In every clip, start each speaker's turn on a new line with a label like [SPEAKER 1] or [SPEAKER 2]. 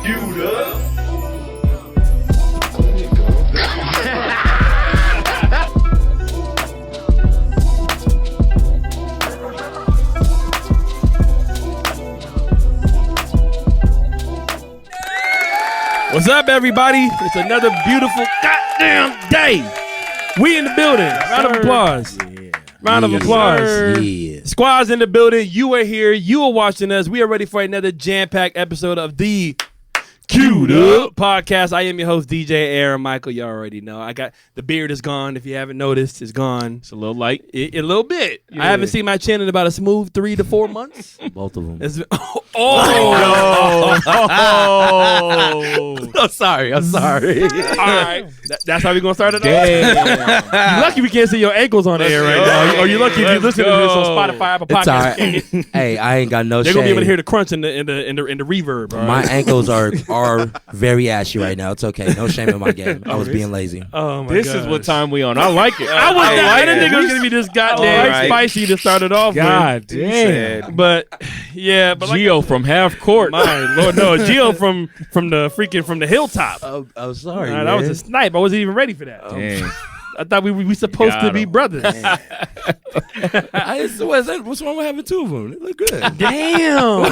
[SPEAKER 1] Queued up.
[SPEAKER 2] What's up, everybody? It's another beautiful goddamn day. We in the building. Round of applause. Round of applause.
[SPEAKER 3] Yeah.
[SPEAKER 2] Squad's in the building. You are here. You are watching us. We are ready for another jam-packed episode of the Queued Up Podcast. I am your host, DJ Aaron Michael. Y'all already know. I got the beard is gone. If you haven't noticed, it's gone.
[SPEAKER 4] It's a little light.
[SPEAKER 2] A little bit. Yeah. I haven't seen my chin in about a smooth 3 to 4 months.
[SPEAKER 3] Both of them.
[SPEAKER 2] I'm sorry. All right. That's how we're going to start it off. You're lucky we can't see your ankles on the air right now. Or you're lucky if you listen to this on Spotify, Apple Podcasts.
[SPEAKER 3] Right. Hey, I ain't got no
[SPEAKER 2] They're
[SPEAKER 3] shame.
[SPEAKER 2] going to be able to hear the crunch in the reverb. Right?
[SPEAKER 3] My ankles are very ashy right now. It's okay. No shame in my game. I was being lazy.
[SPEAKER 2] Oh my
[SPEAKER 4] This
[SPEAKER 2] gosh.
[SPEAKER 4] is what time we on. I like it.
[SPEAKER 2] I didn't think it was going to be this goddamn spicy to start it off
[SPEAKER 4] God
[SPEAKER 2] with.
[SPEAKER 4] damn.
[SPEAKER 2] But
[SPEAKER 4] Gio from half court.
[SPEAKER 2] My Lord, no. Gio from the hilltop.
[SPEAKER 3] I'm sorry,
[SPEAKER 2] Nah,
[SPEAKER 3] man.
[SPEAKER 2] that was a snipe. I wasn't even ready for that.
[SPEAKER 4] Dang.
[SPEAKER 2] I thought we supposed to be brothers.
[SPEAKER 3] What's wrong with having two of them? They look good.
[SPEAKER 2] Damn.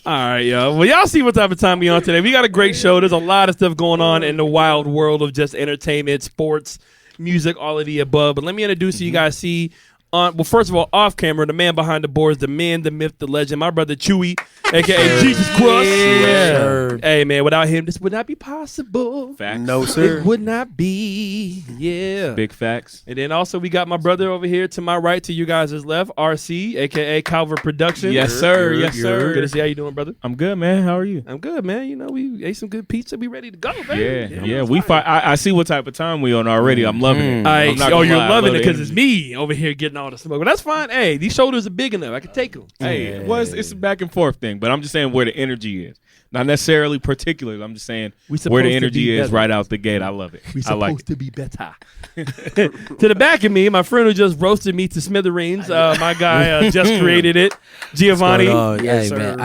[SPEAKER 2] All right, y'all. Well, y'all see what type of time we on today. We got a great show. There's a lot of stuff going on in the wild world of just entertainment, sports, music, all of the above. But let me introduce you guys. See, well, first of all, off camera, the man behind the boards, the man, the myth, the legend, my brother Chewy, a.k.a. Jesus Crust.
[SPEAKER 3] Yeah.
[SPEAKER 2] Hey, man, without him, this would not be possible.
[SPEAKER 4] Facts.
[SPEAKER 1] No, sir.
[SPEAKER 2] It would not be. Yeah.
[SPEAKER 4] Big facts.
[SPEAKER 2] And then also we got my brother over here to my right, to you guys' left, RC, a.k.a. Calvert Productions.
[SPEAKER 4] Yes, sir. Yes, sir.
[SPEAKER 2] Good to see how you doing, brother.
[SPEAKER 4] I'm good, man. How are you?
[SPEAKER 2] I'm good, man. You know, we ate some good pizza. We ready to go, man.
[SPEAKER 4] Yeah. We fight. I see what type of time we on already. I'm loving it. I'm not gonna
[SPEAKER 2] you're
[SPEAKER 4] lie. I
[SPEAKER 2] loving
[SPEAKER 4] love
[SPEAKER 2] it because
[SPEAKER 4] the
[SPEAKER 2] it's me over here getting all the smoke. But that's fine. Hey, these shoulders are big enough. I can take them.
[SPEAKER 4] Hey, well, it's a back and forth thing, but I'm just saying where the energy is. Not necessarily particular. I'm just saying where the energy is right out the gate. I love it.
[SPEAKER 2] We
[SPEAKER 4] I like
[SPEAKER 2] supposed to be better. To the back of me, my friend who just roasted me to smithereens. My guy just created it, Giovanni.
[SPEAKER 3] Yes, man.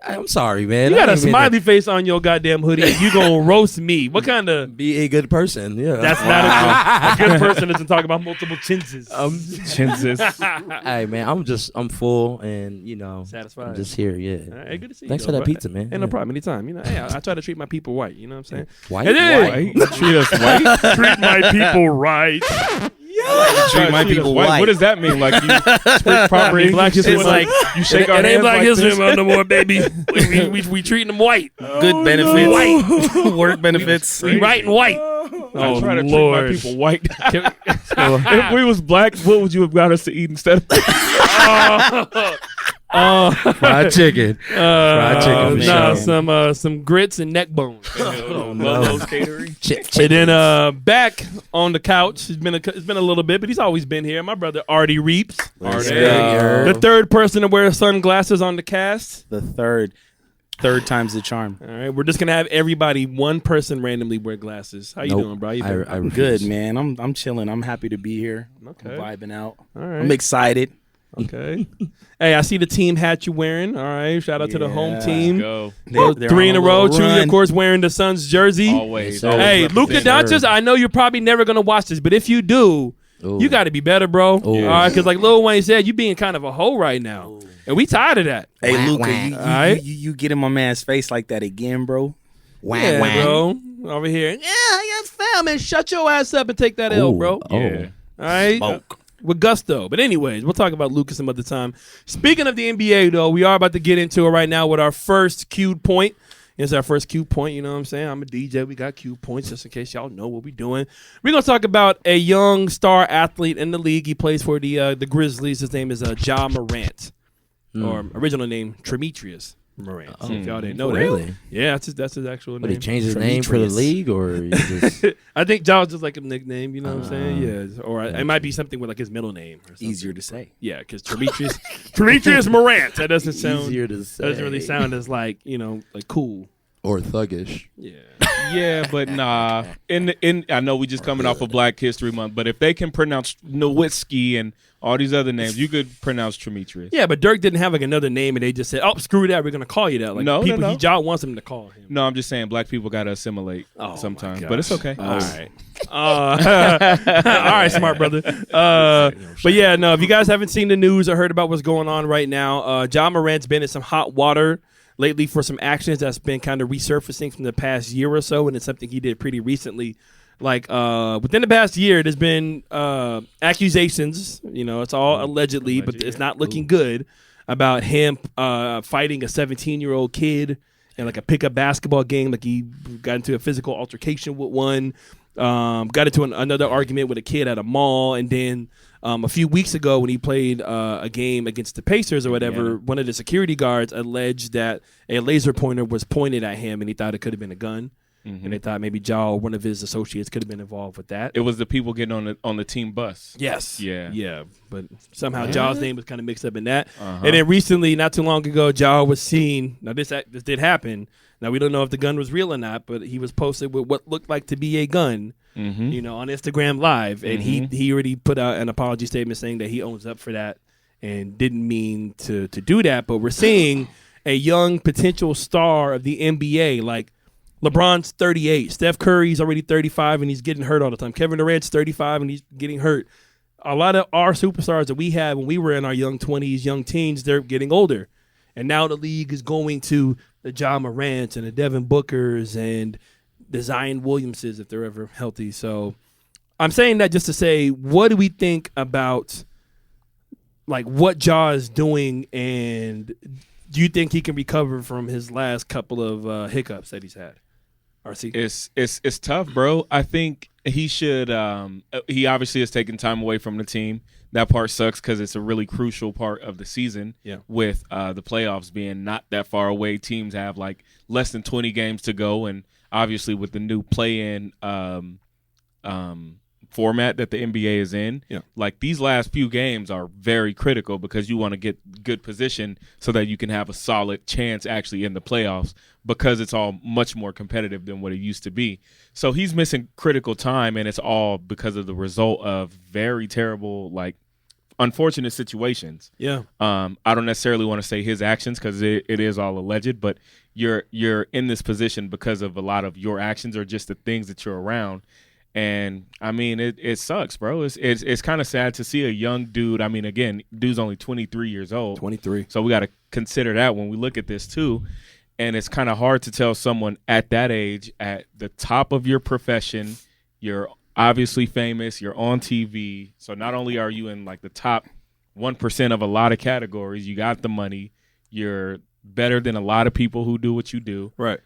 [SPEAKER 3] I'm sorry, man.
[SPEAKER 2] You got a smiley face on your goddamn hoodie. And you gonna roast me? What kind of?
[SPEAKER 3] Be a good person. Yeah.
[SPEAKER 2] That's not a good person. Doesn't talk about multiple chinses.
[SPEAKER 4] Chinses.
[SPEAKER 3] Hey, man. I'm full and
[SPEAKER 2] Satisfied.
[SPEAKER 3] I'm just here. Yeah.
[SPEAKER 2] All right, good to see you.
[SPEAKER 3] Thanks for that pizza, man.
[SPEAKER 2] Ain't no problem. Anytime. Hey, I try to treat my people white. You know what I'm saying?
[SPEAKER 3] White.
[SPEAKER 2] And then-
[SPEAKER 4] White? Treat us white.
[SPEAKER 2] Treat my people right.
[SPEAKER 1] Treat my people white.
[SPEAKER 4] What does that mean? Like you speak properly?
[SPEAKER 2] Black history
[SPEAKER 4] It's
[SPEAKER 2] month.
[SPEAKER 4] like you shake our
[SPEAKER 2] It ain't
[SPEAKER 4] hands
[SPEAKER 2] Black
[SPEAKER 4] like
[SPEAKER 2] History
[SPEAKER 4] this?
[SPEAKER 2] Month no more, baby. We treating them white.
[SPEAKER 1] Good benefits.
[SPEAKER 2] White.
[SPEAKER 1] Work benefits.
[SPEAKER 2] We right and white.
[SPEAKER 4] I try to
[SPEAKER 2] Lord.
[SPEAKER 4] treat my people white. If we was black, what would you have got us to eat instead of?
[SPEAKER 3] Fried chicken. Fried chicken for
[SPEAKER 2] No, some grits and neck bones.
[SPEAKER 4] Lowe's catering.
[SPEAKER 2] And then back on the couch, it's been a little bit, but he's always been here. My brother Artie Reeps, the third person to wear sunglasses on the cast.
[SPEAKER 1] The third time's the charm.
[SPEAKER 2] All right, we're just gonna have one person randomly wear glasses. How you doing, bro?
[SPEAKER 1] I'm good, man. I'm chilling. I'm happy to be here.
[SPEAKER 2] Okay.
[SPEAKER 1] I'm vibing out.
[SPEAKER 2] All right.
[SPEAKER 1] I'm excited.
[SPEAKER 2] Okay. Hey, I see the team hat you wearing. All right. Shout out to the home team.
[SPEAKER 4] Go.
[SPEAKER 1] They're
[SPEAKER 2] 3 in
[SPEAKER 1] on
[SPEAKER 2] a
[SPEAKER 1] a
[SPEAKER 2] row.
[SPEAKER 1] little
[SPEAKER 2] Chewy,
[SPEAKER 1] run.
[SPEAKER 2] of course, wearing the Suns jersey.
[SPEAKER 4] Always.
[SPEAKER 2] Hey, Luka Doncic, I know you're probably never going to watch this, but if you do, you got to be better, bro. All right, because like Lil Wayne said, you being kind of a hoe right now. And we tired of that.
[SPEAKER 1] Hey,
[SPEAKER 3] Wah,
[SPEAKER 1] Luka,
[SPEAKER 3] wah.
[SPEAKER 1] you get in my man's face like that again, bro.
[SPEAKER 2] Yeah, bro. Over here. Yeah, yes, fam, man. Shut your ass up and take that L, bro.
[SPEAKER 4] Yeah.
[SPEAKER 2] All right.
[SPEAKER 1] Smoke.
[SPEAKER 2] With gusto. But anyways, we'll talk about Luka some other time. Speaking of the NBA, though, we are about to get into it right now with our first queued point. It's our first cue point, you know what I'm saying? I'm a DJ. We got cue points just in case y'all know what we're doing. We're going to talk about a young star athlete in the league. He plays for the Grizzlies. His name is Ja Morant, or original name, Tremetrius Morant. If y'all didn't know
[SPEAKER 3] Really?
[SPEAKER 2] that. Yeah, that's his actual name.
[SPEAKER 3] But he changed his name for the league, or he just
[SPEAKER 2] I think Ja was just like a nickname, you know what I'm saying? Yeah, or it might be something with like his middle name. Or something.
[SPEAKER 1] Easier to say.
[SPEAKER 2] Yeah, because Tremetrius Morant. That doesn't sound
[SPEAKER 3] easier to say?
[SPEAKER 2] doesn't really sound as like like cool.
[SPEAKER 3] Or thuggish.
[SPEAKER 4] Yeah, but nah. I know we just coming off of Black History Month, but if they can pronounce Nowitzki and all these other names, you could pronounce Tremetrius.
[SPEAKER 2] Yeah, but Dirk didn't have like another name, and they just said, "Oh, screw that, we're gonna call you that." Like
[SPEAKER 4] No.
[SPEAKER 2] Ja wants them to call him.
[SPEAKER 4] No, I'm just saying black people gotta assimilate sometimes, but it's okay.
[SPEAKER 2] All right. All right, smart brother. But yeah, no, if you guys haven't seen the news or heard about what's going on right now, Ja Morant's been in some hot water lately for some actions that's been kind of resurfacing from the past year or so, and it's something he did pretty recently. Like within the past year, there's been accusations. It's all allegedly, but it's not looking good about him fighting a 17-year-old kid in like a pickup basketball game. Like he got into a physical altercation with one. Got into another argument with a kid at a mall, and then a few weeks ago when he played a game against the Pacers or whatever, one of the security guards alleged that a laser pointer was pointed at him, and he thought it could have been a gun. And they thought maybe Ja or one of his associates could have been involved with that.
[SPEAKER 4] It was the people getting on the team bus.
[SPEAKER 2] Yes.
[SPEAKER 4] Yeah.
[SPEAKER 2] But somehow Ja's name was kind of mixed up in that. And then recently, not too long ago, Ja was seen. Now this did happen. Now we don't know if the gun was real or not, but he was posted with what looked like to be a gun, on Instagram Live, and he already put out an apology statement saying that he owns up for that and didn't mean to do that. But we're seeing a young potential star of the NBA, like LeBron's 38. Steph Curry's already 35, and he's getting hurt all the time. Kevin Durant's 35, and he's getting hurt. A lot of our superstars that we had when we were in our young 20s, young teens, they're getting older. And now the league is going to the Ja Morants and the Devin Bookers and the Zion Williamses if they're ever healthy. So I'm saying that just to say, what do we think about like what Ja is doing, and do you think he can recover from his last couple of hiccups that he's had? RC?
[SPEAKER 4] It's tough, bro. I think he should. He obviously has taken time away from the team. That part sucks because it's a really crucial part of the season. Yeah. With the playoffs being not that far away, teams have like less than 20 games to go, and obviously with the new play-in format that the NBA is in, like these last few games are very critical because you want to get good position so that you can have a solid chance actually in the playoffs, because it's all much more competitive than what it used to be. So he's missing critical time, and it's all because of the result of very terrible, like unfortunate situations. Yeah. I don't necessarily want to say his actions because it is all alleged, but you're in this position because of a lot of your actions or just the things that you're around. And I mean, it sucks, bro. It's kind of sad to see a young dude. I mean, again, dude's only 23 years old.
[SPEAKER 2] 23.
[SPEAKER 4] So we got to consider that when we look at this too. And it's kind of hard to tell someone at that age, at the top of your profession, you're obviously famous, you're on TV. So not only are you in like the top 1% of a lot of categories, you got the money, you're better than a lot of people who do what you do.
[SPEAKER 2] Right.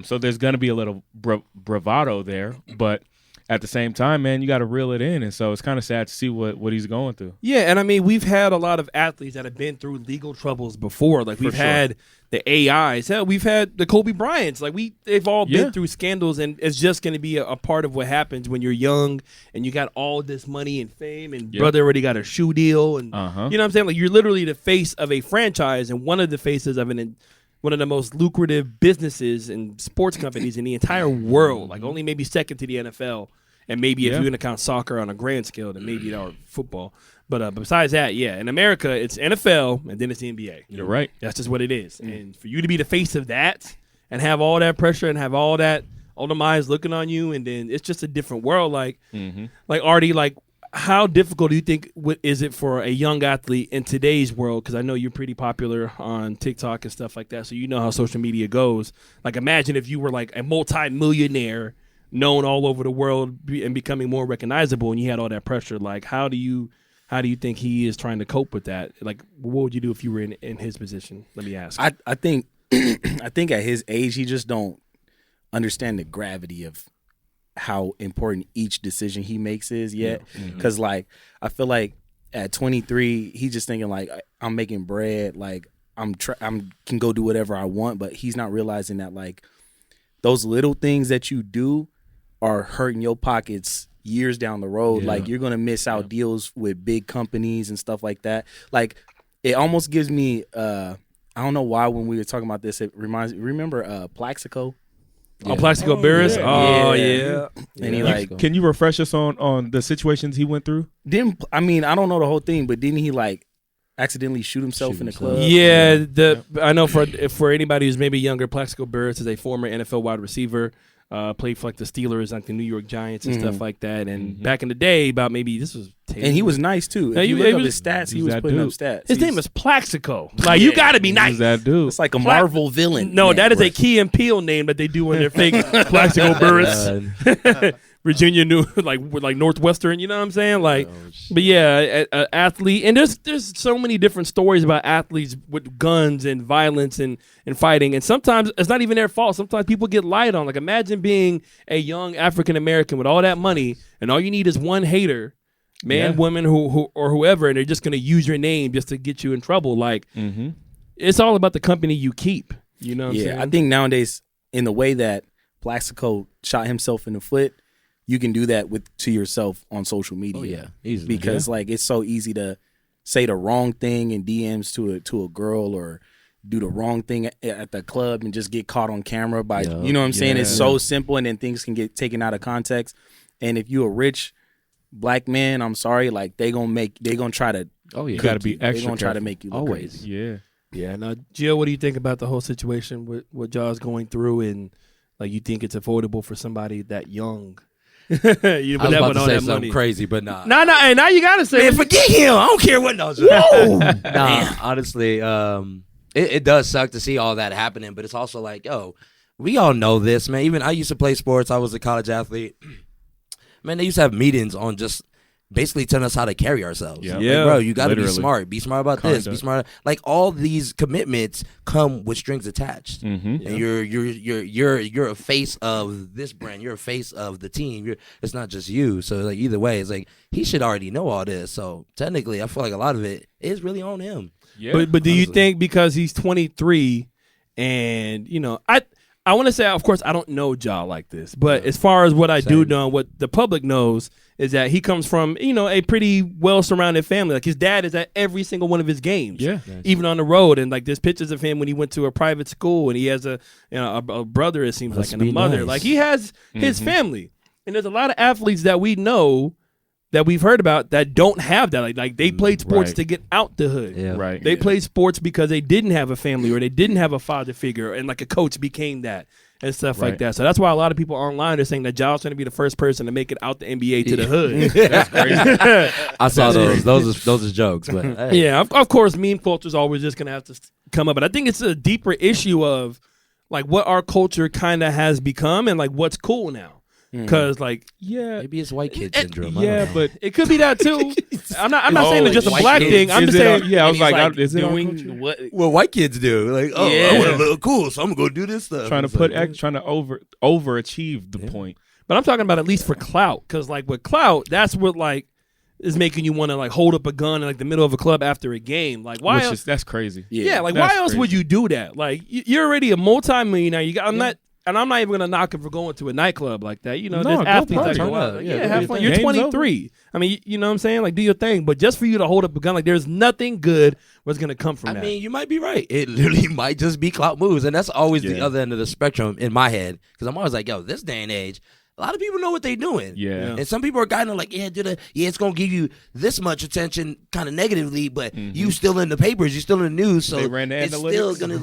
[SPEAKER 4] So there's going to be a little bravado there, but at the same time, man, you got to reel it in. And so it's kind of sad to see what he's going through.
[SPEAKER 2] Yeah, and I mean, we've had a lot of athletes that have been through legal troubles before. Like we've had the AIs. Hell, we've had the Kobe Bryants. Like they've all been through scandals, and it's just going to be a part of what happens when you're young and you got all this money and fame, and brother already got a shoe deal. And you know what I'm saying? Like you're literally the face of a franchise and one of the faces of one of the most lucrative businesses and sports companies in the entire world. Like only maybe second to the NFL. And maybe if you're going to count soccer on a grand scale, then maybe or football. But besides that, in America, it's NFL and then it's the NBA.
[SPEAKER 4] You're right.
[SPEAKER 2] That's just what it is. And for you to be the face of that and have all that pressure and have all the eyes looking on you, and then it's just a different world. Like Artie, like how difficult do you think is it for a young athlete in today's world? Because I know you're pretty popular on TikTok and stuff like that, so you know how social media goes. Like imagine if you were like a multi-millionaire known all over the world and becoming more recognizable, and you had all that pressure. Like, how do you think he is trying to cope with that? Like, what would you do if you were in his position? Let me ask.
[SPEAKER 1] I think I think at his age, he just don't understand the gravity of how important each decision he makes is yet. Because like I feel like at 23, he's just thinking like I'm making bread, like I'm can go do whatever I want, but he's not realizing that like those little things that you do are hurting your pockets years down the road. Like you're gonna miss out deals with big companies and stuff like that. Like it almost gives me I don't know why when we were talking about this, it reminds. Remember Plaxico?
[SPEAKER 2] Oh, Plaxico Barris.
[SPEAKER 1] yeah.
[SPEAKER 2] Oh
[SPEAKER 1] Yeah.
[SPEAKER 2] yeah.
[SPEAKER 1] And he like
[SPEAKER 4] Can you refresh us on the situations he went through?
[SPEAKER 1] didn't. I mean, I don't know the whole thing, but didn't he like accidentally shoot himself in the club?
[SPEAKER 2] Yeah, I know for anybody who's maybe younger, Plaxico Barris is a former NFL wide receiver. Played for like the Steelers, like the New York Giants and stuff like that. And back in the day, about maybe this was 10
[SPEAKER 1] And he was nice too. If you look up his stats, he was putting up stats.
[SPEAKER 2] His name is Plaxico. Like you got to be nice.
[SPEAKER 4] Who's that dude?
[SPEAKER 1] It's like a Marvel villain.
[SPEAKER 2] No,
[SPEAKER 1] name.
[SPEAKER 2] that is a Key and Peele name that they do in their fake Plaxico Burris. Virginia New like Northwestern, you know what I'm saying? Like but yeah, an athlete, and there's so many different stories about athletes with guns and violence and fighting, and sometimes it's not even their fault. Sometimes people get lied on. Like imagine being a young African American with all that money and all you need is one hater, man, woman, who or whoever, and they're just gonna use your name just to get you in trouble. Like it's all about the company you keep. You know what I'm saying?
[SPEAKER 1] I think nowadays, in the way that Plaxico shot himself in the foot, you can do that to yourself on social media.
[SPEAKER 3] Oh yeah, easily.
[SPEAKER 1] Because like it's so easy to say the wrong thing in DMs to a girl or do the wrong thing at the club and just get caught on camera by you know what I'm saying? It's so simple, and then things can get taken out of context. And if you're a rich black man, I'm sorry, like they gonna try to
[SPEAKER 4] you gotta be extra.
[SPEAKER 1] They're gonna try to make you look
[SPEAKER 3] always
[SPEAKER 1] crazy.
[SPEAKER 2] Yeah. Now, Jill, what do you think about the whole situation with what Ja's going through, and like you think it's avoidable for somebody that young?
[SPEAKER 3] I was about to say something crazy, but nah.
[SPEAKER 2] Nah, and now you gotta say,
[SPEAKER 3] man, forget him. I don't care what knows. Nah, honestly, it does suck to see all that happening, but it's also like, yo, we all know this, man. Even I used to play sports. I was a college athlete. Man, they used to have meetings on just basically telling us how to carry ourselves.
[SPEAKER 4] Yeah,
[SPEAKER 3] like, bro, you got to be
[SPEAKER 4] literally.
[SPEAKER 3] smart. Be smart about this. Be smart. Like all these commitments come with strings attached, and you're a face of this brand. You're a face of the team. It's not just you. So like either way, it's like he should already know all this. So technically, I feel like a lot of it is really on him.
[SPEAKER 4] Yeah,
[SPEAKER 2] but do you think because he's 23 and you know I want to say, of course, I don't know Ja like this, but as far as what I do know, what the public knows is that he comes from, you know, a pretty well-surrounded family. Like his dad is at every single one of his games, even on the road. And like there's pictures of him when he went to a private school, and he has a brother, it seems like, and a mother.
[SPEAKER 3] Nice.
[SPEAKER 2] Like he has his family, and there's a lot of athletes that we know that we've heard about that don't have that. Like they played sports to get out the hood.
[SPEAKER 3] Yeah.
[SPEAKER 4] Right.
[SPEAKER 2] They played sports because they didn't have a family or they didn't have a father figure, and like a coach became that and stuff like that. So that's why a lot of people online are saying that Ja's going to be the first person to make it out the NBA to the hood.
[SPEAKER 4] That's crazy.
[SPEAKER 3] I saw those. Those are jokes, but hey.
[SPEAKER 2] Yeah, of course, meme culture is always just going to have to come up. But I think it's a deeper issue of like what our culture kind of has become and like what's cool now. Because
[SPEAKER 3] Maybe it's white kid syndrome.
[SPEAKER 4] But
[SPEAKER 2] it could be that too. I'm not saying it's just a black
[SPEAKER 3] kids.
[SPEAKER 2] thing. I'm just saying
[SPEAKER 4] I was like,
[SPEAKER 1] is
[SPEAKER 4] it
[SPEAKER 1] doing what?
[SPEAKER 3] Well, white kids do. Like, I want to look cool, so I'm gonna go do this stuff.
[SPEAKER 4] trying to overachieve the point.
[SPEAKER 2] But I'm talking about at least for clout, because like with clout, that's what like is making you want to like hold up a gun in like the middle of a club after a game. Like why?
[SPEAKER 4] That's crazy.
[SPEAKER 2] Yeah, like
[SPEAKER 4] That's
[SPEAKER 2] why else
[SPEAKER 4] crazy.
[SPEAKER 2] would you do that? Like you're already a multi-millionaire. I'm not even gonna knock him for going to a nightclub like that. You know,
[SPEAKER 4] No,
[SPEAKER 2] there's
[SPEAKER 4] go
[SPEAKER 2] athletes
[SPEAKER 4] party.
[SPEAKER 2] that go
[SPEAKER 3] Turn
[SPEAKER 2] out.
[SPEAKER 3] up.
[SPEAKER 2] Yeah,
[SPEAKER 3] Yeah,
[SPEAKER 2] have
[SPEAKER 3] do
[SPEAKER 2] fun.
[SPEAKER 3] your
[SPEAKER 2] You're
[SPEAKER 4] thing.
[SPEAKER 2] 23. I mean, you know what I'm saying? Like, do your thing. But just for you to hold up a gun, like, there's nothing good what's gonna come from that.
[SPEAKER 3] I mean, you might be right. It literally might just be clout moves, and that's always the other end of the spectrum in my head. Because I'm always like, yo, this day and age, a lot of people know what they're doing.
[SPEAKER 4] Yeah.
[SPEAKER 3] And some people are kind of like, it's gonna give you this much attention, kind of negatively, but you still in the papers, you still in the news, so
[SPEAKER 4] They ran the
[SPEAKER 3] it's
[SPEAKER 4] analytics.
[SPEAKER 3] still gonna,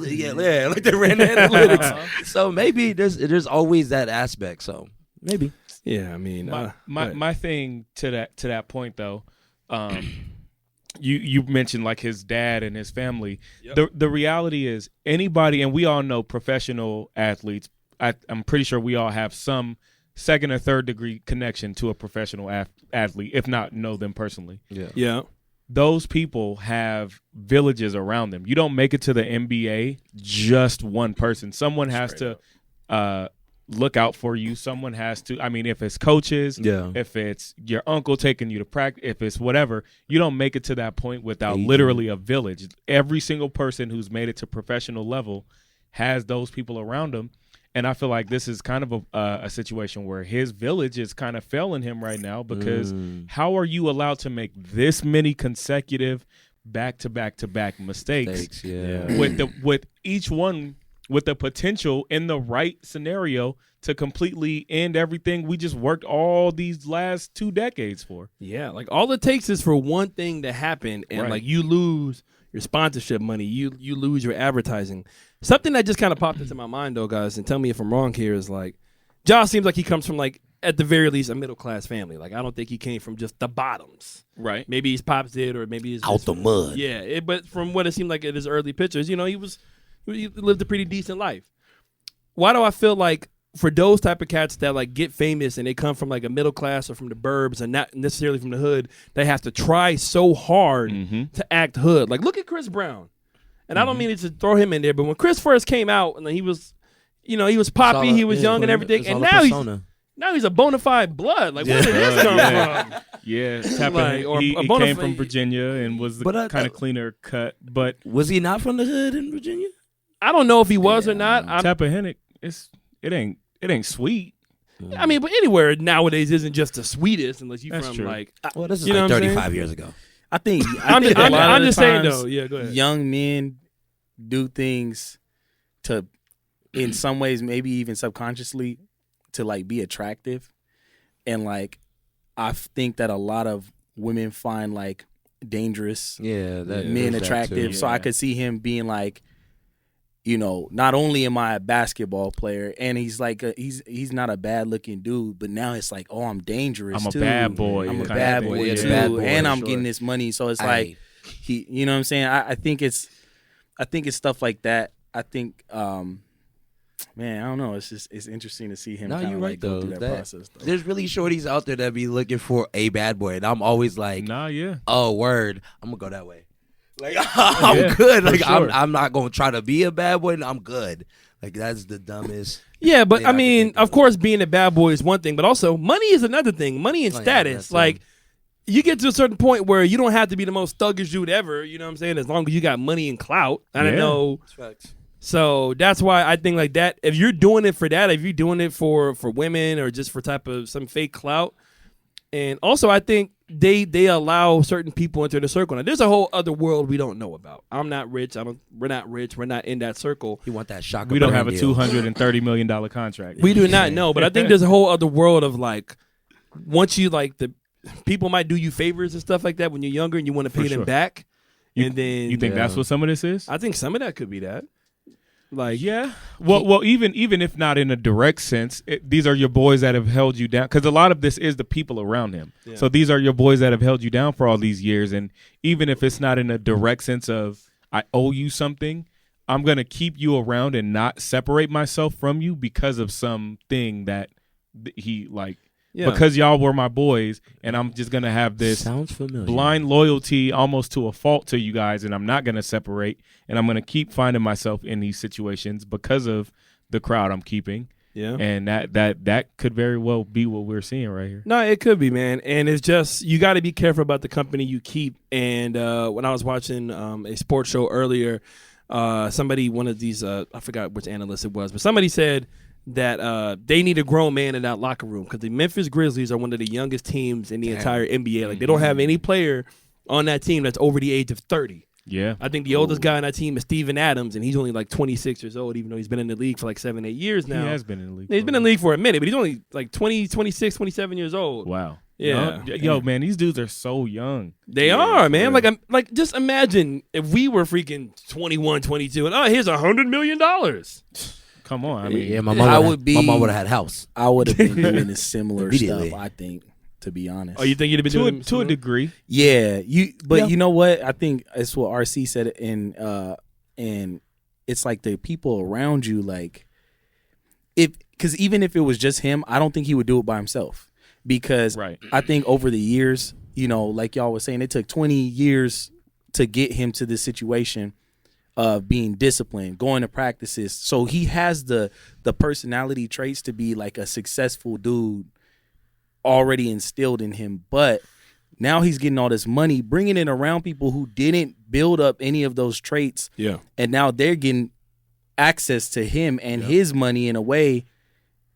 [SPEAKER 3] like they ran the analytics. So maybe there's always that aspect. So maybe.
[SPEAKER 2] Yeah, I mean,
[SPEAKER 4] My thing to that point though, you mentioned like his dad and his family. Yep. The reality is anybody, and we all know professional athletes. I'm pretty sure we all have some second or third degree connection to a professional athlete, if not know them personally.
[SPEAKER 2] Yeah.
[SPEAKER 4] Those people have villages around them. You don't make it to the NBA just one person. Someone has to look out for you. Someone has to. I mean, if it's coaches, if it's your uncle taking you to practice, if it's whatever, you don't make it to that point without literally a village. Every single person who's made it to professional level has those people around them. And I feel like this is kind of a situation where his village is kind of failing him right now because how are you allowed to make this many consecutive back to back to back mistakes. With each one with the potential in the right scenario to completely end everything we just worked all these last 2 decades for.
[SPEAKER 2] Yeah, like all it takes is for one thing to happen, and like you lose your sponsorship money, you lose your advertising. Something that just kind of popped into my mind though, guys, and tell me if I'm wrong here, is like Ja seems like he comes from like at the very least a middle class family. Like I don't think he came from just the bottoms.
[SPEAKER 4] Right.
[SPEAKER 2] Maybe his pops did, or maybe his
[SPEAKER 3] out the mud.
[SPEAKER 2] Yeah, but from what it seemed like in his early pictures, he lived a pretty decent life. Why do I feel like for those type of cats that like get famous and they come from like a middle class or from the burbs and not necessarily from the hood, they have to try so hard to act hood. Like look at Chris Brown. And I don't mean to throw him in there, but when Chris first came out and he was, he was poppy, he was young and everything, and now he's a bona fide blood. Like where did this come from?
[SPEAKER 4] Yeah, he came from Virginia and was the kind of cleaner cut. But
[SPEAKER 3] was he not from the hood in Virginia?
[SPEAKER 2] I don't know if he was or not.
[SPEAKER 4] Tappahannock, it ain't sweet.
[SPEAKER 2] I mean, but anywhere nowadays isn't just the sweetest unless you're from
[SPEAKER 4] true.
[SPEAKER 2] like.
[SPEAKER 3] Well, this is like 35 years ago.
[SPEAKER 1] I think
[SPEAKER 2] I'm just saying
[SPEAKER 1] times
[SPEAKER 2] though. Yeah, go ahead.
[SPEAKER 1] Young men do things to, in some ways, maybe even subconsciously, to like be attractive, and like I think that a lot of women find like dangerous men attractive. So I could see him being like, not only am I a basketball player, and he's like he's not a bad looking dude, but now it's like, oh, I'm dangerous.
[SPEAKER 4] I'm
[SPEAKER 1] too.
[SPEAKER 4] a bad boy.
[SPEAKER 1] I'm a bad boy too, and I'm getting this money. So it's like he, you know what I'm saying? I think it's stuff like that. I think, man, I don't know. It's interesting to see him.
[SPEAKER 3] No, you're right
[SPEAKER 1] go
[SPEAKER 3] though.
[SPEAKER 1] through that process. Though.
[SPEAKER 3] There's really shorties out there that be looking for a bad boy, and I'm always like, oh word, I'm gonna go that way. Like I'm good. Like sure. I'm not gonna try to be a bad boy. I'm good. Like that's the dumbest.
[SPEAKER 2] Yeah, but I mean, of course, being a bad boy is one thing, but also money is another thing. Money and status. Like you get to a certain point where you don't have to be the most thuggish dude ever. You know what I'm saying? As long as you got money and clout. I don't know. So that's why I think like that. If you're doing it for that, if you're doing it for women or just for type of some fake clout, and also I think they allow certain people into the circle. Now there's a whole other world we don't know about. I'm not rich. We're not rich. We're not in that circle.
[SPEAKER 3] You want that shock?
[SPEAKER 4] We don't have a $230 million contract.
[SPEAKER 2] We do not know, but I think there's a whole other world of like once you like the people might do you favors and stuff like that when you're younger and you want to pay them back. And then
[SPEAKER 4] you think that's what some of this is?
[SPEAKER 2] I think some of that could be that. Like
[SPEAKER 4] well, even if not in a direct sense, these are your boys that have held you down. Because a lot of this is the people around him. Yeah. So these are your boys that have held you down for all these years. And even if it's not in a direct sense of I owe you something, I'm gonna keep you around and not separate myself from you because of something that he like. Yeah. Because y'all were my boys, and I'm just gonna have this blind loyalty almost to a fault to you guys, and I'm not gonna separate, and I'm gonna keep finding myself in these situations because of the crowd I'm keeping. Yeah, and that could very well be what we're seeing right here.
[SPEAKER 2] No, it could be, man, and it's just you got to be careful about the company you keep. And when I was watching a sports show earlier, one of these I forgot which analyst it was, but somebody said that they need a grown man in that locker room because the Memphis Grizzlies are one of the youngest teams in the entire NBA. Like they don't have any player on that team that's over the age of 30.
[SPEAKER 4] Yeah.
[SPEAKER 2] I think the oldest guy on that team is Steven Adams, and he's only like 26 years old, even though he's been in the league for like 7-8 years now.
[SPEAKER 4] He has been in the league.
[SPEAKER 2] He's been in the league for a minute, but he's only like 26, 27 years old.
[SPEAKER 4] Wow.
[SPEAKER 2] Yeah.
[SPEAKER 4] Yo, man, these dudes are so young.
[SPEAKER 2] They are, man. Like just imagine if we were freaking 21, 22, and here's $100 million.
[SPEAKER 4] Come on, I mean,
[SPEAKER 3] my mom would have had a house.
[SPEAKER 1] I would have been doing this similar stuff. I think, to be honest.
[SPEAKER 2] Oh, you think you'd have been doing
[SPEAKER 4] to a degree?
[SPEAKER 1] Yeah, you know what? I think it's what RC said, and it's like the people around you, like, because even if it was just him, I don't think he would do it by himself. Because I think over the years, like y'all was saying, it took 20 years to get him to this situation of being disciplined, going to practices. So he has the personality traits to be like a successful dude already instilled in him. But now he's getting all this money, bringing it around people who didn't build up any of those traits. Yeah. And now they're getting access to him and his money in a way,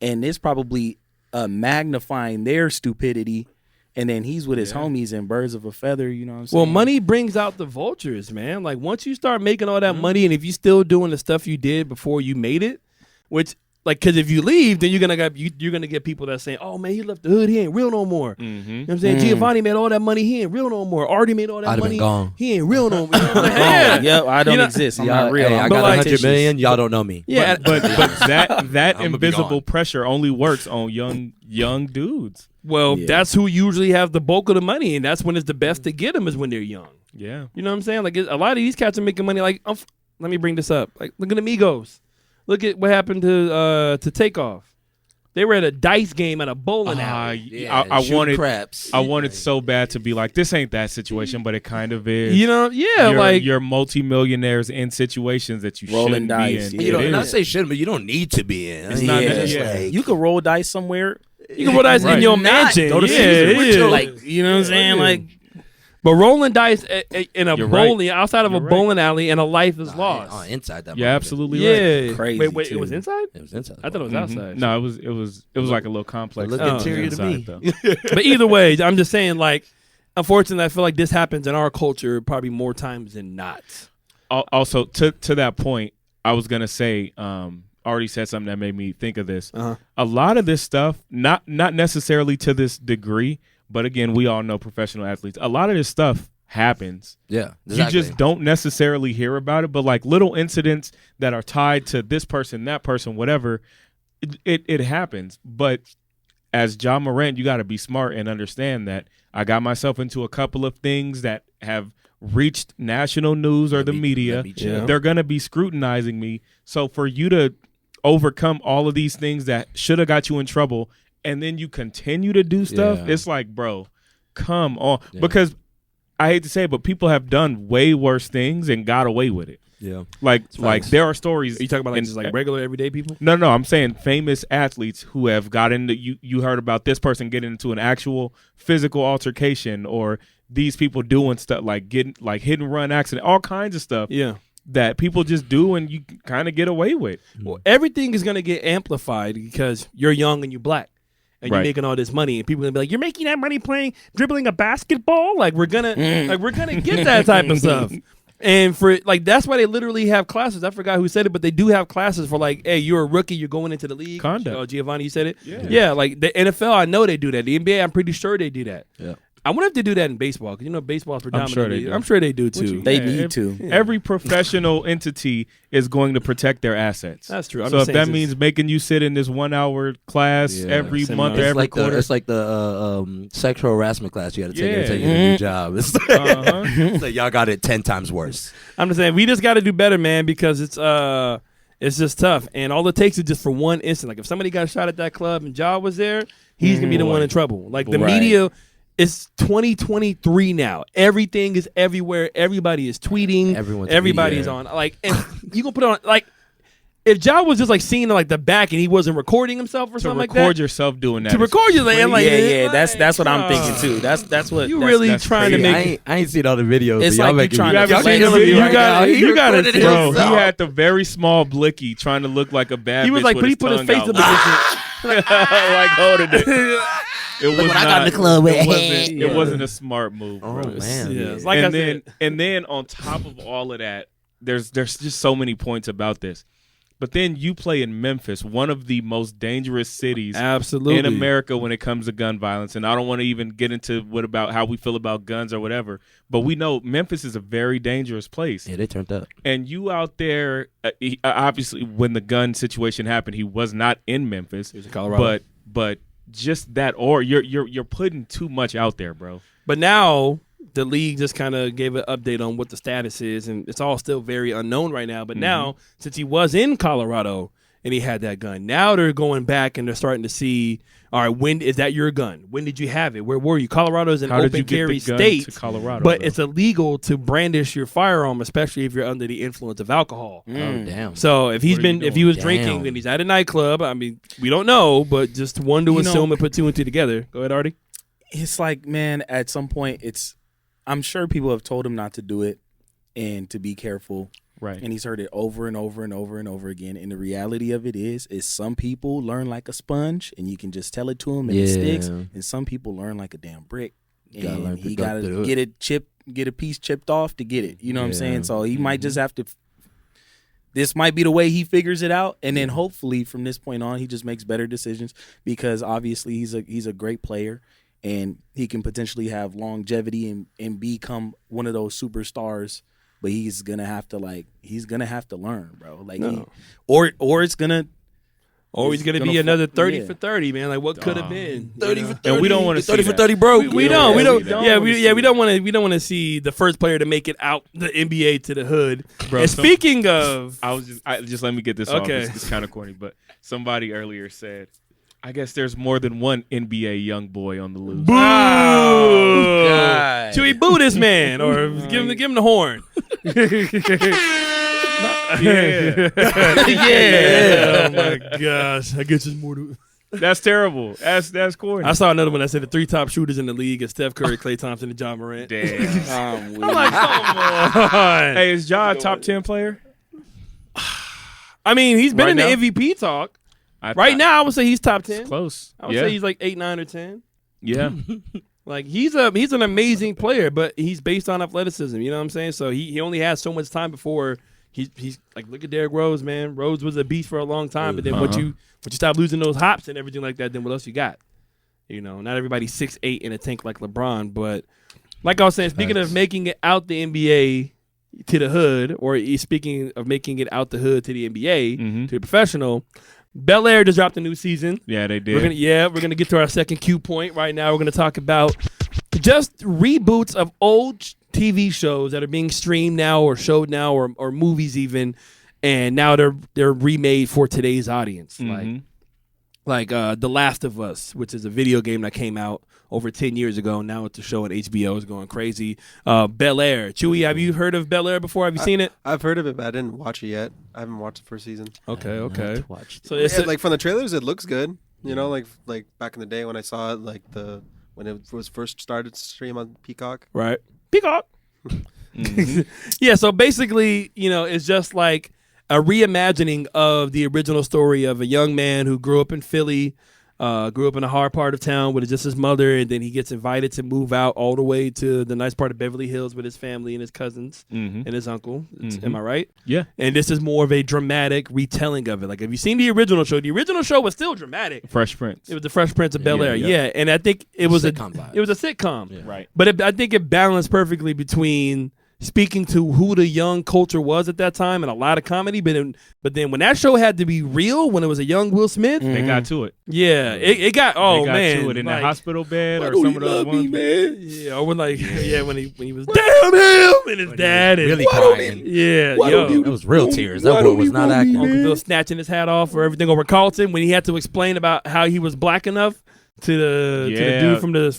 [SPEAKER 1] and it's probably magnifying their stupidity and then he's with his homies and birds of a feather. You know what I'm saying?
[SPEAKER 2] Well, money brings out the vultures, man. Like once you start making all that money, and if you still doing the stuff you did before you made it, which like because if you leave, then you're gonna get people that saying, "Oh man, he left the hood. He ain't real no more." You know what I'm saying? Giovanni made all that money. He ain't real no more. Artie made all that money.
[SPEAKER 3] Gone.
[SPEAKER 2] He ain't real no more. You know what I'm saying?
[SPEAKER 1] Yep, I don't exist. I'm not real.
[SPEAKER 3] Hey, I
[SPEAKER 1] I'm
[SPEAKER 3] got
[SPEAKER 1] like
[SPEAKER 3] 100 million. Y'all don't know me.
[SPEAKER 2] Yeah,
[SPEAKER 4] but that
[SPEAKER 3] I'ma be
[SPEAKER 4] invisible
[SPEAKER 3] gone.
[SPEAKER 4] pressure only works on young dudes.
[SPEAKER 2] well,
[SPEAKER 1] Yeah.
[SPEAKER 2] that's who usually have the bulk of the money, and that's when it's the best to get them is when they're young.
[SPEAKER 4] Yeah.
[SPEAKER 2] You know what I'm saying? Like a lot of these cats are making money. Like, let me bring this up. Like, look at Amigos. Look at what happened to Takeoff. They were at a dice game at a bowling alley.
[SPEAKER 4] I wanted
[SPEAKER 3] craps.
[SPEAKER 4] I wanted so bad to be like, this ain't that situation, but it kind of is.
[SPEAKER 2] You know,
[SPEAKER 4] you're multimillionaires in situations that you
[SPEAKER 1] Rolling
[SPEAKER 4] shouldn't
[SPEAKER 1] dice,
[SPEAKER 4] be in.
[SPEAKER 1] yeah.
[SPEAKER 3] You know,
[SPEAKER 4] It
[SPEAKER 3] and I
[SPEAKER 4] is.
[SPEAKER 3] say shouldn't, but you don't need to be in.
[SPEAKER 4] It's not-
[SPEAKER 3] It's
[SPEAKER 4] yeah.
[SPEAKER 3] like-
[SPEAKER 1] You could roll dice somewhere.
[SPEAKER 2] you can roll dice in
[SPEAKER 4] Right.
[SPEAKER 2] your
[SPEAKER 3] Not
[SPEAKER 2] mansion.
[SPEAKER 3] go to
[SPEAKER 2] yeah,
[SPEAKER 3] Caesar.
[SPEAKER 2] it
[SPEAKER 3] We're
[SPEAKER 2] is.
[SPEAKER 3] chill.
[SPEAKER 1] Like, you know what I'm saying? Like,
[SPEAKER 2] But rolling dice in a
[SPEAKER 4] You're right.
[SPEAKER 2] bowling outside of
[SPEAKER 4] You're
[SPEAKER 2] a
[SPEAKER 4] right.
[SPEAKER 2] bowling alley and a life is
[SPEAKER 3] Oh,
[SPEAKER 2] lost.
[SPEAKER 3] inside that.
[SPEAKER 4] You're
[SPEAKER 3] motherfucker.
[SPEAKER 4] absolutely right.
[SPEAKER 2] Yeah,
[SPEAKER 1] Crazy,
[SPEAKER 2] Wait,
[SPEAKER 1] too.
[SPEAKER 2] it was inside.
[SPEAKER 3] It was inside.
[SPEAKER 2] I thought it was
[SPEAKER 4] Mhm.
[SPEAKER 2] outside.
[SPEAKER 4] No, it was like a little complex.
[SPEAKER 3] Look
[SPEAKER 2] Oh.
[SPEAKER 3] interior to me.
[SPEAKER 4] Inside, though.
[SPEAKER 2] But either way, I'm just saying, like, unfortunately, I feel like this happens in our culture probably more times than not.
[SPEAKER 4] Also, to that point, I was gonna say, already said something that made me think of this. A lot of this stuff, not necessarily to this degree, but again, we all know professional athletes. A lot of this stuff happens.
[SPEAKER 3] Yeah,
[SPEAKER 4] You just don't necessarily hear about it, but like little incidents that are tied to this person, that person, whatever, it happens. But as Ja Morant, you got to be smart and understand that I got myself into a couple of things that have reached national news or the media.
[SPEAKER 2] chill.
[SPEAKER 4] They're going to be scrutinizing me. So for you to overcome all of these things that should have got you in trouble and then you continue to do stuff,
[SPEAKER 3] Yeah.
[SPEAKER 4] it's like, bro, come on. Because I hate to say it, but people have done way worse things and got away with it.
[SPEAKER 3] Yeah.
[SPEAKER 4] Like
[SPEAKER 3] facts.
[SPEAKER 4] there are stories.
[SPEAKER 2] Are you talking about like
[SPEAKER 4] and-
[SPEAKER 2] just like regular everyday people?
[SPEAKER 4] No, I'm saying famous athletes who have got into you heard about this person getting into an actual physical altercation, or these people doing stuff like getting like hit and run accident, all kinds of stuff
[SPEAKER 2] Yeah.
[SPEAKER 4] that people just do and you kind of get away with.
[SPEAKER 2] Well, everything is gonna get amplified because you're young and you're black. And
[SPEAKER 4] Right.
[SPEAKER 2] you're making all this money, and people are gonna be like, "You're making that money dribbling a basketball." Like we're gonna get that type of stuff. And for like that's why they literally have classes. I forgot who said it, but they do have classes for like, hey, you're a rookie, you're going into the league.
[SPEAKER 4] Conduct.
[SPEAKER 2] Oh, Giovanni, you said it.
[SPEAKER 4] Yeah.
[SPEAKER 2] Like the NFL, I know they do that. The NBA, I'm pretty sure they do that.
[SPEAKER 3] Yeah.
[SPEAKER 2] I wonder if they do that in baseball because you know baseball is predominantly.
[SPEAKER 4] do.
[SPEAKER 2] I'm sure they do too.
[SPEAKER 1] They
[SPEAKER 4] Yeah,
[SPEAKER 1] need to.
[SPEAKER 4] Every professional entity is going to protect their assets.
[SPEAKER 2] That's true. I'm
[SPEAKER 4] So
[SPEAKER 2] just
[SPEAKER 4] if
[SPEAKER 2] saying
[SPEAKER 4] that
[SPEAKER 2] it's-
[SPEAKER 4] means making you sit in this 1 hour class
[SPEAKER 3] Yeah.
[SPEAKER 4] every
[SPEAKER 2] Seminar.
[SPEAKER 4] month or
[SPEAKER 3] It's
[SPEAKER 4] every
[SPEAKER 3] like
[SPEAKER 4] quarter,
[SPEAKER 3] it's like the sexual harassment class you got to take every
[SPEAKER 4] Yeah.
[SPEAKER 3] time you get a new job. It's like,
[SPEAKER 4] Uh-huh.
[SPEAKER 3] it's like y'all got it 10 times worse.
[SPEAKER 2] I'm just saying we just got to do better, man, because it's just tough, and all it takes is just for one instant. Like if somebody got shot at that club and Ja was there, he's gonna be the one in trouble. Like the
[SPEAKER 1] Right.
[SPEAKER 2] media, it's 2023 now. Everything is everywhere. Everybody is tweeting.
[SPEAKER 3] Everyone's
[SPEAKER 2] Everybody
[SPEAKER 3] tweeting.
[SPEAKER 2] is on. Like, and you gonna put on like. If Ja was just like seen like the back and he wasn't recording himself or
[SPEAKER 4] to
[SPEAKER 2] something like
[SPEAKER 4] record
[SPEAKER 2] that,
[SPEAKER 4] yourself doing that.
[SPEAKER 2] to
[SPEAKER 4] is
[SPEAKER 2] record you, like,
[SPEAKER 4] crazy.
[SPEAKER 2] like
[SPEAKER 1] Yeah, that's what I'm thinking
[SPEAKER 2] uh,
[SPEAKER 1] too. That's what
[SPEAKER 2] You
[SPEAKER 1] that's-
[SPEAKER 2] really
[SPEAKER 1] that's
[SPEAKER 2] trying to
[SPEAKER 1] crazy.
[SPEAKER 2] make-
[SPEAKER 3] I ain't seen all the videos.
[SPEAKER 1] It's
[SPEAKER 3] but y'all
[SPEAKER 1] like you
[SPEAKER 3] making
[SPEAKER 1] trying
[SPEAKER 3] me-
[SPEAKER 1] to
[SPEAKER 3] y'all
[SPEAKER 1] flex.
[SPEAKER 3] killing me
[SPEAKER 1] You
[SPEAKER 3] right
[SPEAKER 2] gotta-
[SPEAKER 3] now. He
[SPEAKER 2] you gotta-
[SPEAKER 3] recorded
[SPEAKER 4] Bro,
[SPEAKER 3] himself.
[SPEAKER 4] he had the very small blicky trying to look like a bad
[SPEAKER 2] he was
[SPEAKER 4] bitch
[SPEAKER 2] like,
[SPEAKER 4] with
[SPEAKER 2] but he
[SPEAKER 4] his
[SPEAKER 2] put his
[SPEAKER 4] tongue
[SPEAKER 2] face
[SPEAKER 4] out.
[SPEAKER 2] up against it.
[SPEAKER 4] like holding it. It was
[SPEAKER 3] what I got
[SPEAKER 4] not,
[SPEAKER 3] in the club with.
[SPEAKER 4] It wasn't,
[SPEAKER 2] Yeah.
[SPEAKER 4] it wasn't a smart move, bro.
[SPEAKER 3] Oh, man.
[SPEAKER 2] Yeah, it's like I said.
[SPEAKER 4] And then on top of all of that, there's just so many points about this. But then you play in Memphis, one of the most dangerous cities
[SPEAKER 2] Absolutely
[SPEAKER 4] in America when it comes to gun violence. And I don't want to even get into what about how we feel about guns or whatever. But we know Memphis is a very dangerous place.
[SPEAKER 3] Yeah, they turned up.
[SPEAKER 4] And you out there, obviously, when the gun situation happened, he was not in Memphis.
[SPEAKER 2] He was in Colorado.
[SPEAKER 4] But just that, or you're putting too much out there, bro.
[SPEAKER 2] But now the league just kind of gave an update on what the status is, and it's all still very unknown right now. But now, since he was in Colorado and he had that gun, now they're going back and they're starting to see, all right, when is that your gun? When did you have it? Where were you? Colorado is an
[SPEAKER 4] How did
[SPEAKER 2] open
[SPEAKER 4] you get
[SPEAKER 2] carry
[SPEAKER 4] the gun
[SPEAKER 2] state,
[SPEAKER 4] to Colorado?
[SPEAKER 2] but
[SPEAKER 4] though?
[SPEAKER 2] it's illegal to brandish your firearm, especially if you're under the influence of alcohol.
[SPEAKER 3] Oh, damn.
[SPEAKER 2] So if he's
[SPEAKER 4] What are you
[SPEAKER 2] been, if
[SPEAKER 4] doing?
[SPEAKER 2] he was
[SPEAKER 3] Damn.
[SPEAKER 2] drinking and he's at a nightclub, I mean, we don't know, but just one to
[SPEAKER 1] You know-
[SPEAKER 2] assume and put two and two together. Go ahead, Artie.
[SPEAKER 1] It's like, man, at some point I'm sure people have told him not to do it and to be careful.
[SPEAKER 4] Right.
[SPEAKER 1] And he's heard it over and over and over and over again. And the reality of it is some people learn like a sponge, and you can just tell it to them and it sticks. And some people learn like a damn brick, and he got to get a piece chipped off to get it. You know what I'm saying? So he might just have to. This might be the way he figures it out, and then hopefully from this point on, he just makes better decisions because obviously he's a great player, and he can potentially have longevity and become one of those superstars. But he's gonna have to learn, bro. Like, or it's gonna.
[SPEAKER 2] Or he's going to be another 30 for 30, man. Like, what could have been?
[SPEAKER 3] 30 for 30.
[SPEAKER 4] And we don't want to see
[SPEAKER 3] 30 for 30 broke.
[SPEAKER 2] We don't want to see the first player to make it out the NBA to the hood. Bro, and speaking of,
[SPEAKER 4] just let me get this off. It's kind of corny, but somebody earlier said, I guess there's more than one NBA young boy on the loose.
[SPEAKER 2] Boo! Oh, should we boo this man or give him the horn?
[SPEAKER 4] Yeah.
[SPEAKER 2] Yeah. Oh my gosh. I guess there's more to.
[SPEAKER 4] That's terrible. That's corny.
[SPEAKER 2] I saw another one that said the 3 top shooters in the league are Steph Curry, Klay Thompson, and Ja Morant.
[SPEAKER 4] Damn.
[SPEAKER 2] I'm like, come on.
[SPEAKER 4] Hey, is Ja a top 10 player?
[SPEAKER 2] I mean, he's been
[SPEAKER 4] Right
[SPEAKER 2] in the MVP talk.
[SPEAKER 4] I
[SPEAKER 2] Now, I would say he's top 10.
[SPEAKER 4] Close.
[SPEAKER 2] I would say he's like 8, 9, or 10.
[SPEAKER 4] Yeah.
[SPEAKER 2] Like he's an amazing player, but he's based on athleticism. You know what I'm saying? So he only has so much time before he's like, look at Derrick Rose, man. Rose was a beast for a long time, but then once you stop losing those hops and everything like that, then what else you got? You know, not everybody's 6'8" in a tank like LeBron, but like I was saying, speaking of making it out the NBA to the hood, or speaking of making it out the hood to the NBA to the professional. Bel Air just dropped a new season.
[SPEAKER 4] Yeah, they did.
[SPEAKER 2] We're gonna get to our second Q point right now. We're gonna talk about just reboots of old TV shows that are being streamed now or showed now or movies even, and now they're remade for today's audience. Like The Last of Us, which is a video game that came out over 10 years ago. Now it's a show on HBO. Is going crazy. Bel Air. Chewy, have you heard of Bel Air before? Have you seen it?
[SPEAKER 5] I've heard of it, but I didn't watch it yet. I haven't watched the first season.
[SPEAKER 2] Okay.
[SPEAKER 3] So
[SPEAKER 2] it's
[SPEAKER 5] like from the trailers, it looks good. You know, like back in the day when I saw it, like when it was first started to stream on Peacock.
[SPEAKER 2] Right. Peacock. Yeah. So basically, you know, it's just like a reimagining of the original story of a young man who grew up in Philly, grew up in a hard part of town with just his mother, and then he gets invited to move out all the way to the nice part of Beverly Hills with his family and his cousins and his uncle. Am I right?
[SPEAKER 4] Yeah.
[SPEAKER 2] And this is more of a dramatic retelling of it. Like, have you seen the original show? The original show was still dramatic.
[SPEAKER 4] Fresh Prince.
[SPEAKER 2] It was the Fresh Prince of Bel Air. Yeah. And I think it was a sitcom.
[SPEAKER 3] Yeah.
[SPEAKER 4] Right.
[SPEAKER 2] But I think it balanced perfectly between speaking to who the young culture was at that time and a lot of comedy, but then when that show had to be real, when it was a young Will Smith,
[SPEAKER 4] they got to it.
[SPEAKER 2] Yeah, it got. Oh,
[SPEAKER 4] they got
[SPEAKER 2] man,
[SPEAKER 4] to it in
[SPEAKER 2] like,
[SPEAKER 4] the hospital bed or some of those ones.
[SPEAKER 2] Man? Yeah, or when when he was damn him and his dad and
[SPEAKER 3] really crying.
[SPEAKER 2] Yeah,
[SPEAKER 3] it was real tears. That boy was not acting.
[SPEAKER 2] Uncle Bill snatching his hat off or everything over Carlton when he had to explain about how he was black enough to the dude from the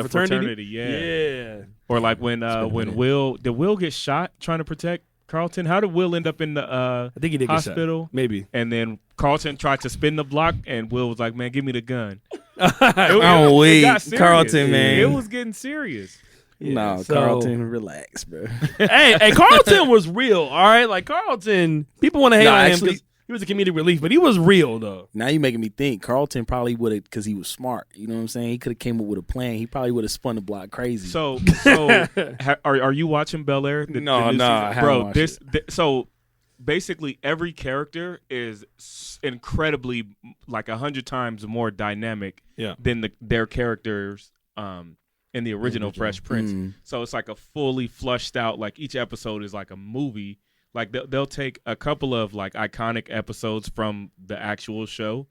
[SPEAKER 2] fraternity. Yeah.
[SPEAKER 4] Or like when Will get shot trying to protect Carlton? How did Will end up in the
[SPEAKER 2] I think he did
[SPEAKER 4] hospital?
[SPEAKER 2] Get shot. Maybe.
[SPEAKER 4] And then Carlton tried to spin the block, and Will was like, "Man, give me the gun."
[SPEAKER 1] Carlton, man,
[SPEAKER 4] it was getting serious.
[SPEAKER 1] Yeah, no, Carlton, relax, bro.
[SPEAKER 2] hey, Carlton was real. All right, like Carlton, people want to hate on him because he was a comedic relief, but he was real though.
[SPEAKER 1] Now you're making me think. Carlton probably would have, because he was smart. You know what I'm saying? He could have came up with a plan. He probably would have spun the block crazy.
[SPEAKER 4] So are you watching Bel Air?
[SPEAKER 1] No, I haven't watched it.
[SPEAKER 4] So basically, every character is incredibly, like 100 times more dynamic than their characters in the original Fresh Prince. So it's like a fully flushed out. Like each episode is like a movie. Like they'll take a couple of like iconic episodes from the actual show,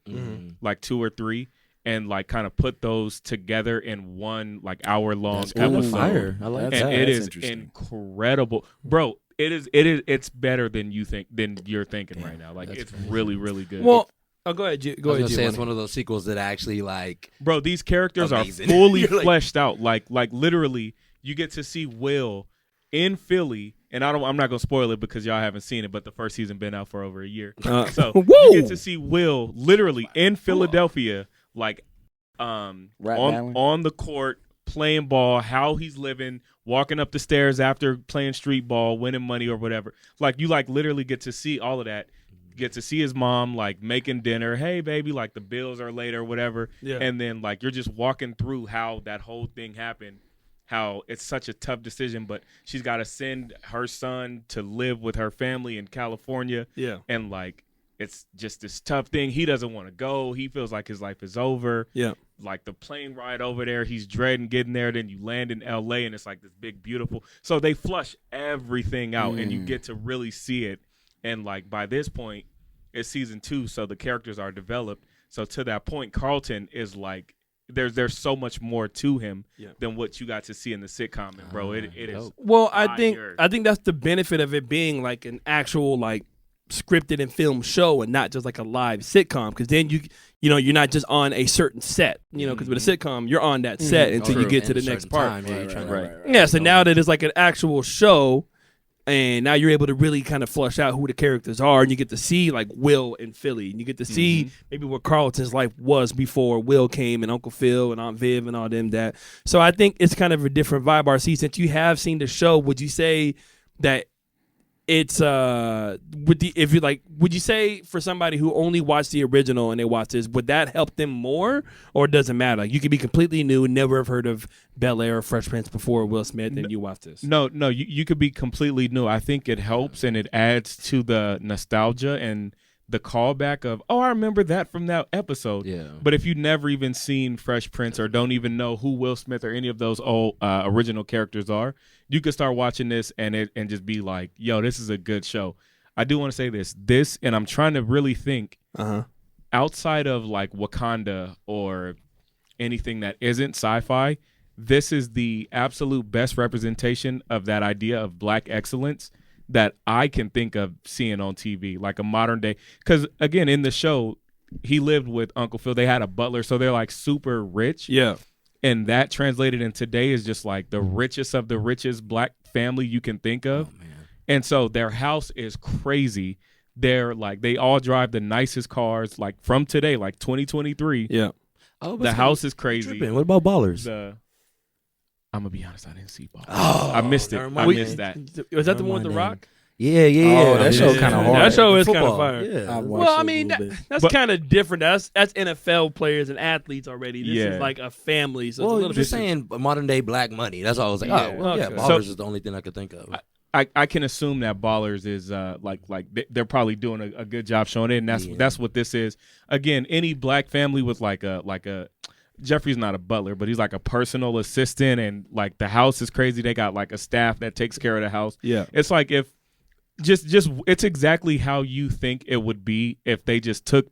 [SPEAKER 4] like 2 or 3, and like kind of put those together in one like hour-long episode.
[SPEAKER 3] Fire. I like that.
[SPEAKER 4] And it is incredible, bro. It's better than you're thinking right now. Like it's really, really good.
[SPEAKER 2] Well, go ahead. Go ahead.
[SPEAKER 3] Say it's one of those sequels that actually like.
[SPEAKER 4] Bro, these characters
[SPEAKER 3] amazing.
[SPEAKER 4] are fully fleshed out. Like literally, you get to see Will in Philly. And I'm not gonna spoil it because y'all haven't seen it, but the first season been out for over a year. So you get to see Will literally in Philadelphia, like on the court playing ball, how he's living, walking up the stairs after playing street ball, winning money or whatever. Like, you like literally get to see all of that. Get to see his mom like making dinner. Hey, baby, like the bills are late or whatever. Yeah. And then like you're just walking through how that whole thing happened. How it's such a tough decision, but she's got to send her son to live with her family in California. Yeah. And, like, it's just this tough thing. He doesn't want to go. He feels like his life is over. Yeah. Like, the plane ride over there, he's dreading getting there. Then you land in L.A., and it's, like, this big, beautiful. So they flush everything out, and you get to really see it. And, like, by this point, it's season 2, so the characters are developed. So to that point, Carlton is, like, there's so much more to him than what you got to see in the sitcom, and bro, it is.
[SPEAKER 2] Well, I think that's the benefit of it being like an actual like scripted and filmed show and not just like a live sitcom, because then you know you're not just on a certain set, you know, because with a sitcom you're on that set until you get to the next part. Yeah, so now that it's like an actual show. And now you're able to really kind of flush out who the characters are, and you get to see like Will and Philly, and you get to see maybe what Carlton's life was before Will came, and Uncle Phil and Aunt Viv and all them that. So I think it's kind of a different vibe. RC, since you have seen the show, would you say that it's would you say for somebody who only watched the original and they watch this, would that help them more, or does it matter? Like, you could be completely new, never have heard of Bel Air or Fresh Prince before Will Smith, and you watch this.
[SPEAKER 4] No, you could be completely new. I think it helps and it adds to the nostalgia and the callback of, oh, I remember that from that episode. Yeah. But if you've never even seen Fresh Prince or don't even know who Will Smith or any of those old original characters are, you could start watching this and just be like, yo, this is a good show. I do want to say this, and I'm trying to really think outside of like Wakanda or anything that isn't sci-fi, this is the absolute best representation of that idea of black excellence that I can think of seeing on TV, like a modern day. Because, again, in the show, he lived with Uncle Phil. They had a butler, so they're, like, super rich. Yeah. And that translated in today is just, like, the richest of the richest black family you can think of. Oh, man. And so their house is crazy. They're, like, they all drive the nicest cars, like, from today, like 2023. Yeah. Oh, the house is crazy.
[SPEAKER 3] Tripping. What about Ballers?
[SPEAKER 4] I'm going to be honest, I didn't see Ballers. Oh, I missed it. I missed that.
[SPEAKER 2] Was that the one with The Rock?
[SPEAKER 3] Yeah.
[SPEAKER 1] Oh, that show kind of hard.
[SPEAKER 2] That show is kind of fire.
[SPEAKER 3] Yeah.
[SPEAKER 2] Well, I mean, that's kind of different. That's NFL players and athletes already. This is like a family. So
[SPEAKER 3] well, just saying modern day Black Money. That's all I was like, Ballers is the only thing I could think of.
[SPEAKER 4] I can assume that Ballers is like they're probably doing a good job showing it, and that's what this is. Again, any black family with like a Jeffrey's not a butler, but he's like a personal assistant, and like the house is crazy. They got like a staff that takes care of the house. Yeah, it's like if just it's exactly how you think it would be if they just took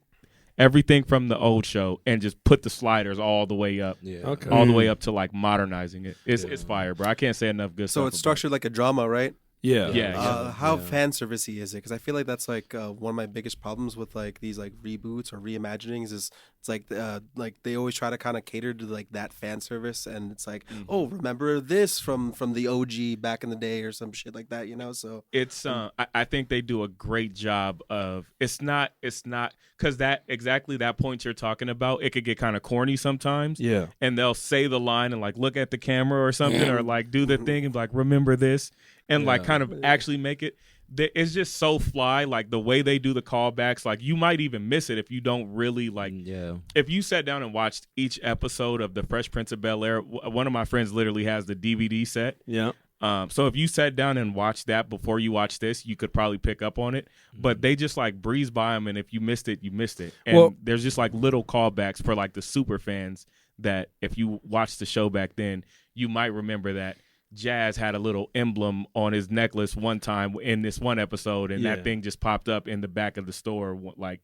[SPEAKER 4] everything from the old show and just put the sliders all the way up. Yeah, okay. All the way up to like modernizing it. It's fire, bro. I can't say enough good stuff.
[SPEAKER 5] So it's structured like a drama, right?
[SPEAKER 4] Yeah.
[SPEAKER 5] How fan servicey is it? Because I feel like that's like one of my biggest problems with like these like reboots or reimaginings is it's like they always try to kind of cater to like that fan service, and it's like, oh, remember this from the OG back in the day or some shit like that, you know? So
[SPEAKER 4] it's I think they do a great job of it's not because that exactly that point you're talking about, it could get kind of corny sometimes. Yeah, and they'll say the line and like look at the camera or something or like do the thing and be like remember this. And like kind of actually make it, it's just so fly. Like the way they do the callbacks, like you might even miss it if you don't really like. Yeah. If you sat down and watched each episode of The Fresh Prince of Bel Air, one of my friends literally has the DVD set. Yeah. So if you sat down and watched that before you watched this, you could probably pick up on it. But they just like breeze by them, and if you missed it, you missed it. And there's just like little callbacks for like the super fans that if you watched the show back then, you might remember that. Jazz had a little emblem on his necklace one time in this one episode, and that thing just popped up in the back of the store, like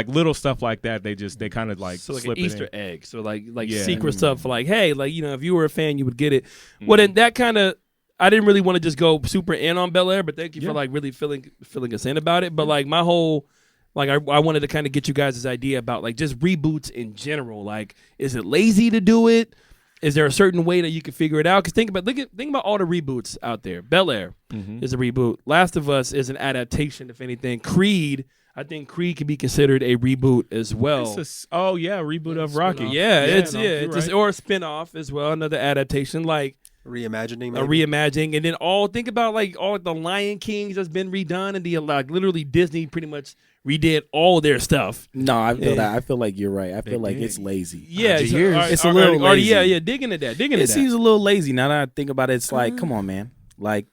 [SPEAKER 4] little stuff like that. They kind of like
[SPEAKER 2] so like
[SPEAKER 4] slip
[SPEAKER 2] an Easter egg, so like secret stuff. Like, hey, like you know, if you were a fan, you would get it. Well, then that kind of I didn't really want to just go super in on Bel Air, but thank you for like really filling us in about it. But like my whole. Like I wanted to kind of get you guys' idea about like just reboots in general. Like, is it lazy to do it? Is there a certain way that you can figure it out? Because think about all the reboots out there. Bel Air is a reboot. Last of Us is an adaptation, if anything. Creed, I think Creed could be considered a reboot as well.
[SPEAKER 4] Reboot of Rocky.
[SPEAKER 2] It's or a spinoff as well, another adaptation like
[SPEAKER 5] reimagining,
[SPEAKER 2] a reimagining, and then think about like all the Lion Kings that's been redone, and the like literally Disney pretty much redid all their stuff.
[SPEAKER 1] No, I feel that. I feel like you're right. I feel like it's lazy.
[SPEAKER 2] Yeah,
[SPEAKER 1] it's a little lazy.
[SPEAKER 2] Yeah, dig into that. It
[SPEAKER 1] seems a little lazy now that I think about it. It's like, come on, man. Like,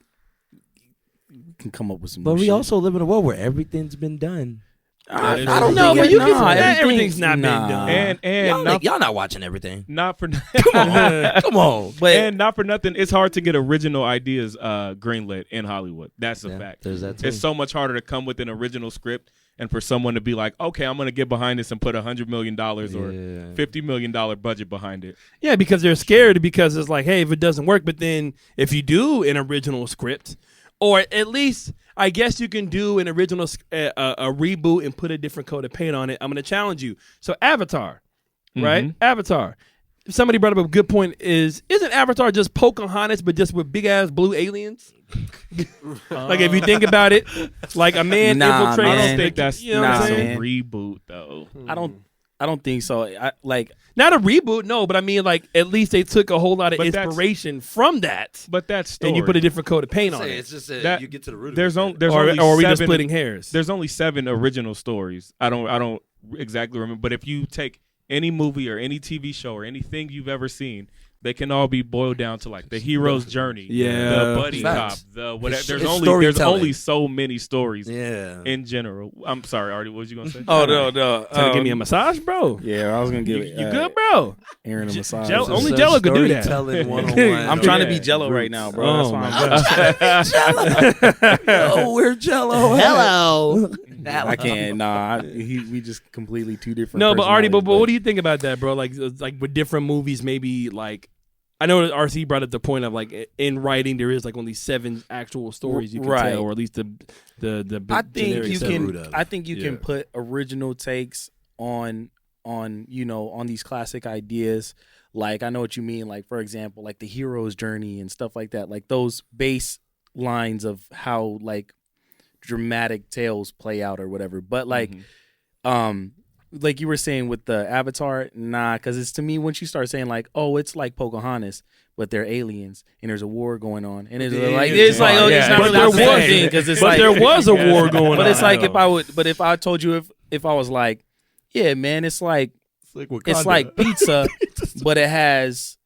[SPEAKER 1] we can come up with some.
[SPEAKER 3] But
[SPEAKER 1] new
[SPEAKER 3] we
[SPEAKER 1] shit.
[SPEAKER 3] also live in a world where everything's been done.
[SPEAKER 1] I don't know, but
[SPEAKER 2] everything's not been done.
[SPEAKER 4] And
[SPEAKER 3] y'all not watching everything.
[SPEAKER 4] Not for
[SPEAKER 3] Come on.
[SPEAKER 1] But
[SPEAKER 4] and not for nothing, it's hard to get original ideas greenlit in Hollywood. That's a fact.
[SPEAKER 3] There's that too.
[SPEAKER 4] It's so much harder to come with an original script and for someone to be like, okay, I'm going to get behind this and put $100 million or $50 million budget behind it.
[SPEAKER 2] Yeah, because they're scared because it's like, hey, if it doesn't work, but then if you do an original script, or at least I guess you can do an original a reboot and put a different coat of paint on it. I'm going to challenge you. So Avatar, right? Avatar. Somebody brought up a good point. Isn't Avatar just Pocahontas but just with big ass blue aliens? Like if you think about it, like a man infiltrates.
[SPEAKER 1] Man.
[SPEAKER 4] I don't think that's
[SPEAKER 2] you know what I'm saying?
[SPEAKER 4] a reboot though.
[SPEAKER 1] I don't think so.
[SPEAKER 2] Not a reboot, no, but I mean like at least they took a whole lot of
[SPEAKER 4] But
[SPEAKER 2] inspiration from that.
[SPEAKER 4] But that's story.
[SPEAKER 2] And you put a different coat of paint on it.
[SPEAKER 3] It's just
[SPEAKER 4] That-
[SPEAKER 3] you get to the root
[SPEAKER 4] There's
[SPEAKER 3] of it.
[SPEAKER 4] only
[SPEAKER 2] Or are we just
[SPEAKER 4] seven-
[SPEAKER 2] splitting hairs?
[SPEAKER 4] There's only 7 original stories. I don't exactly remember, but if you take any movie or any TV show or anything you've ever seen, they can all be boiled down to like the hero's journey, the buddy cop, the whatever. There's only so many stories in general. I'm sorry, Artie, what was you gonna say?
[SPEAKER 2] Oh no. Trying to give me a massage, bro?
[SPEAKER 1] Yeah, I was gonna give it.
[SPEAKER 2] You good, bro?
[SPEAKER 1] Aaron a massage.
[SPEAKER 2] Only Jello could do that.
[SPEAKER 1] I'm trying to be Jello right now, bro.
[SPEAKER 2] Oh,
[SPEAKER 1] That's why
[SPEAKER 3] Oh, we're Jello. Hello.
[SPEAKER 1] I can't. Nah, we just completely two different.
[SPEAKER 2] No, but Artie, but
[SPEAKER 1] personalities,
[SPEAKER 2] what do you think about that, bro? Like with different movies, maybe like. I know that RC brought up the point of like in writing there is like only 7 actual stories you can tell, or at least the
[SPEAKER 1] I think you can.
[SPEAKER 3] I
[SPEAKER 1] think you can put original takes on these classic ideas. Like I know what you mean. Like for example, like the hero's journey and stuff like that. Like those base lines of how like dramatic tales play out or whatever. But like, like you were saying with the Avatar, because it's to me once you start saying like, oh, it's like Pocahontas, but they're aliens and there's a war going on, and it's it's not really the same thing because it's like
[SPEAKER 2] there was a war going on.
[SPEAKER 1] But it's like if I told you if I was like, yeah, man, it's like pizza, but it has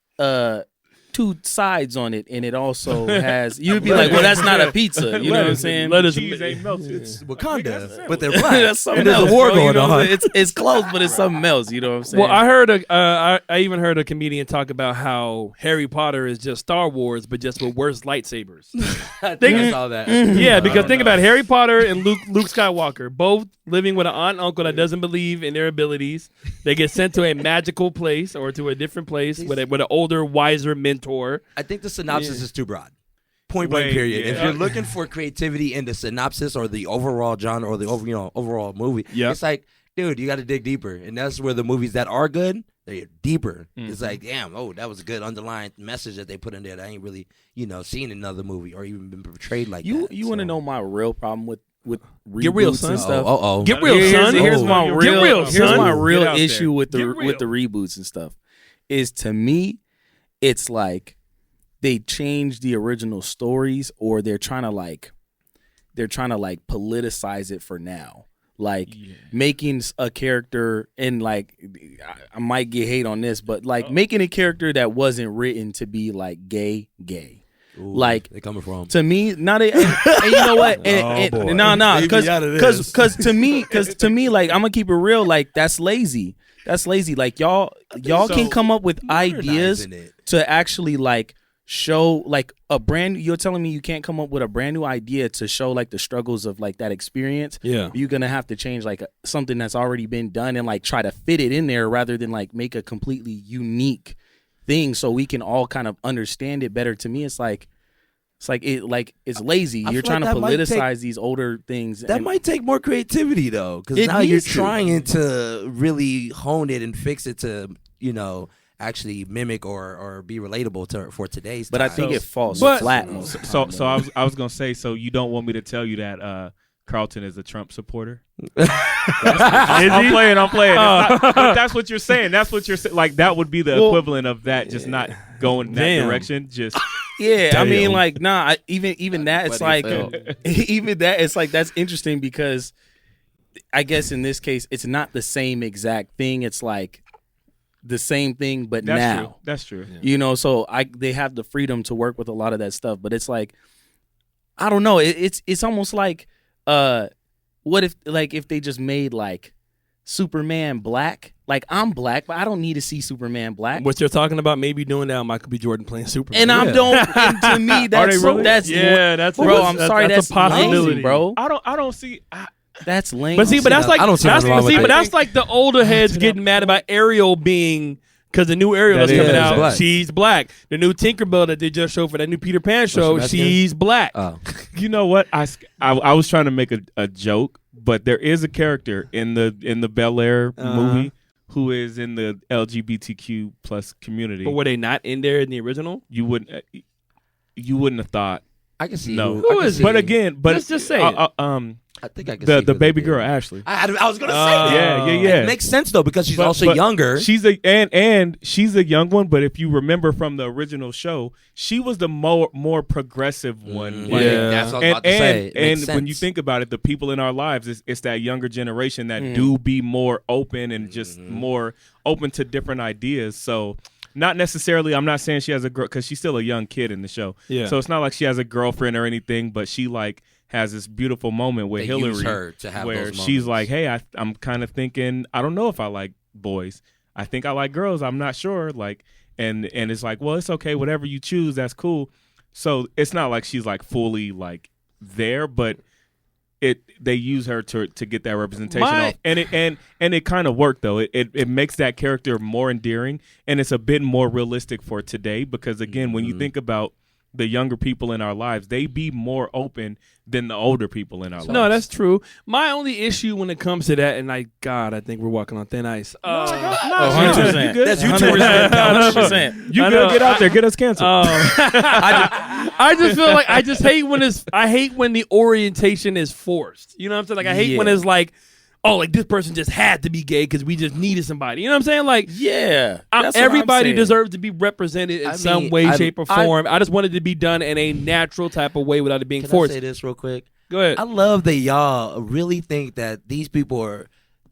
[SPEAKER 1] 2 sides on it, and it also has. You'd be like, well, that's not a pizza. You know what I'm saying?
[SPEAKER 4] Cheese ain't melted.
[SPEAKER 3] It's Wakanda, but they're black.
[SPEAKER 1] That's something else.
[SPEAKER 3] There's a war going on.
[SPEAKER 1] It's close, but it's something else. You know what I'm saying?
[SPEAKER 2] Well, I heard I even heard a comedian talk about how Harry Potter is just Star Wars, but just with worse lightsabers.
[SPEAKER 3] I think I saw that.
[SPEAKER 2] Yeah, because think about Harry Potter and Luke Skywalker, both living with an aunt and uncle that doesn't believe in their abilities. They get sent to a magical place or to a different place with an older, wiser mentor.
[SPEAKER 3] I think the synopsis is too broad. Point blank period. If you're looking for creativity in the synopsis or the overall genre or the overall movie, it's like, dude, you got to dig deeper. And that's where the movies that are good, they're deeper. It's like, damn, that was a good underlying message that they put in there that I ain't really, seen in another movie or even been portrayed like that.
[SPEAKER 1] You want to know my real problem with reboots
[SPEAKER 2] Get real, son.
[SPEAKER 1] and stuff?
[SPEAKER 2] Get real, son.
[SPEAKER 1] Here's my real issue with the
[SPEAKER 2] real.
[SPEAKER 1] reboots and stuff. Is to me, it's like they change the original stories, or they're trying to politicize it for now. Like making a character, and like I might get hate on this, but like making a character that wasn't written to be like gay.
[SPEAKER 3] Ooh,
[SPEAKER 1] like
[SPEAKER 3] they coming from
[SPEAKER 1] to me, not and you know what? Because to me, like I'm gonna keep it real. Like that's lazy. That's lazy. Like y'all can come up with ideas to actually like show like a brand. You're telling me you can't come up with a brand new idea to show like the struggles of like that experience.
[SPEAKER 2] Yeah,
[SPEAKER 1] you're gonna have to change like something that's already been done and like try to fit it in there rather than like make a completely unique thing so we can all kind of understand it better. To me, it's lazy. You're trying to politicize these older things.
[SPEAKER 3] That might take more creativity though, because now you're trying to really hone it and fix it to actually mimic or be relatable for today's time.
[SPEAKER 1] But I think it falls flat.
[SPEAKER 4] So I was gonna say, so you don't want me to tell you that Carlton is a Trump supporter. I'm playing. But that's what you're saying. That's what you're saying. Like that would be the equivalent of that, just not going that direction. Just
[SPEAKER 1] yeah. I mean, like, nah. Even that, it's like, even that, it's like that's interesting because I guess in this case, it's not the same exact thing. It's like the same thing, but now.
[SPEAKER 4] True. That's true. Yeah.
[SPEAKER 1] You know, so they have the freedom to work with a lot of that stuff, but it's like, I don't know. It's almost like, what if they just made like Superman black? Like I'm black, but I don't need to see Superman black.
[SPEAKER 2] What you're talking about, maybe doing that, Michael B. Jordan playing Superman.
[SPEAKER 1] And I'm don't. And to me, that's
[SPEAKER 2] really?
[SPEAKER 1] that's bro. I'm sorry, that's
[SPEAKER 2] a possibility,
[SPEAKER 1] lazy, bro.
[SPEAKER 4] I don't see.
[SPEAKER 1] That's lame.
[SPEAKER 2] But see, but that's like
[SPEAKER 3] I don't see nothing wrong with
[SPEAKER 2] but
[SPEAKER 3] that.
[SPEAKER 2] that's like the older heads getting mad about Ariel being. Because the new Ariel that's coming out,
[SPEAKER 3] black.
[SPEAKER 2] She's black. The new Tinkerbell that they just showed for that new Peter Pan show, she's black.
[SPEAKER 3] Oh.
[SPEAKER 4] You know what? I was trying to make a joke, but there is a character in the Bel Air movie who is in the LGBTQ plus community.
[SPEAKER 2] But were they not in there in the original?
[SPEAKER 4] You wouldn't have thought.
[SPEAKER 3] I can see
[SPEAKER 4] no.
[SPEAKER 2] Who is?
[SPEAKER 4] But again,
[SPEAKER 2] let's just say
[SPEAKER 3] I think I can see
[SPEAKER 4] the baby girl Ashley.
[SPEAKER 3] I was gonna say that.
[SPEAKER 4] Yeah.
[SPEAKER 3] It makes sense though because she's also younger.
[SPEAKER 4] She's she's a young one, but if you remember from the original show, she was the more progressive one.
[SPEAKER 3] That's what I was about to say.
[SPEAKER 4] And when you think about it, the people in our lives, it's that younger generation that do be more open and just more open to different ideas. So. Not necessarily. I'm not saying she has a girl because she's still a young kid in the show. Yeah. So it's not like she has a girlfriend or anything, but she like has this beautiful moment with Hillary
[SPEAKER 3] use her to have
[SPEAKER 4] where
[SPEAKER 3] those
[SPEAKER 4] she's
[SPEAKER 3] moments.
[SPEAKER 4] like, "Hey, I'm kind of thinking. I don't know if I like boys. I think I like girls. I'm not sure." Like, and it's like, well, it's okay. Whatever you choose, that's cool. So it's not like she's like fully like there, but they use her to get that representation off, and it kind of worked though. It makes that character more endearing, and it's a bit more realistic for today because again, when you think about the younger people in our lives, they be more open than the older people in our lives.
[SPEAKER 2] No, that's true. My only issue when it comes to that, and I think we're walking on thin ice.
[SPEAKER 1] 100%.
[SPEAKER 3] That's you
[SPEAKER 1] 100%.
[SPEAKER 4] You good? Get out there. Get us canceled.
[SPEAKER 2] I just feel like I hate when the orientation is forced. You know what I'm saying? Like I hate when it's like, oh, like this person just had to be gay because we just needed somebody. You know what I'm saying? Like, everybody deserves to be represented in some way, shape, or form. I just wanted to be done in a natural type of way without it being forced.
[SPEAKER 3] Can I say this real quick?
[SPEAKER 2] Go ahead.
[SPEAKER 3] I love that y'all really think that these people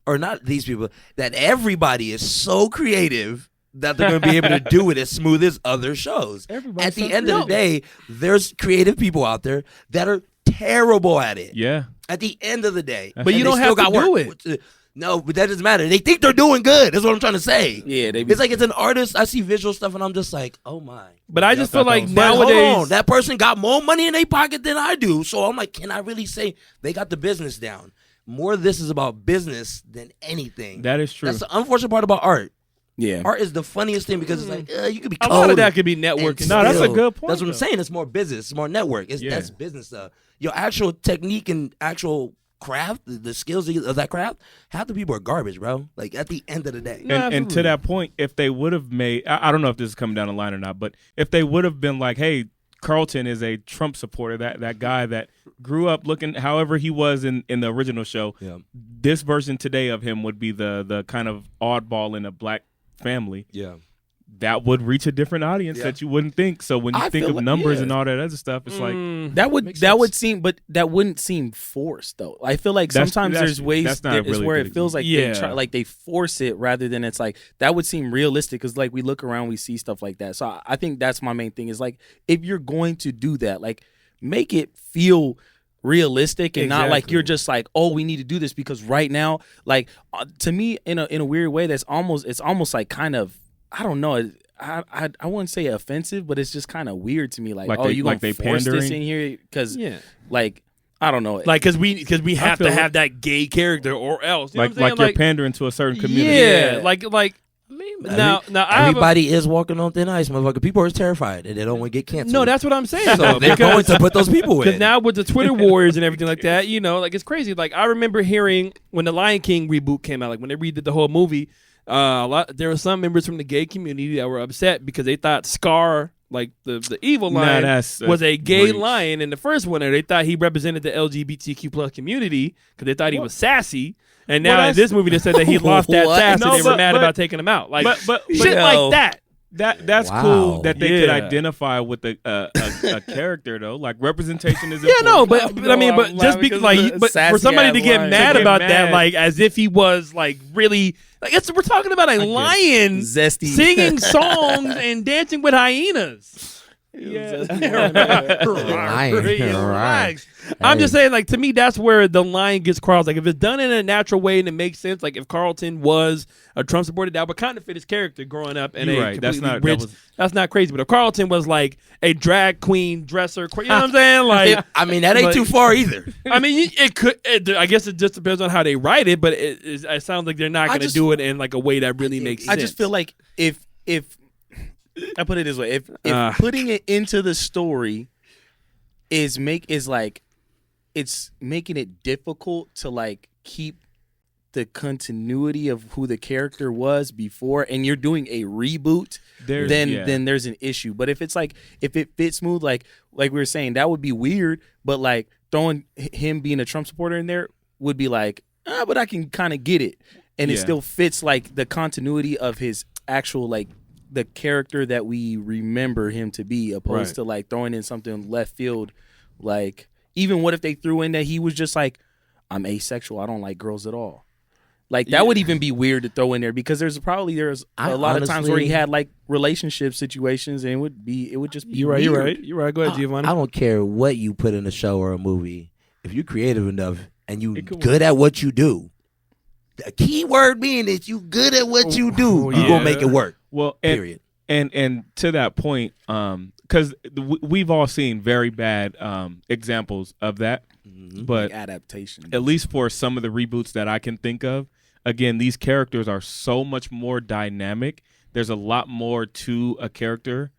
[SPEAKER 3] or not these people, that everybody is so creative that they're going to be able to do it as smooth as other shows. At the end of the day, there's creative people out there that are terrible at it.
[SPEAKER 4] Yeah.
[SPEAKER 3] At the end of the day.
[SPEAKER 2] But you don't have to do it.
[SPEAKER 3] No, but that doesn't matter. They think they're doing good. That's what I'm trying to say.
[SPEAKER 1] Yeah,
[SPEAKER 3] it's like it's an artist. I see visual stuff and I'm just like, oh my.
[SPEAKER 2] But I just feel like
[SPEAKER 3] nowadays,
[SPEAKER 2] nowadays,
[SPEAKER 3] hold on, that person got more money in their pocket than I do. So I'm like, can I really say they got the business down? More of this is about business than anything.
[SPEAKER 4] That is true.
[SPEAKER 3] That's the unfortunate part about art.
[SPEAKER 1] Yeah,
[SPEAKER 3] art is the funniest thing because it's like you could be
[SPEAKER 2] a lot of that could be networking.
[SPEAKER 4] No, that's a good point.
[SPEAKER 3] That's what I'm saying. It's more business. It's more network. That's business stuff. Your actual technique and actual craft, the skills of that craft, half the people are garbage, bro. Like at the end of the day.
[SPEAKER 4] And to that point, if they would have made, I don't know if this is coming down the line or not, but if they would have been like, hey, Carlton is a Trump supporter, that guy that grew up looking however he was in the original show, this version today of him would be the kind of oddball in a black family.
[SPEAKER 3] Yeah.
[SPEAKER 4] That would reach a different audience that you wouldn't think. So when you think of numbers and all that other stuff, it's like
[SPEAKER 1] that would seem, but that wouldn't seem forced though. I feel like sometimes there's ways where it feels like they try, like they force it rather than it's like that would seem realistic because like we look around, we see stuff like that. So I think that's my main thing is like if you're going to do that, like make it feel realistic and not like you're just like, oh, we need to do this because right now, like to me in a weird way, it's almost like kind of. I don't know. I wouldn't say offensive, but it's just kind of weird to me. Like oh, you gonna force this in here? Because like I don't know.
[SPEAKER 2] Like because we have to have that gay character or else. You know
[SPEAKER 4] like you're pandering to a certain community.
[SPEAKER 2] Yeah, like. Now
[SPEAKER 3] everybody is walking on thin ice, motherfucker. People are terrified and they don't want to get canceled.
[SPEAKER 2] No, that's what I'm saying.
[SPEAKER 3] So they're going to put those people in.
[SPEAKER 2] Because now with the Twitter wars and everything like that, you know, like it's crazy. Like I remember hearing when the Lion King reboot came out, like when they redid the whole movie. There were some members from the gay community that were upset because they thought Scar like the evil
[SPEAKER 4] Nah,
[SPEAKER 2] lion,
[SPEAKER 4] that's a
[SPEAKER 2] was a gay
[SPEAKER 4] breach.
[SPEAKER 2] lion in the first one, and they thought he represented the LGBTQ plus community because they thought he was sassy. And now in
[SPEAKER 4] that's-
[SPEAKER 2] this movie, they said that he lost that
[SPEAKER 1] What?
[SPEAKER 2] sass,
[SPEAKER 4] No,
[SPEAKER 2] and they were
[SPEAKER 4] but-
[SPEAKER 2] mad
[SPEAKER 4] but-
[SPEAKER 2] about taking him out. Like
[SPEAKER 4] but
[SPEAKER 2] shit
[SPEAKER 1] yo.
[SPEAKER 2] like that.
[SPEAKER 4] That's
[SPEAKER 3] Wow.
[SPEAKER 4] cool that they could
[SPEAKER 2] Yeah.
[SPEAKER 4] identify with a character though. Like representation is
[SPEAKER 2] Yeah,
[SPEAKER 4] important.
[SPEAKER 2] but I mean, but
[SPEAKER 1] I'm
[SPEAKER 2] just
[SPEAKER 1] laughing
[SPEAKER 2] be
[SPEAKER 1] 'cause
[SPEAKER 2] like,
[SPEAKER 1] the
[SPEAKER 2] but for
[SPEAKER 1] sassy
[SPEAKER 2] somebody
[SPEAKER 1] ass
[SPEAKER 2] to get
[SPEAKER 1] lion.
[SPEAKER 2] mad
[SPEAKER 4] To get
[SPEAKER 2] about
[SPEAKER 4] mad.
[SPEAKER 2] that, like as if he was like really, like we're talking about a lion
[SPEAKER 1] Zesty.
[SPEAKER 2] singing songs and dancing with hyenas.
[SPEAKER 3] Lion.
[SPEAKER 2] Relax. I'm just saying, like to me, that's where the line gets crossed. Like if it's done in a natural way and it makes sense, like if Carlton was a Trump supporter, that would kind of fit his character growing up in
[SPEAKER 4] You're
[SPEAKER 2] a
[SPEAKER 4] right. That's
[SPEAKER 2] completely
[SPEAKER 4] not- that
[SPEAKER 2] rich.
[SPEAKER 4] was-
[SPEAKER 2] That's not crazy. But if Carlton was like a drag queen dresser, you know what I'm saying? Like,
[SPEAKER 3] I mean, that ain't
[SPEAKER 2] Like-
[SPEAKER 3] too far either.
[SPEAKER 2] I mean, it could. I guess it just depends on how they write it, but it sounds like they're not going to
[SPEAKER 1] just-
[SPEAKER 2] do it in like a way that really makes sense.
[SPEAKER 1] I just feel like if I put it this way, if
[SPEAKER 2] Ah.
[SPEAKER 1] putting it into the story is like it's making it difficult to like keep the continuity of who the character was before, and you're doing a reboot, then there's an issue. But if it's like if it fits smooth, like we were saying, that would be weird. But like throwing him being a Trump supporter in there would be like, but I can kind of get it, and it
[SPEAKER 4] Yeah.
[SPEAKER 1] still fits like the continuity of his actual like the character that we remember him to be, opposed
[SPEAKER 2] Right.
[SPEAKER 1] to like throwing in something left field. Like even what if they threw in that he was just like, I'm asexual, I don't like girls at all. Like that would even be weird to throw in there, because there's
[SPEAKER 3] I
[SPEAKER 1] a lot of times where he
[SPEAKER 3] honestly-
[SPEAKER 1] had like relationship situations, and it would just be
[SPEAKER 2] you're right.
[SPEAKER 1] weird.
[SPEAKER 2] You're right. Go ahead, Giovanni.
[SPEAKER 3] I don't care what you put in a show or a movie. If you're creative enough and you
[SPEAKER 4] It could
[SPEAKER 3] good at what you do, the key word being is you good at what you do, you
[SPEAKER 2] yeah.
[SPEAKER 3] gonna make it work.
[SPEAKER 4] Well,
[SPEAKER 3] Period.
[SPEAKER 4] And to that point, because we've all seen very bad examples of that, but
[SPEAKER 1] Adaptation.
[SPEAKER 4] at least for some of the reboots that I can think of, again, these characters are so much more dynamic. There's a lot more to a character.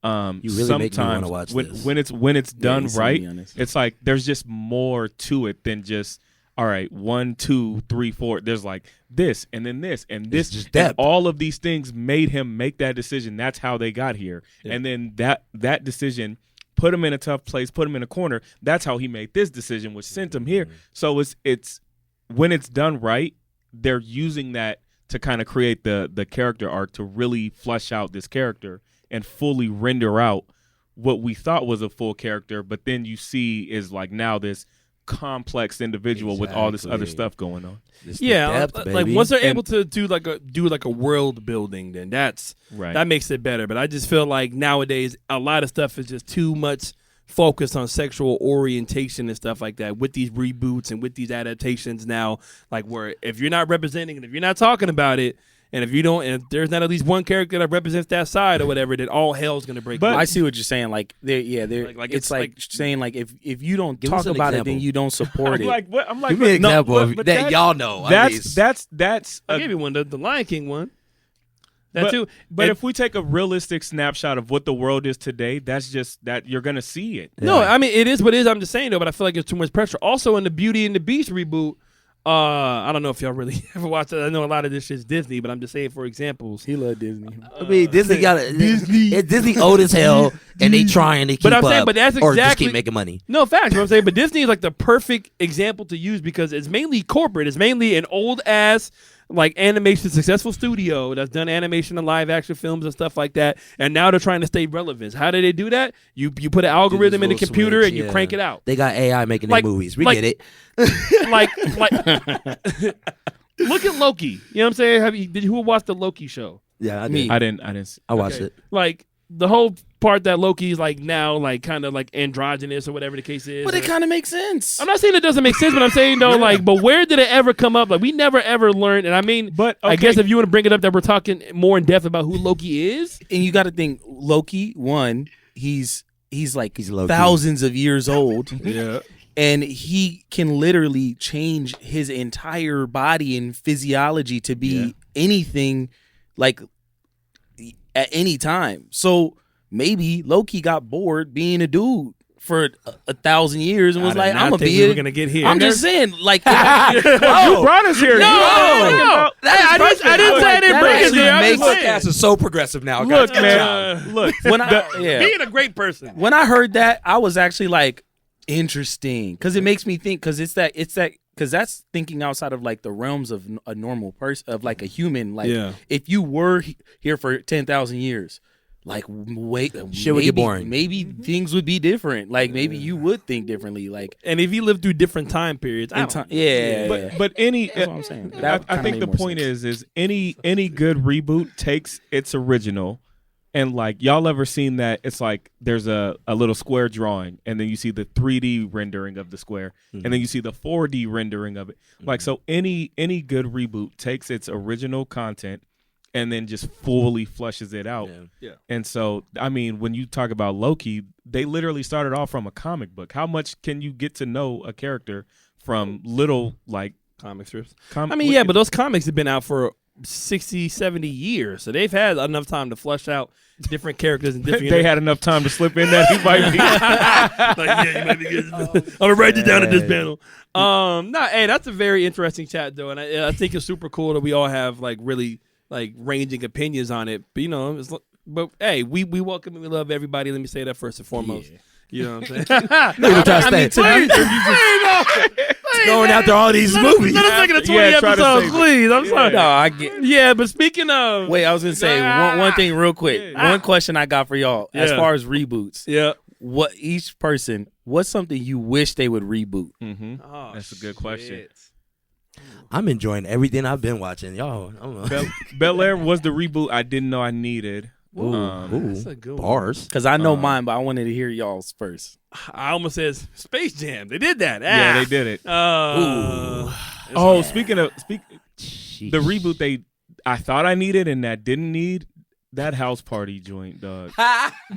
[SPEAKER 3] You really make me
[SPEAKER 4] sometimes
[SPEAKER 3] wanna watch
[SPEAKER 4] when,
[SPEAKER 3] this.
[SPEAKER 4] when it's done
[SPEAKER 1] you see me
[SPEAKER 4] right,
[SPEAKER 1] on this.
[SPEAKER 4] it's like there's just more to it than just, all right, 1, 2, 3, 4. There's like this and then this and this.
[SPEAKER 3] just
[SPEAKER 4] And
[SPEAKER 3] depth.
[SPEAKER 4] all of these things made him make that decision. That's how they got here. And then that decision put him in a tough place, put him in a corner. That's how he made this decision, which sent him here. So it's when it's done right, they're using that to kind of create the character arc, to really flesh out this character and fully render out what we thought was a full character, but then you see is like now this complex individual with all this other
[SPEAKER 3] Exactly.
[SPEAKER 4] stuff going on.
[SPEAKER 3] It's the
[SPEAKER 2] Yeah,
[SPEAKER 3] depth,
[SPEAKER 2] like
[SPEAKER 3] baby.
[SPEAKER 2] once they're
[SPEAKER 4] And-
[SPEAKER 2] able to do like a world building, then that
[SPEAKER 4] Right.
[SPEAKER 2] makes it better. But I just feel like nowadays a lot of stuff is just too much focused on sexual orientation and stuff like that with these reboots and with these adaptations now. Like where if you're not representing it, if you're not talking about it, and if you don't, and if there's not at least one character that represents that side or whatever, then all hell's gonna break
[SPEAKER 4] But-
[SPEAKER 2] loose.
[SPEAKER 1] I see what you're saying. Like they're
[SPEAKER 2] Like,
[SPEAKER 1] it's like saying like if you don't
[SPEAKER 3] Give us
[SPEAKER 1] talk
[SPEAKER 3] an
[SPEAKER 1] about it,
[SPEAKER 3] example.
[SPEAKER 1] then you don't support
[SPEAKER 4] I'm
[SPEAKER 1] it.
[SPEAKER 4] like, what? I'm like,
[SPEAKER 3] Give me an
[SPEAKER 4] no,
[SPEAKER 3] example
[SPEAKER 4] but-
[SPEAKER 3] of
[SPEAKER 4] but
[SPEAKER 3] that y'all know.
[SPEAKER 4] That's
[SPEAKER 2] I
[SPEAKER 4] a-
[SPEAKER 2] gave you one, the Lion King one. That
[SPEAKER 4] but,
[SPEAKER 2] too.
[SPEAKER 4] But
[SPEAKER 2] And-
[SPEAKER 4] if we take a realistic snapshot of what the world is today, that's just that you're gonna see it.
[SPEAKER 2] No, I mean it is what it is. I'm just saying though, but I feel like there's too much pressure. Also in the Beauty and the Beast reboot, I don't know if y'all really ever watched it. I know a lot of this shit's Disney, but I'm just saying for examples.
[SPEAKER 1] He loved Disney.
[SPEAKER 3] I mean, Disney got Disney old as hell, and they trying to keep
[SPEAKER 2] But I'm
[SPEAKER 3] up,
[SPEAKER 2] saying, but that's
[SPEAKER 3] or just
[SPEAKER 2] exactly-
[SPEAKER 3] keep making money.
[SPEAKER 2] No facts, you know what I'm saying? But Disney is like the perfect example to use because it's mainly corporate. It's mainly an old ass like animation successful studio that's done animation and live action films and stuff like that. And now they're trying to stay relevant. How do they do that? You put an algorithm in the
[SPEAKER 3] little
[SPEAKER 2] computer
[SPEAKER 3] switch,
[SPEAKER 2] and you
[SPEAKER 3] yeah.
[SPEAKER 2] crank it out.
[SPEAKER 3] They got AI making
[SPEAKER 2] Like-
[SPEAKER 3] their movies. We
[SPEAKER 2] like-
[SPEAKER 3] get it.
[SPEAKER 2] like look at Loki. You know what I'm saying? Who watched the Loki show?
[SPEAKER 3] Yeah, I
[SPEAKER 1] Me.
[SPEAKER 3] did.
[SPEAKER 4] I didn't.
[SPEAKER 3] I watched
[SPEAKER 2] Okay.
[SPEAKER 3] it.
[SPEAKER 2] Like the whole part that Loki's like now like kind of like androgynous or whatever the case is.
[SPEAKER 1] But it kind of makes sense.
[SPEAKER 2] I'm not saying it doesn't make sense, but I'm saying though, like, but where did it ever come up? Like, we never ever learned. And I mean,
[SPEAKER 4] But
[SPEAKER 2] I
[SPEAKER 4] okay.
[SPEAKER 2] guess if you want to bring it up, that we're talking more in depth about who Loki is.
[SPEAKER 1] And you got to think Loki. One, he's like
[SPEAKER 3] He's low-key.
[SPEAKER 1] thousands of years old.
[SPEAKER 2] Yeah.
[SPEAKER 1] And he can literally change his entire body and physiology to be anything, like at any time. So maybe Loki got bored being a dude for 1,000 years and was like, "I'm gonna be
[SPEAKER 2] we
[SPEAKER 1] it."
[SPEAKER 2] were gonna get here.
[SPEAKER 1] I'm just saying, like,
[SPEAKER 4] You brought us here.
[SPEAKER 2] No, I didn't say I didn't bring us
[SPEAKER 1] actually
[SPEAKER 2] here. I'm
[SPEAKER 1] makes
[SPEAKER 3] This podcast is so progressive now.
[SPEAKER 4] Look,
[SPEAKER 3] guys.
[SPEAKER 4] man. Look,
[SPEAKER 1] When
[SPEAKER 2] being a great person.
[SPEAKER 1] when I heard that, I was actually like, interesting, because it makes me think, because because that's thinking outside of like the realms of a normal person, of like a human. Like, if you were here for 10,000 years, like, wait,
[SPEAKER 3] shit would get boring.
[SPEAKER 1] Maybe things would be different. Like, maybe you would think differently. Like,
[SPEAKER 2] and if you lived through different time periods,
[SPEAKER 1] but
[SPEAKER 4] any,
[SPEAKER 1] that's what I'm saying.
[SPEAKER 4] I think the point is any good reboot takes its original. And like, y'all ever seen that? It's like there's a little square drawing, and then you see the 3D rendering of the square, and then you see the 4D rendering of it. Like, so any good reboot takes its original content and then just fully flushes it out.
[SPEAKER 2] Yeah.
[SPEAKER 4] And so, I mean, when you talk about Loki, they literally started off from a comic book. How much can you get to know a character from little, like,
[SPEAKER 2] comic strips? But those comics have been out for 60, 70 years, so they've had enough time to flush out different characters and different.
[SPEAKER 4] They had enough time to slip in that he might be.
[SPEAKER 2] you might be good. I'm gonna write you down at this panel. Hey, that's a very interesting chat though, and I think it's super cool that we all have like really like ranging opinions on it. But but hey, we welcome and we love everybody. Let me say that first and foremost. Yeah. You know what I'm saying?
[SPEAKER 3] Going after all these movies.
[SPEAKER 2] Let us make it a 20 episodes, please. I'm sorry.
[SPEAKER 1] No, I get.
[SPEAKER 2] Yeah, but speaking of,
[SPEAKER 1] wait, I was gonna say one thing real quick. One question I got for y'all as far as reboots.
[SPEAKER 2] Yeah.
[SPEAKER 1] What each person? What's something you wish they would reboot?
[SPEAKER 4] Mm-hmm. Oh, that's a good question.
[SPEAKER 3] I'm enjoying everything I've been watching, y'all. I don't know.
[SPEAKER 4] Bel Air was the reboot I didn't know I needed.
[SPEAKER 2] That's a good
[SPEAKER 3] bars.
[SPEAKER 1] Because I know mine, but I wanted to hear y'all's first.
[SPEAKER 2] I almost said Space Jam. They did that.
[SPEAKER 4] Yeah, they did it. Speaking of the reboot, I thought I needed and that didn't need that House Party joint, dog.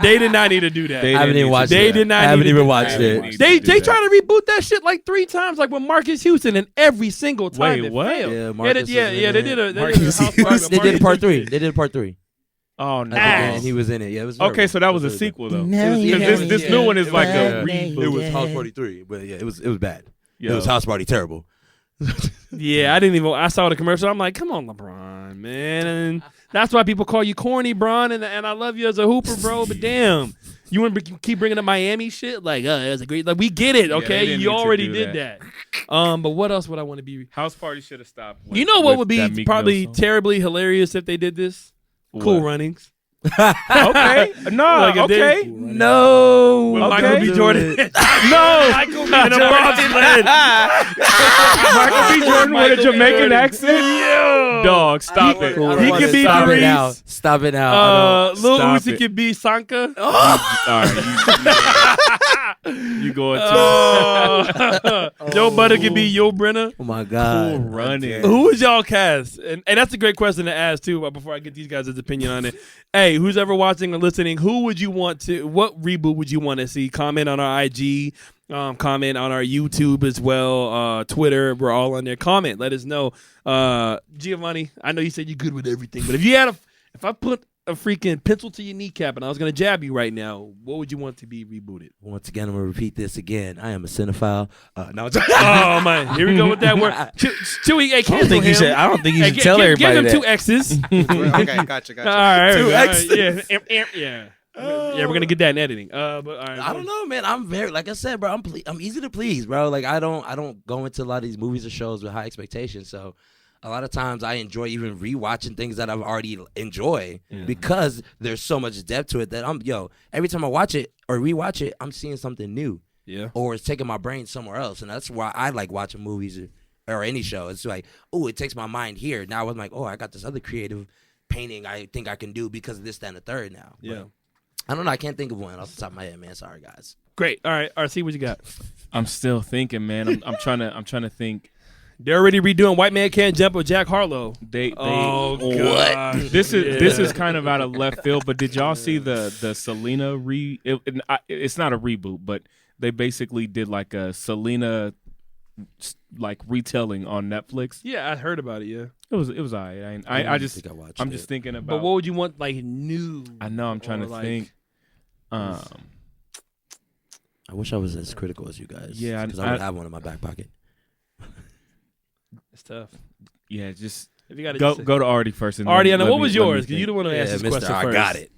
[SPEAKER 2] They did not need to do that.
[SPEAKER 3] I haven't even watched it.
[SPEAKER 2] They did not.
[SPEAKER 3] I haven't even watched it.
[SPEAKER 2] They tried to reboot that shit like 3 times, like with Marcus Houston, and every single time it failed.
[SPEAKER 3] Yeah, Marcus
[SPEAKER 2] they did a House Party.
[SPEAKER 3] They did part 3. They did part 3.
[SPEAKER 4] Oh no!
[SPEAKER 3] And he was in it. Yeah, it was
[SPEAKER 4] okay. So that was a sequel though. This new one is like a reboot.
[SPEAKER 3] It was House Party 3, but yeah, it was bad. It was House Party terrible.
[SPEAKER 2] Yeah, I saw the commercial. I'm like, come on, LeBron, man. And that's why people call you corny, Bron. And I love you as a hooper, bro. But damn, you want to keep bringing up Miami shit? Like, it was a great. Like, we get it, okay? You already did that. But what else would I want to be?
[SPEAKER 4] House Party should have stopped.
[SPEAKER 2] You know what would be probably terribly hilarious if they did this?
[SPEAKER 4] What?
[SPEAKER 2] Cool Runnings.
[SPEAKER 4] Okay. No. Okay.
[SPEAKER 2] No. Michael B. Jordan. No. Michael B. Jordan.
[SPEAKER 4] Michael B. Jordan with a Jamaican accent.
[SPEAKER 2] Yo.
[SPEAKER 4] Dog, stop it.
[SPEAKER 2] He could be Therese.
[SPEAKER 3] Stop it now.
[SPEAKER 2] Lil Uzi could be Sanka.
[SPEAKER 4] All right. You going to?
[SPEAKER 2] Joe Butter could be Yo Brenner.
[SPEAKER 3] Oh my God.
[SPEAKER 4] Cool Running.
[SPEAKER 2] Who is y'all cast? And that's a great question to ask too. Before I get these guys' opinion on it. Hey, who's ever watching or listening? What reboot would you want to see? Comment on our IG. Comment on our YouTube as well. Twitter, we're all on there. Comment, let us know. Giovanni, I know you said you're good with everything, but if I put a freaking pencil to your kneecap and I was gonna jab you right now, what would you want to be rebooted?
[SPEAKER 3] Once again, I'm gonna repeat this again. I am a cinephile.
[SPEAKER 2] Oh man, here we go with that word. Chewy, hey,
[SPEAKER 1] I don't think you should tell everybody
[SPEAKER 2] give him
[SPEAKER 1] that.
[SPEAKER 2] 2 X's.
[SPEAKER 5] Okay, gotcha.
[SPEAKER 2] All right,
[SPEAKER 3] 2 X's.
[SPEAKER 2] Yeah. Yeah, we're gonna get that in editing. But all right,
[SPEAKER 3] I don't know, man. I'm very, like I said, bro. I'm easy to please, bro. Like I don't go into a lot of these movies or shows with high expectations. So a lot of times I enjoy even rewatching things that I've already enjoy because there's so much depth to it that every time I watch it or rewatch it, I'm seeing something new.
[SPEAKER 2] Yeah.
[SPEAKER 3] Or it's taking my brain somewhere else, and that's why I like watching movies or any show. It's like, oh, it takes my mind here. Now I'm like, oh, I got this other creative painting I think I can do because of this, that, and the third now.
[SPEAKER 2] Yeah.
[SPEAKER 3] But I don't know. I can't think of one off the top of my head, man. Sorry, guys.
[SPEAKER 2] Great. All right. RC, what you got?
[SPEAKER 4] I'm still thinking, man. I'm trying to think.
[SPEAKER 2] They're already redoing White Man Can't Jump with Jack Harlow.
[SPEAKER 3] What?
[SPEAKER 4] This is kind of out of left field, but did y'all see the Selena it's not a reboot, but they basically did like a Selena like retelling on Netflix.
[SPEAKER 2] Yeah, I heard about it. Yeah,
[SPEAKER 4] it was alright. I'm just thinking about.
[SPEAKER 2] But what would you want like new?
[SPEAKER 4] I know. I'm trying to think.
[SPEAKER 3] I wish I was as critical as you guys.
[SPEAKER 4] Yeah,
[SPEAKER 3] because I would have one in my back pocket.
[SPEAKER 2] It's tough.
[SPEAKER 4] Yeah, just
[SPEAKER 2] If you got
[SPEAKER 4] go to Artie first. And
[SPEAKER 2] Artie,
[SPEAKER 4] then
[SPEAKER 2] what was
[SPEAKER 4] let me
[SPEAKER 2] yours? Because
[SPEAKER 4] think.
[SPEAKER 2] you don't want to ask this question
[SPEAKER 3] I
[SPEAKER 2] first.
[SPEAKER 3] got it.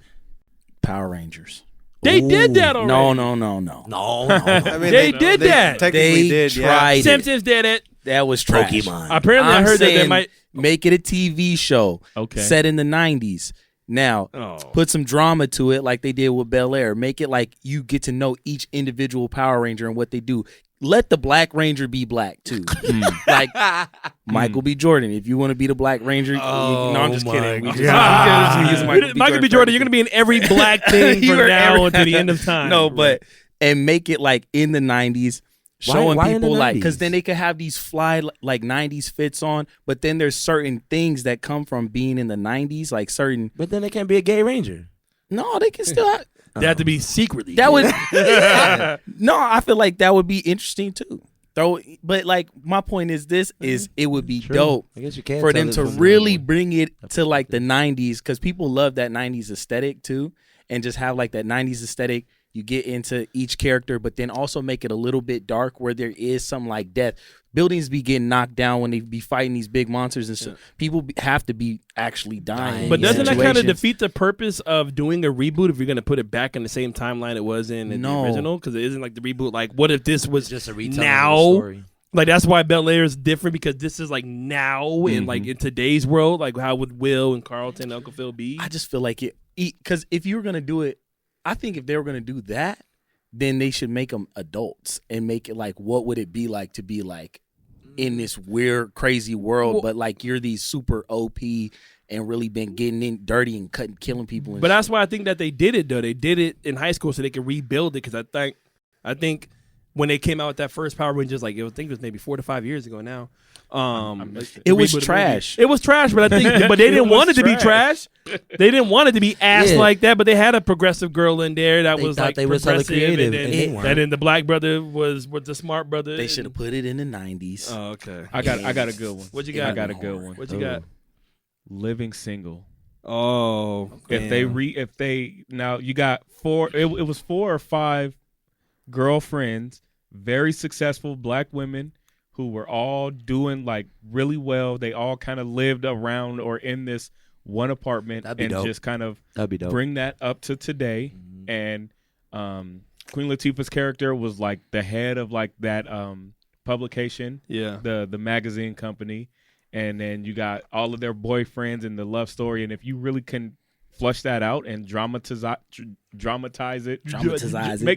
[SPEAKER 1] Power Rangers.
[SPEAKER 2] They did that already.
[SPEAKER 1] No.
[SPEAKER 3] No.
[SPEAKER 5] I mean,
[SPEAKER 2] They did that.
[SPEAKER 5] Technically
[SPEAKER 1] They
[SPEAKER 5] did.
[SPEAKER 1] tried it.
[SPEAKER 2] Simpsons did it.
[SPEAKER 1] That was trash.
[SPEAKER 3] Pokemon.
[SPEAKER 2] Apparently, I
[SPEAKER 1] I'm
[SPEAKER 2] heard that they
[SPEAKER 1] saying
[SPEAKER 2] might.
[SPEAKER 1] make it a TV show set in the 90s. Now, put some drama to it like they did with Bel Air. Make it like you get to know each individual Power Ranger and what they do. Let the Black Ranger be black, too. Like Michael B. Jordan. If you want to be the Black Ranger, no, I'm just kidding.
[SPEAKER 2] Michael B. Jordan, you're going to be in every black thing from now until the end of time.
[SPEAKER 1] No, but and make it like in the 90s. Showing
[SPEAKER 3] Why in the
[SPEAKER 1] people like,
[SPEAKER 3] 90s?
[SPEAKER 1] because then they could have these fly like 90s fits on, but then there's certain things that come from being in the 90s, like certain.
[SPEAKER 3] But then they can't be a gay ranger.
[SPEAKER 1] No, they can still have.
[SPEAKER 2] They have to be secretly.
[SPEAKER 1] That would. No, I feel like that would be interesting too. But like my point is it would be dope
[SPEAKER 3] I guess you can
[SPEAKER 1] for
[SPEAKER 3] tell
[SPEAKER 1] them
[SPEAKER 3] it
[SPEAKER 1] to
[SPEAKER 3] from
[SPEAKER 1] really
[SPEAKER 3] the-
[SPEAKER 1] bring it to like the 90s because people love that 90s aesthetic too, and just have like that 90s aesthetic. You get into each character, but then also make it a little bit dark where there is some like death. Buildings be getting knocked down when they be fighting these big monsters and stuff. People have to be actually dying.
[SPEAKER 2] But doesn't that kind of
[SPEAKER 1] situations.
[SPEAKER 2] defeat the purpose of doing a reboot if you're going to put it back in the same timeline it was in the original? Because it isn't like the reboot. Like, what if this was
[SPEAKER 3] just a retelling
[SPEAKER 2] now?
[SPEAKER 3] of the story.
[SPEAKER 2] Like, that's why Bel Air is different because this is like now in like in today's world. Like, how would Will and Carlton and Uncle Phil be?
[SPEAKER 1] I just feel like it because if you were gonna do it, I think if they were gonna do that, then they should make them adults and make it like, what would it be like to be like in this weird, crazy world, but like you're these super OP and really been getting in dirty and killing people.
[SPEAKER 2] But that's why I think that they did it though. They did it in high school so they could rebuild it. Because I think when they came out with that first Power Rangers, like I think it was maybe 4 to 5 years ago now.
[SPEAKER 1] It was trash.
[SPEAKER 2] It was trash, but I think, but they didn't want it to be trash. They didn't want it to be ass like that. But they had a progressive girl in there that was like
[SPEAKER 3] they was hella
[SPEAKER 2] progressive,
[SPEAKER 3] creative,
[SPEAKER 2] and then the black brother was the smart brother.
[SPEAKER 1] They should have put it in the 90s.
[SPEAKER 2] Oh, okay.
[SPEAKER 4] I got a good one.
[SPEAKER 2] What you got?
[SPEAKER 4] I got a good one.
[SPEAKER 2] What you got?
[SPEAKER 4] Living Single.
[SPEAKER 2] Oh,
[SPEAKER 4] If they now you got four. It was 4 or 5 girlfriends, very successful black women who were all doing like really well. They all kind of lived around or in this one apartment and
[SPEAKER 3] dope.
[SPEAKER 4] just kind of
[SPEAKER 3] That'd be dope.
[SPEAKER 4] bring that up to today. And Queen Latifah's character was like the head of like that publication, the magazine company. And then you got all of their boyfriends and the love story. And if you really can flush that out and dramatize it,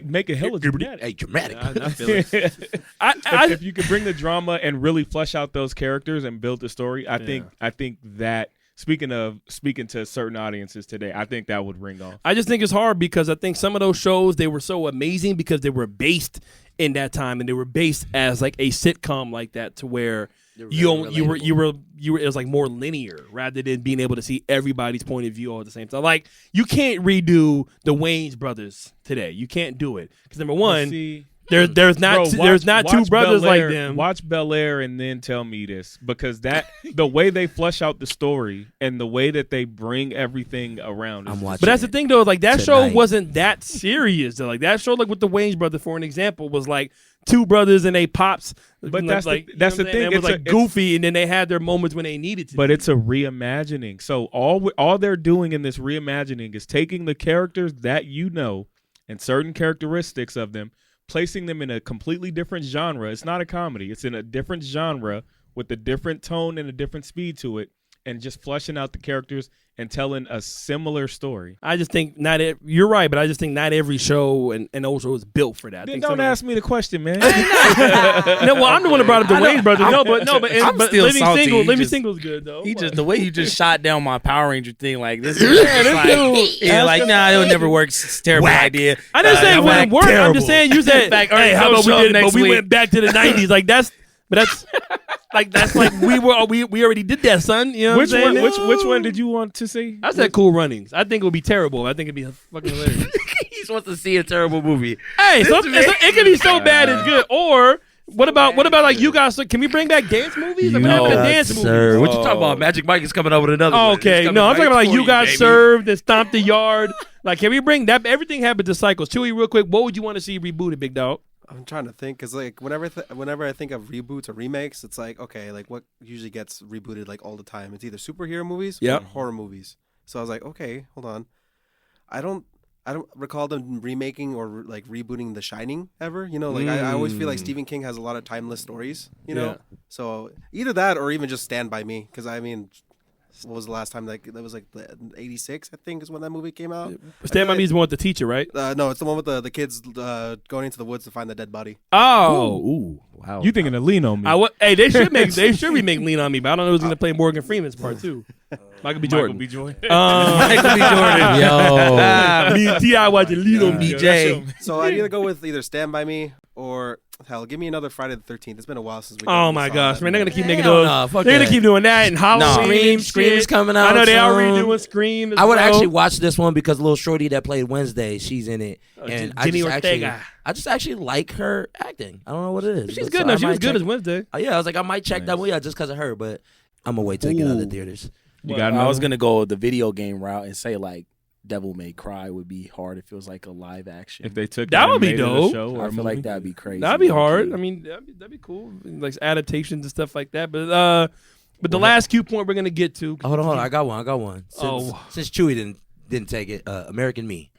[SPEAKER 4] make it hella dramatic.
[SPEAKER 3] Hey, dramatic.
[SPEAKER 2] I feel it.
[SPEAKER 4] If you could bring the drama and really flesh out those characters and build the story, I think that speaking to certain audiences today, I think that would ring off.
[SPEAKER 2] I just think it's hard because I think some of those shows, they were so amazing because they were based in that time and they were based as like a sitcom like that to where you were it was like more linear rather than being able to see everybody's point of view all at the same time. Like you can't redo the Wayans brothers today. You can't do it because number one, there's not two brothers like them.
[SPEAKER 4] Watch Bel Air and then tell me this because that the way they flesh out the story and the way that they bring everything around.
[SPEAKER 3] But
[SPEAKER 2] that's the thing though, like that show wasn't that serious. Though. Like that show, like with the Wayans brothers, for an example, was like two brothers and they pops.
[SPEAKER 4] But
[SPEAKER 2] that's the thing. It was like goofy, and then they had their moments when they needed to.
[SPEAKER 4] But it's a reimagining. So all they're doing in this reimagining is taking the characters that you know and certain characteristics of them, placing them in a completely different genre. It's not a comedy. It's in a different genre with a different tone and a different speed to it, and just fleshing out the characters and telling a similar story.
[SPEAKER 2] I just think you're right, but I just think not every show and old show is built for that.
[SPEAKER 4] Then don't ask me the question, man.
[SPEAKER 2] No, well, I'm the one that brought up the Wayans brothers. But
[SPEAKER 1] still salty.
[SPEAKER 2] Living Single's good though.
[SPEAKER 1] The way you just shot down my Power Ranger thing, like this is nah, it'll never work. It's a terrible idea.
[SPEAKER 2] I didn't say it wouldn't work. I'm just saying you said, hey, how about we did it, but we went back to the 90s. Like that's like we already did that, son. You know
[SPEAKER 4] which one did you want to see?
[SPEAKER 2] I said Cool Runnings. I think it would be terrible. I think it'd be fucking hilarious.
[SPEAKER 3] He just wants to see a terrible movie.
[SPEAKER 2] Hey, it can be so bad it's good. Or what about like you guys? Can we bring back dance movies? What happened to dance movies?
[SPEAKER 3] What you talking about? Magic Mike is coming up with another one.
[SPEAKER 2] Okay, no, I'm talking about like You Got Served and Stomp the Yard. Like, can we bring that? Everything happened to cycles. Chewy, real quick, what would you want to see rebooted, big dog?
[SPEAKER 5] I'm trying to think because like whenever I think of reboots or remakes, it's like okay, like what usually gets rebooted like all the time? It's either superhero movies or horror movies. So I was like, okay, hold on, I don't recall them remaking or like rebooting The Shining ever. You know, like I always feel like Stephen King has a lot of timeless stories. You know, so either that or even just Stand By Me because I mean. What was the last time that was like the 86 I think is when that movie came out.
[SPEAKER 2] Stand By Me is the one with the teacher, right?
[SPEAKER 5] No, it's the one with the kids going into the woods to find the dead body.
[SPEAKER 2] Oh,
[SPEAKER 1] Ooh, wow.
[SPEAKER 4] You thinking of Lean on Me?
[SPEAKER 2] Hey, they should remake Lean on Me, but I don't know who's gonna play Morgan Freeman's part too. Michael B. Jordan.
[SPEAKER 4] Michael B. Jordan.
[SPEAKER 2] Michael B. Jordan.
[SPEAKER 3] Yo,
[SPEAKER 2] Me and T.I. watching Lean on Me.
[SPEAKER 1] DJ.
[SPEAKER 5] So I'd either go with either Stand By Me or hell, give me another Friday the 13th. It's been a while since we.
[SPEAKER 2] Oh my gosh, man! They're gonna keep making
[SPEAKER 3] Hell
[SPEAKER 2] those.
[SPEAKER 3] no, fuck
[SPEAKER 2] They're gonna
[SPEAKER 3] that.
[SPEAKER 2] keep doing that and Halloween.
[SPEAKER 3] Scream's coming out.
[SPEAKER 2] I know they are
[SPEAKER 3] soon.
[SPEAKER 2] redoing Scream. As
[SPEAKER 3] I would
[SPEAKER 2] well.
[SPEAKER 3] actually watch this one because little shorty that played Wednesday, she's in it, and
[SPEAKER 2] Jenny Ortega.
[SPEAKER 3] I just actually like her acting. I don't know what it is.
[SPEAKER 2] She's
[SPEAKER 3] So
[SPEAKER 2] good.
[SPEAKER 3] I
[SPEAKER 2] No, she was
[SPEAKER 3] might
[SPEAKER 2] good
[SPEAKER 3] check-
[SPEAKER 2] as Wednesday.
[SPEAKER 3] Yeah, I was like, I might check that movie out just because of her, but I'm gonna wait till it get out of the theaters.
[SPEAKER 4] You got
[SPEAKER 1] I was gonna go the video game route and say like Devil May Cry would be hard if it was like a live action.
[SPEAKER 4] If they took
[SPEAKER 2] That
[SPEAKER 4] and
[SPEAKER 2] would be
[SPEAKER 4] made it a
[SPEAKER 2] dope.
[SPEAKER 4] show or
[SPEAKER 1] I
[SPEAKER 4] a
[SPEAKER 1] feel like
[SPEAKER 4] movie.
[SPEAKER 1] that'd be crazy.
[SPEAKER 2] That'd be hard.
[SPEAKER 1] low-key.
[SPEAKER 2] I mean, that'd be cool. Like adaptations and stuff like that. But the last cue point we're gonna get to.
[SPEAKER 3] Hold on, I got one. Since Chewy didn't take it, American Me.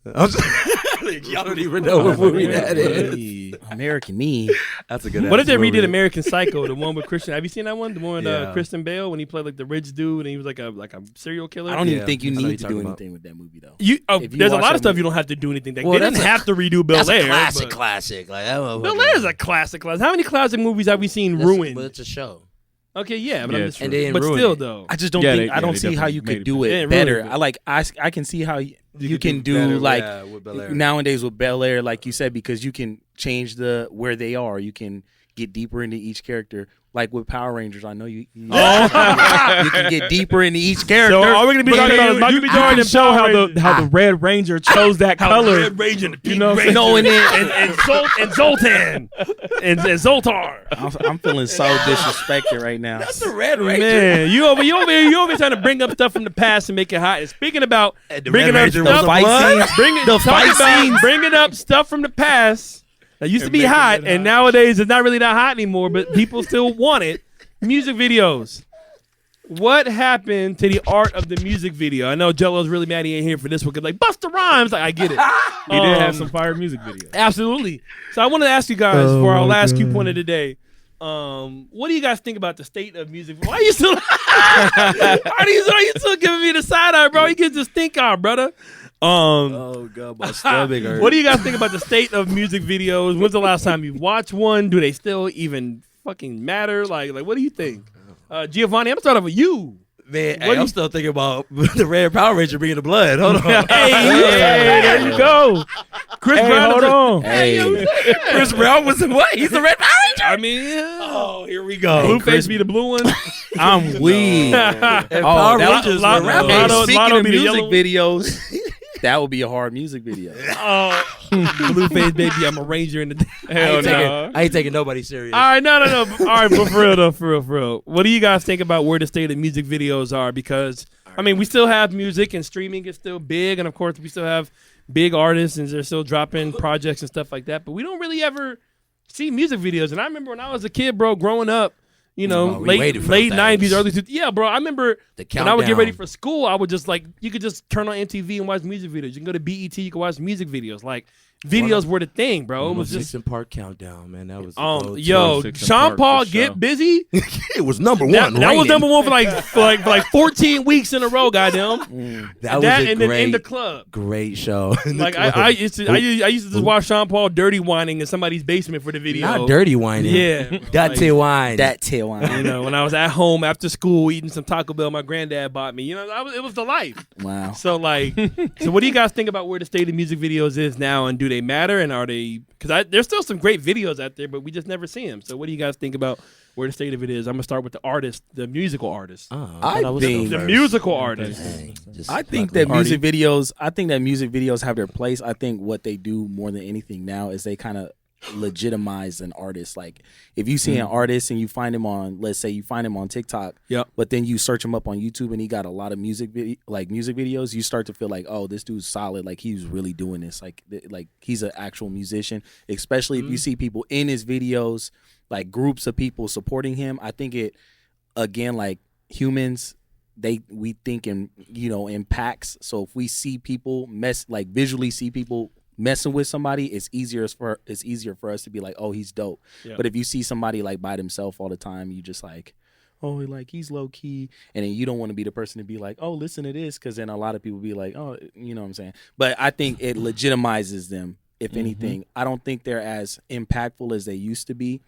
[SPEAKER 3] Y'all don't even know what movie that is.
[SPEAKER 1] American Me.
[SPEAKER 3] That's a good.
[SPEAKER 2] What if they
[SPEAKER 3] movie.
[SPEAKER 2] redid American Psycho, the one with Christian? Have you seen that one? The one with
[SPEAKER 3] Yeah.
[SPEAKER 2] Kristen Bale when he played like the rich dude and he was like a serial killer.
[SPEAKER 1] I don't even
[SPEAKER 3] Yeah,
[SPEAKER 1] think you
[SPEAKER 3] I know
[SPEAKER 1] need
[SPEAKER 3] you're
[SPEAKER 1] to
[SPEAKER 3] talking
[SPEAKER 1] do
[SPEAKER 3] about.
[SPEAKER 1] anything with that movie though. If you
[SPEAKER 2] There's a
[SPEAKER 1] watch
[SPEAKER 2] lot
[SPEAKER 1] that
[SPEAKER 2] of stuff
[SPEAKER 1] movie-
[SPEAKER 2] you don't have to do anything. They
[SPEAKER 3] Well,
[SPEAKER 2] didn't
[SPEAKER 3] that's a-
[SPEAKER 2] have to redo Bel
[SPEAKER 3] That's
[SPEAKER 2] Air.
[SPEAKER 3] a classic,
[SPEAKER 2] but-
[SPEAKER 3] classic. Like that
[SPEAKER 2] Bel Air is a classic. How many classic movies have we seen ruined?
[SPEAKER 3] But it's a show.
[SPEAKER 2] Okay, yeah, but
[SPEAKER 4] Yeah,
[SPEAKER 2] I'm just,
[SPEAKER 4] true.
[SPEAKER 3] And they didn't
[SPEAKER 2] but
[SPEAKER 3] ruin
[SPEAKER 2] still
[SPEAKER 3] it.
[SPEAKER 2] though.
[SPEAKER 1] I just don't
[SPEAKER 4] Yeah,
[SPEAKER 1] think
[SPEAKER 4] they-
[SPEAKER 1] I don't
[SPEAKER 4] they
[SPEAKER 1] see how
[SPEAKER 4] definitely
[SPEAKER 1] you
[SPEAKER 4] made
[SPEAKER 1] could
[SPEAKER 4] it
[SPEAKER 1] do
[SPEAKER 2] better.
[SPEAKER 1] it
[SPEAKER 2] Yeah,
[SPEAKER 1] better.
[SPEAKER 2] really.
[SPEAKER 1] I like I can see how you can
[SPEAKER 3] could
[SPEAKER 1] do
[SPEAKER 3] better,
[SPEAKER 1] like
[SPEAKER 3] yeah, with Bel Air.
[SPEAKER 1] nowadays with Bel Air, like you said, because you can change where they are. You can get deeper into each character. Like with Power Rangers, I know you can get deeper into each character.
[SPEAKER 2] So all we're gonna be talking about is Michael B. Jordan
[SPEAKER 4] can
[SPEAKER 2] and
[SPEAKER 4] show
[SPEAKER 2] Power
[SPEAKER 4] how
[SPEAKER 2] Rangers.
[SPEAKER 4] the Red Ranger chose that color.
[SPEAKER 2] Red Ranger, and the Pink
[SPEAKER 4] know,
[SPEAKER 2] Ranger,
[SPEAKER 1] knowing it.
[SPEAKER 2] and Zoltan and Zoltar.
[SPEAKER 1] I'm feeling so disrespected right now.
[SPEAKER 3] That's the Red Ranger.
[SPEAKER 2] Man, you over here trying to bring up stuff from the past and make it hot. And speaking about
[SPEAKER 3] The
[SPEAKER 2] bringing
[SPEAKER 3] Red
[SPEAKER 2] up
[SPEAKER 3] Ranger
[SPEAKER 2] stuff,
[SPEAKER 3] was a blood?
[SPEAKER 2] bringing up stuff from the past that used to be
[SPEAKER 4] making
[SPEAKER 2] hot,
[SPEAKER 4] it
[SPEAKER 2] and
[SPEAKER 4] hot.
[SPEAKER 2] nowadays it's not really that hot anymore, but people still want it. Music videos. What happened to the art of the music video? I know Jello's really mad he ain't here for this one because like Busta Rhymes, like I get it.
[SPEAKER 4] He did have some fire music videos.
[SPEAKER 2] Absolutely. So I wanted to ask you guys for our last cue point of the day. What do you guys think about the state of music? Why are you still are you still giving me the side eye, bro? You get the stink eye, brother.
[SPEAKER 3] Oh god, my stomach hurts.
[SPEAKER 2] What do you guys think about the state of music videos? When's the last time you watched one? Do they still even fucking matter? Like what do you think? Giovanni, I'm gonna start off with you.
[SPEAKER 3] Man,
[SPEAKER 2] What do
[SPEAKER 3] I'm
[SPEAKER 2] you-
[SPEAKER 3] still thinking about the Red Power Ranger bringing the blood. Hold on.
[SPEAKER 2] Hey, there you go. Chris Brown.
[SPEAKER 4] hold on.
[SPEAKER 1] Hey,
[SPEAKER 3] Chris Brown was in what? He's the Red Power Ranger.
[SPEAKER 2] I mean,
[SPEAKER 3] Oh, here we go.
[SPEAKER 2] Blueface be the blue one.
[SPEAKER 1] I'm weak.
[SPEAKER 3] And
[SPEAKER 1] Oh,
[SPEAKER 3] Power
[SPEAKER 1] that-
[SPEAKER 3] Rangers
[SPEAKER 2] Lotto-
[SPEAKER 3] were rappers.
[SPEAKER 1] Hey,
[SPEAKER 2] Lotto-
[SPEAKER 1] speaking
[SPEAKER 2] Lotto
[SPEAKER 1] of
[SPEAKER 2] be the
[SPEAKER 1] music
[SPEAKER 2] yellow-
[SPEAKER 1] videos, that would be a hard music video.
[SPEAKER 2] Blueface baby, I'm a ranger in the.
[SPEAKER 4] Hell no.
[SPEAKER 3] I ain't taking nobody serious.
[SPEAKER 2] All right, no. All right, but for real though, for real. What do you guys think about where the state of music videos are? Because I mean, we still have music and streaming is still big, and of course, we still have big artists and they're still dropping projects and stuff like that. But we don't really ever see music videos. And I remember when I was a kid, bro, growing up. You know,
[SPEAKER 3] Oh, we waited for
[SPEAKER 2] late
[SPEAKER 3] those
[SPEAKER 2] 90s,
[SPEAKER 3] things.
[SPEAKER 2] early 2000s. Yeah, bro. I remember
[SPEAKER 3] The
[SPEAKER 2] when I would get ready
[SPEAKER 3] countdown.
[SPEAKER 2] for school, I would just like, you could just turn on MTV and watch music videos. You can go to BET, you can watch music videos. Like, videos were the thing, bro. It was just,
[SPEAKER 3] Six Park Countdown, man. That was the go-to.
[SPEAKER 2] yo,
[SPEAKER 4] Six and
[SPEAKER 2] Sean
[SPEAKER 4] Park
[SPEAKER 2] Paul,
[SPEAKER 4] for
[SPEAKER 2] Get
[SPEAKER 4] sure.
[SPEAKER 2] Busy.
[SPEAKER 3] It was number one.
[SPEAKER 2] That was
[SPEAKER 3] rated.
[SPEAKER 2] number one for like 14 weeks in a row, goddamn.
[SPEAKER 3] That was
[SPEAKER 2] That
[SPEAKER 3] a
[SPEAKER 2] and then
[SPEAKER 3] great,
[SPEAKER 2] in the club.
[SPEAKER 3] great show. In the
[SPEAKER 2] Like
[SPEAKER 3] club.
[SPEAKER 2] I used to just watch Sean Paul dirty whining in somebody's basement for the video.
[SPEAKER 3] Not dirty whining.
[SPEAKER 2] Yeah.
[SPEAKER 3] Dirty wine.
[SPEAKER 1] That tail line.
[SPEAKER 2] You know, when I was at home after school eating some Taco Bell, my granddad bought me. You know, it was the life.
[SPEAKER 1] Wow.
[SPEAKER 2] So like, so what do you guys think about where the state of music videos is now, and do they matter, and are they? Because there's still some great videos out there, but we just never see them. So what do you guys think about where the state of it is? I'm gonna start with the artist, the musical artist,
[SPEAKER 3] I
[SPEAKER 1] I think-
[SPEAKER 2] the musical artist.
[SPEAKER 1] I think that music videos have their place. I think what they do more than anything now is they kind of legitimize an artist. Like if you see an artist and you find him on, let's say you find him on TikTok, but then you search him up on YouTube and he got a lot of music videos, you start to feel like, oh, this dude's solid. Like he's really doing this. Like he's an actual musician. Especially if you see people in his videos, like groups of people supporting him. I think it, again, like humans, we think in packs. So if we see people visually see people messing with somebody, it's easier for us to be like, oh, he's dope. But if you see somebody like by themselves all the time, you just like, oh, like he's low key, and then you don't want to be the person to be like, oh, listen to this, because then a lot of people be like, oh, you know what I'm saying. But I think it legitimizes them. If anything, I don't think they're as impactful as they used to be.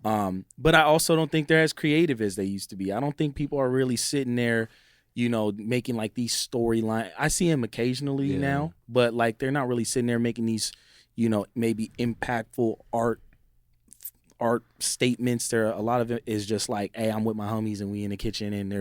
[SPEAKER 1] But I also don't think they're as creative as they used to be. I don't think people are really sitting there, making like these storyline. I see them occasionally now, but like they're not really sitting there making these, maybe impactful art statements. There, a lot of it is just like, hey, I'm with my homies and we in the kitchen and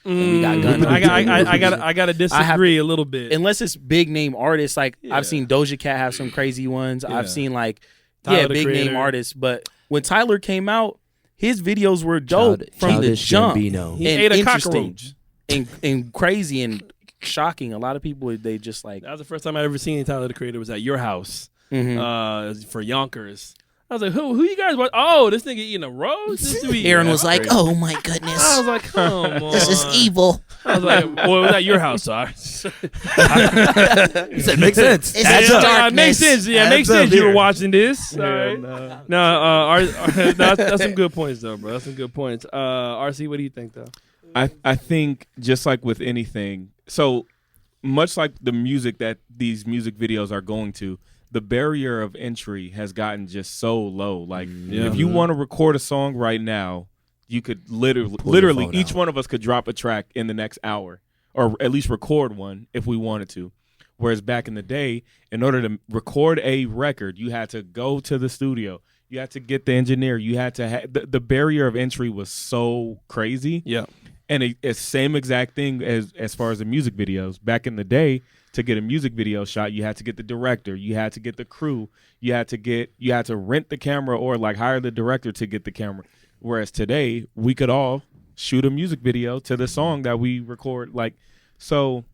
[SPEAKER 1] and we got guns.
[SPEAKER 2] I gotta disagree a little bit.
[SPEAKER 1] Unless it's big name artists, like I've seen Doja Cat have some crazy ones. I've seen like big name artists, but when Tyler came out, his videos were dope from the jump.
[SPEAKER 2] He ate a cockroach.
[SPEAKER 1] And crazy and shocking. A lot of people, they just like.
[SPEAKER 2] That was the first time I ever seen Tyler the Creator. Was at your house for Yonkers. I was like, who you guys watch? Oh, this nigga eating a rose?
[SPEAKER 6] Aaron was like, oh my goodness.
[SPEAKER 2] I was like, come on.
[SPEAKER 6] This is evil.
[SPEAKER 2] I was like, well, it was at your house, sorry.
[SPEAKER 3] He said, makes sense.
[SPEAKER 6] This is darkness.
[SPEAKER 2] Makes sense. Yeah, makes sense. You were watching this. No, that's some good points, though, bro. That's some good points. RC, what do you think, though?
[SPEAKER 4] I think just like with anything, so much like the music that these music videos are going to, the barrier of entry has gotten just so low. Like if you want to record a song right now, you could literally each one of us could drop a track in the next hour, or at least record one if we wanted to. Whereas back in the day, in order to record a record, you had to go to the studio. You had to get the engineer. You had to the barrier of entry was so crazy.
[SPEAKER 2] Yeah.
[SPEAKER 4] And it's same exact thing as far as the music videos. Back in the day, to get a music video shot, you had to get the director, you had to get the crew, you had to rent the camera or like hire the director to get the camera. Whereas today, we could all shoot a music video to the song that we record. Like, so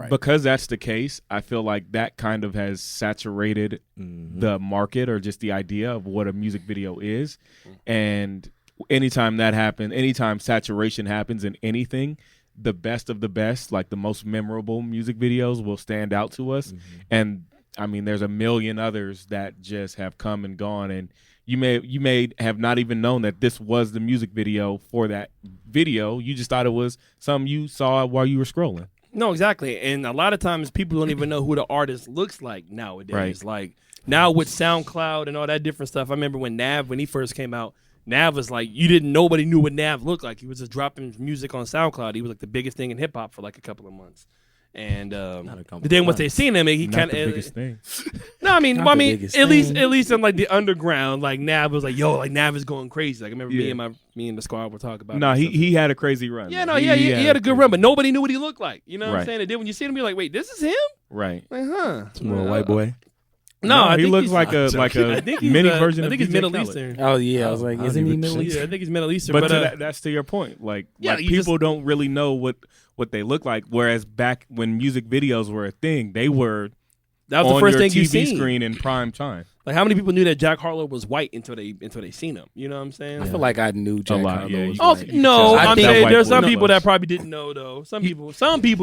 [SPEAKER 4] because that's the case, I feel like that kind of has saturated the market or just the idea of what a music video is. And anytime that happens, anytime saturation happens in anything, the best of the best, like the most memorable music videos will stand out to us. And I mean, there's a million others that just have come and gone. And you may have not even known that this was the music video for that video. You just thought it was something you saw while you were scrolling.
[SPEAKER 2] No, exactly. And a lot of times people don't even know who the artist looks like nowadays. Right. Like now with SoundCloud and all that different stuff. I remember when Nav, when he first came out, Nav was like, nobody knew what Nav looked like. He was just dropping music on SoundCloud. He was like the biggest thing in hip hop for like a couple of months. And then once they seen him, he kind of
[SPEAKER 4] the biggest thing.
[SPEAKER 2] No, I mean, at least in like the underground, like Nav was like, yo, like Nav is going crazy. Like I remember me and the squad were talking about.
[SPEAKER 4] No, he had a crazy run.
[SPEAKER 2] Yeah, no, he had a good run, but nobody knew what he looked like. You know what I'm saying? And then when you see him, you're like, wait, this is him?
[SPEAKER 4] Right.
[SPEAKER 2] Like, huh?
[SPEAKER 3] It's more white boy.
[SPEAKER 2] No, I
[SPEAKER 4] he
[SPEAKER 2] think
[SPEAKER 4] looks like a mini version.
[SPEAKER 2] I think
[SPEAKER 4] of
[SPEAKER 2] he's Middle Eastern.
[SPEAKER 1] Oh yeah, I was like, isn't he Middle Eastern?
[SPEAKER 2] Yeah, I think he's Middle Eastern.
[SPEAKER 4] But that's to your point. Like people don't really know what they look like. Whereas back when music videos were a thing, that was the first thing you seen. Screen in prime time.
[SPEAKER 2] Like how many people knew that Jack Harlow was white until they seen him? You know what I'm saying?
[SPEAKER 1] I feel like I knew Jack Harlow was white.
[SPEAKER 2] No, I'm saying there's some people that probably didn't know though. Some people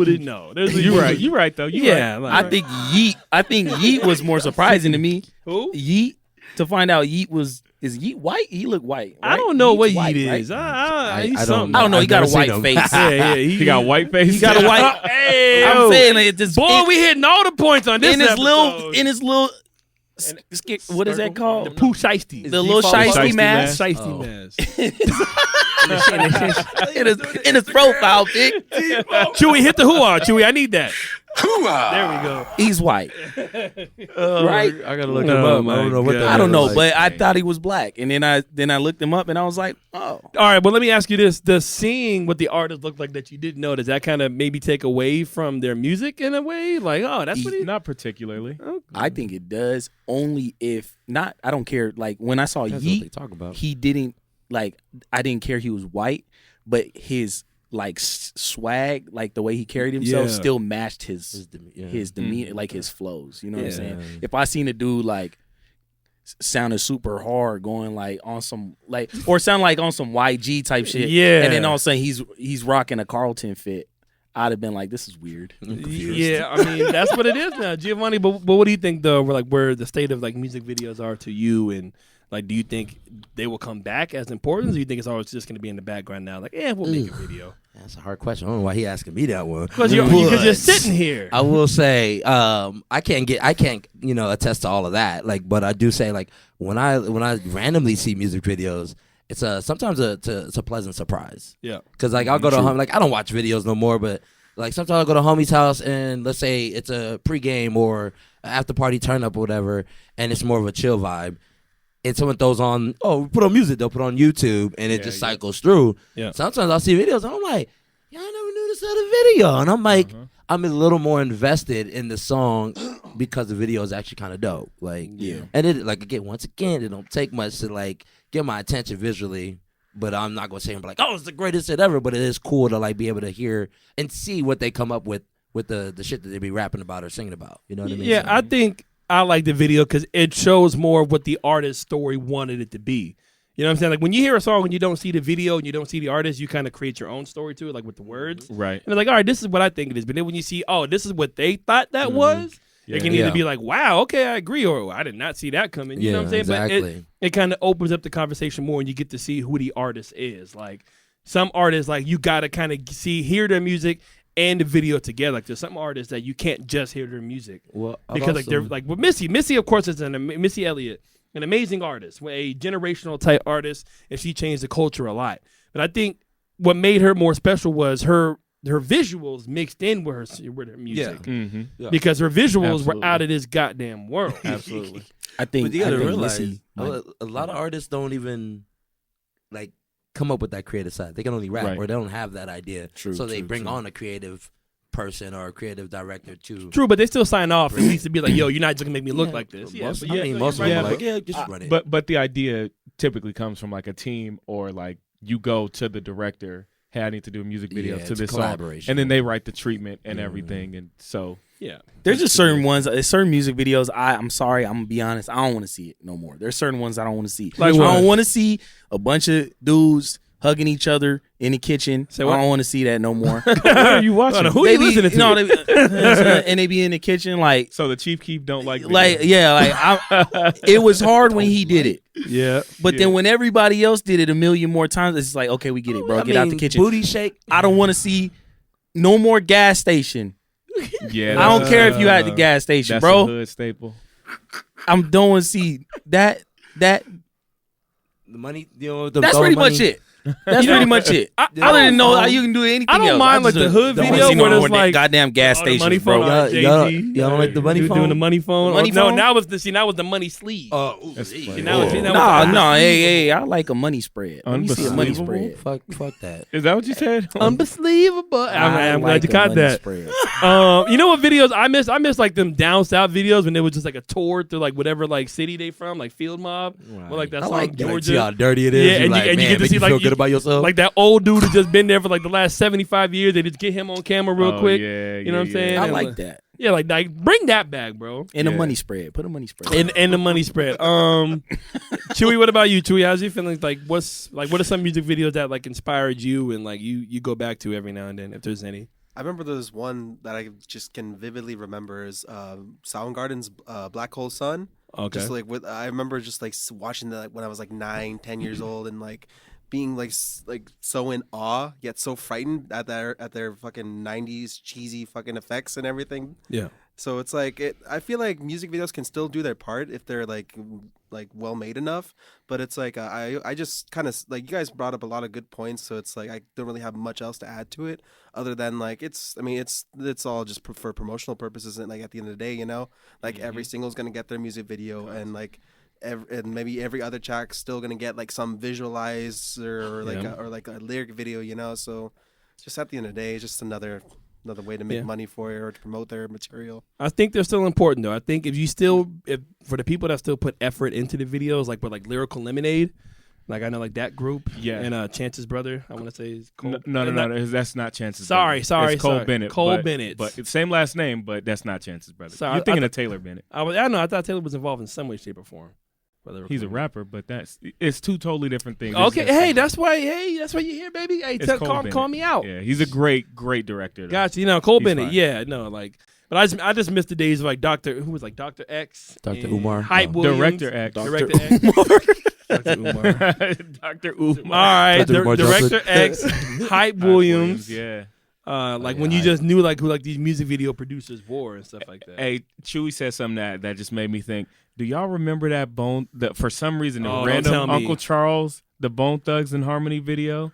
[SPEAKER 2] didn't know.
[SPEAKER 4] You're right though.
[SPEAKER 1] I think Yeet was more surprising to me.
[SPEAKER 2] Who?
[SPEAKER 1] Yeet, to find out is Yeet white? He look white. Right?
[SPEAKER 2] I don't know what
[SPEAKER 1] white,
[SPEAKER 2] Yeet is.
[SPEAKER 1] Right?
[SPEAKER 2] He's something.
[SPEAKER 1] I don't know. He got a white face.
[SPEAKER 4] He got a white face.
[SPEAKER 1] He got a white.
[SPEAKER 2] Hey,
[SPEAKER 1] I'm saying like, this.
[SPEAKER 2] Boy, we hitting all the points on this
[SPEAKER 1] in his little. What is that called?
[SPEAKER 2] The Pooh Shiesty.
[SPEAKER 1] The little Shiesty mask.
[SPEAKER 2] Shiesty mask.
[SPEAKER 1] In his profile pic.
[SPEAKER 2] Chewy, hit the who on, Chewy. I need that. There we go.
[SPEAKER 1] He's white.
[SPEAKER 3] Right? I gotta look him
[SPEAKER 2] Oh
[SPEAKER 3] up.
[SPEAKER 2] my
[SPEAKER 3] I don't know what
[SPEAKER 2] God.
[SPEAKER 3] the
[SPEAKER 1] I don't know,
[SPEAKER 3] like.
[SPEAKER 1] but I thought he was black, and then I looked him up, and I was like, oh,
[SPEAKER 2] All right, well, let me ask you this: does seeing what the artist looked like that you didn't know, does that kind of maybe take away from their music in a way? Like, oh, that's what he.
[SPEAKER 4] Not particularly.
[SPEAKER 1] I think it does. Only if not. I don't care. Like when I saw
[SPEAKER 3] That's what they
[SPEAKER 1] Yeet,
[SPEAKER 3] talk about.
[SPEAKER 1] he didn't like. I didn't care he was white, but his like swag, like the way he carried himself,
[SPEAKER 2] Yeah.
[SPEAKER 1] still matched his
[SPEAKER 3] His
[SPEAKER 1] demeanor, like his flows. You know what I'm
[SPEAKER 2] Yeah.
[SPEAKER 1] saying? If I seen a dude like sounded super hard, going like on some like or sound like on some YG type shit,
[SPEAKER 2] Yeah.
[SPEAKER 1] and then all of a sudden he's rocking a Carlton fit, I'd have been like, this is weird.
[SPEAKER 2] Yeah, I mean that's what it is now, Giovanni. But what do you think though? Where the state of like music videos are to you, and like, do you think they will come back as important? Or do you think it's always just going to be in the background now? Like, we'll make a video.
[SPEAKER 3] That's a hard question. I don't know why he asking me that one.
[SPEAKER 2] Because you're sitting here.
[SPEAKER 3] I will say, I can't attest to all of that. Like, but I do say, like, when I randomly see music videos, it's sometimes it's a pleasant surprise.
[SPEAKER 2] Yeah.
[SPEAKER 3] Because like I'll go to like I don't watch videos no more, but like sometimes I'll go to homie's house and let's say it's a pregame or an after party turn up or whatever, and it's more of a chill vibe. And someone throws on, put on music, they'll put on YouTube, and it just cycles through.
[SPEAKER 2] Yeah.
[SPEAKER 3] Sometimes I'll see videos, and I'm like, yeah, I never knew this had a video. And I'm like, I'm a little more invested in the song because the video is actually kind of dope. Like, and it, like, again, once again, it don't take much to, like, get my attention visually, but I'm not going to say, I'm like, it's the greatest shit ever, but it is cool to, like, be able to hear and see what they come up with the shit that they be rapping about or singing about. You know what I mean?
[SPEAKER 2] Yeah, I think I like the video because it shows more of what the artist's story wanted it to be. You know what I'm saying? Like when you hear a song and you don't see the video and you don't see the artist, you kind of create your own story to it, like with the words.
[SPEAKER 4] Right.
[SPEAKER 2] And it's like, all right, this is what I think it is. But then when you see, this is what they thought that was, it can either be like, wow, okay, I agree, or I did not see that coming. You know what I'm saying?
[SPEAKER 3] Exactly.
[SPEAKER 2] But it kind of opens up the conversation more and you get to see who the artist is. Like some artists, like you got to kind of hear their music and the video together. Like there's some artists that you can't just hear their music.
[SPEAKER 3] Well,
[SPEAKER 2] because like they're like with Missy of course is Missy Elliott, an amazing artist, a generational type artist, and she changed the culture a lot. But I think what made her more special was her visuals mixed in with her music.
[SPEAKER 3] Yeah.
[SPEAKER 2] Because her visuals were out of this goddamn world.
[SPEAKER 4] Absolutely.
[SPEAKER 1] I think
[SPEAKER 3] But you gotta realize
[SPEAKER 1] Missy,
[SPEAKER 3] a lot of artists don't even like come up with that creative side. They can only rap or they don't have that idea. So they bring on a creative person or a creative director too.
[SPEAKER 2] True, but they still sign off at least to be like, yo, you're not just gonna make me look like this.
[SPEAKER 3] Most of them are like, just run it.
[SPEAKER 4] But the idea typically comes from like a team or like you go to the director, hey, I need to do a music video to this song, and then they write the treatment and everything, and so
[SPEAKER 1] there's just certain ones, certain music videos. I'm sorry, I'm gonna be honest, I don't want to see it no more. There's certain ones I don't want to see.
[SPEAKER 2] Like
[SPEAKER 1] I
[SPEAKER 2] what?
[SPEAKER 1] don't want to see a bunch of dudes hugging each other in the kitchen. I don't want to see that no more.
[SPEAKER 4] what are you watching?
[SPEAKER 2] Who are you listening to?
[SPEAKER 1] No, and they be in the kitchen like.
[SPEAKER 4] So the Chief Keef don't like
[SPEAKER 1] it was hard when he did it.
[SPEAKER 2] Yeah,
[SPEAKER 1] but then when everybody else did it a million more times, it's like, okay, we get it, bro. Get out the kitchen.
[SPEAKER 3] Booty shake.
[SPEAKER 1] I don't want to see no more gas station.
[SPEAKER 4] Yeah,
[SPEAKER 1] I don't care if you at the gas station,
[SPEAKER 4] that's
[SPEAKER 1] bro.
[SPEAKER 4] a hood staple.
[SPEAKER 1] I'm don't want to see that.
[SPEAKER 3] The money,
[SPEAKER 1] That's pretty much it. That's pretty much it. I didn't know how you can do anything else.
[SPEAKER 2] I don't mind like the hood video where there's like
[SPEAKER 1] goddamn gas
[SPEAKER 2] the money
[SPEAKER 1] stations,
[SPEAKER 2] phone
[SPEAKER 1] bro.
[SPEAKER 2] on Jay-Z.
[SPEAKER 3] Y'all don't like the money
[SPEAKER 2] He was
[SPEAKER 3] phone?
[SPEAKER 2] doing the money phone.
[SPEAKER 1] Money
[SPEAKER 2] No,
[SPEAKER 1] phone?
[SPEAKER 2] now was the money sleeve.
[SPEAKER 4] That's funny.
[SPEAKER 1] No, hey, I like a money spread. Let me see a money
[SPEAKER 4] Unbelievable.
[SPEAKER 1] spread.
[SPEAKER 3] Fuck that.
[SPEAKER 4] Is that what you said?
[SPEAKER 2] Unbelievable. I'm glad you caught that.
[SPEAKER 1] Spread.
[SPEAKER 2] You know what videos I miss? I miss like them down south videos when it was just like a tour through like whatever like city they from, like Field Mob, or like that song
[SPEAKER 3] Like,
[SPEAKER 2] Georgia.
[SPEAKER 3] see how dirty it is.
[SPEAKER 2] Yeah, and you get to see like
[SPEAKER 3] feel good about yourself.
[SPEAKER 2] like that old dude who just been there for like the last 75 years. They just get him on camera real quick.
[SPEAKER 4] Yeah,
[SPEAKER 2] You know what I'm saying?
[SPEAKER 1] I
[SPEAKER 2] And,
[SPEAKER 1] like that.
[SPEAKER 2] Yeah, like bring that back, bro.
[SPEAKER 1] And a money spread. Put a money spread.
[SPEAKER 2] And the money spread. Chewy, what about you, Chewy? How's you feeling? Like, what are some music videos that like inspired you and like you go back to every now and then, if there's any?
[SPEAKER 5] I remember there's one that I just can vividly remember is Soundgarden's Black Hole Sun.
[SPEAKER 2] Okay.
[SPEAKER 5] Just like I remember just like watching that when I was like 9, 10 years old and like being like so in awe yet so frightened at their fucking 90s cheesy fucking effects and everything.
[SPEAKER 2] Yeah.
[SPEAKER 5] So it's like I feel like music videos can still do their part if they're like like well made enough. But it's like I just kind of like, you guys brought up a lot of good points, so it's like I don't really have much else to add to it other than like it's all just for promotional purposes, and like at the end of the day, you know, like every single's gonna get their music video, and like and maybe every other track's still gonna get like some visualizer or like a lyric video, you know. So just at the end of the day, it's just another way to make money for it or to promote their material.
[SPEAKER 2] I think they're still important though. I think if for the people that still put effort into the videos, like with like Lyrical Lemonade, like I know like that group, and Chance's brother, I want to say is Cole.
[SPEAKER 4] No, that's not Chance's.
[SPEAKER 2] Sorry,
[SPEAKER 4] it's Cole Bennett.
[SPEAKER 2] Cole Bennett,
[SPEAKER 4] but same last name, but that's not Chance's brother.
[SPEAKER 2] Sorry,
[SPEAKER 4] You're thinking of Taylor Bennett.
[SPEAKER 2] I thought Taylor was involved in some way, shape, or form.
[SPEAKER 4] He's a rapper, but it's two totally different things.
[SPEAKER 2] Okay, that's why you hear, baby. Hey, call me out.
[SPEAKER 4] Yeah, he's a great director.
[SPEAKER 2] Gotcha. You know, Cole Bennett. Fine. Yeah, no, like, but I just missed the days of like Dr. X,
[SPEAKER 3] Dr. Umar,
[SPEAKER 2] Hype Williams,
[SPEAKER 4] Director X,
[SPEAKER 2] Dr. Umar.
[SPEAKER 4] Dr. Umar.
[SPEAKER 2] All right, Director X, Hype Williams.
[SPEAKER 4] Yeah.
[SPEAKER 2] When you just knew like who like these music video producers were and stuff like that.
[SPEAKER 4] Hey, Chewy said something that just made me think. Do y'all remember that for some reason the random Uncle Charles, the Bone Thugs and Harmony video?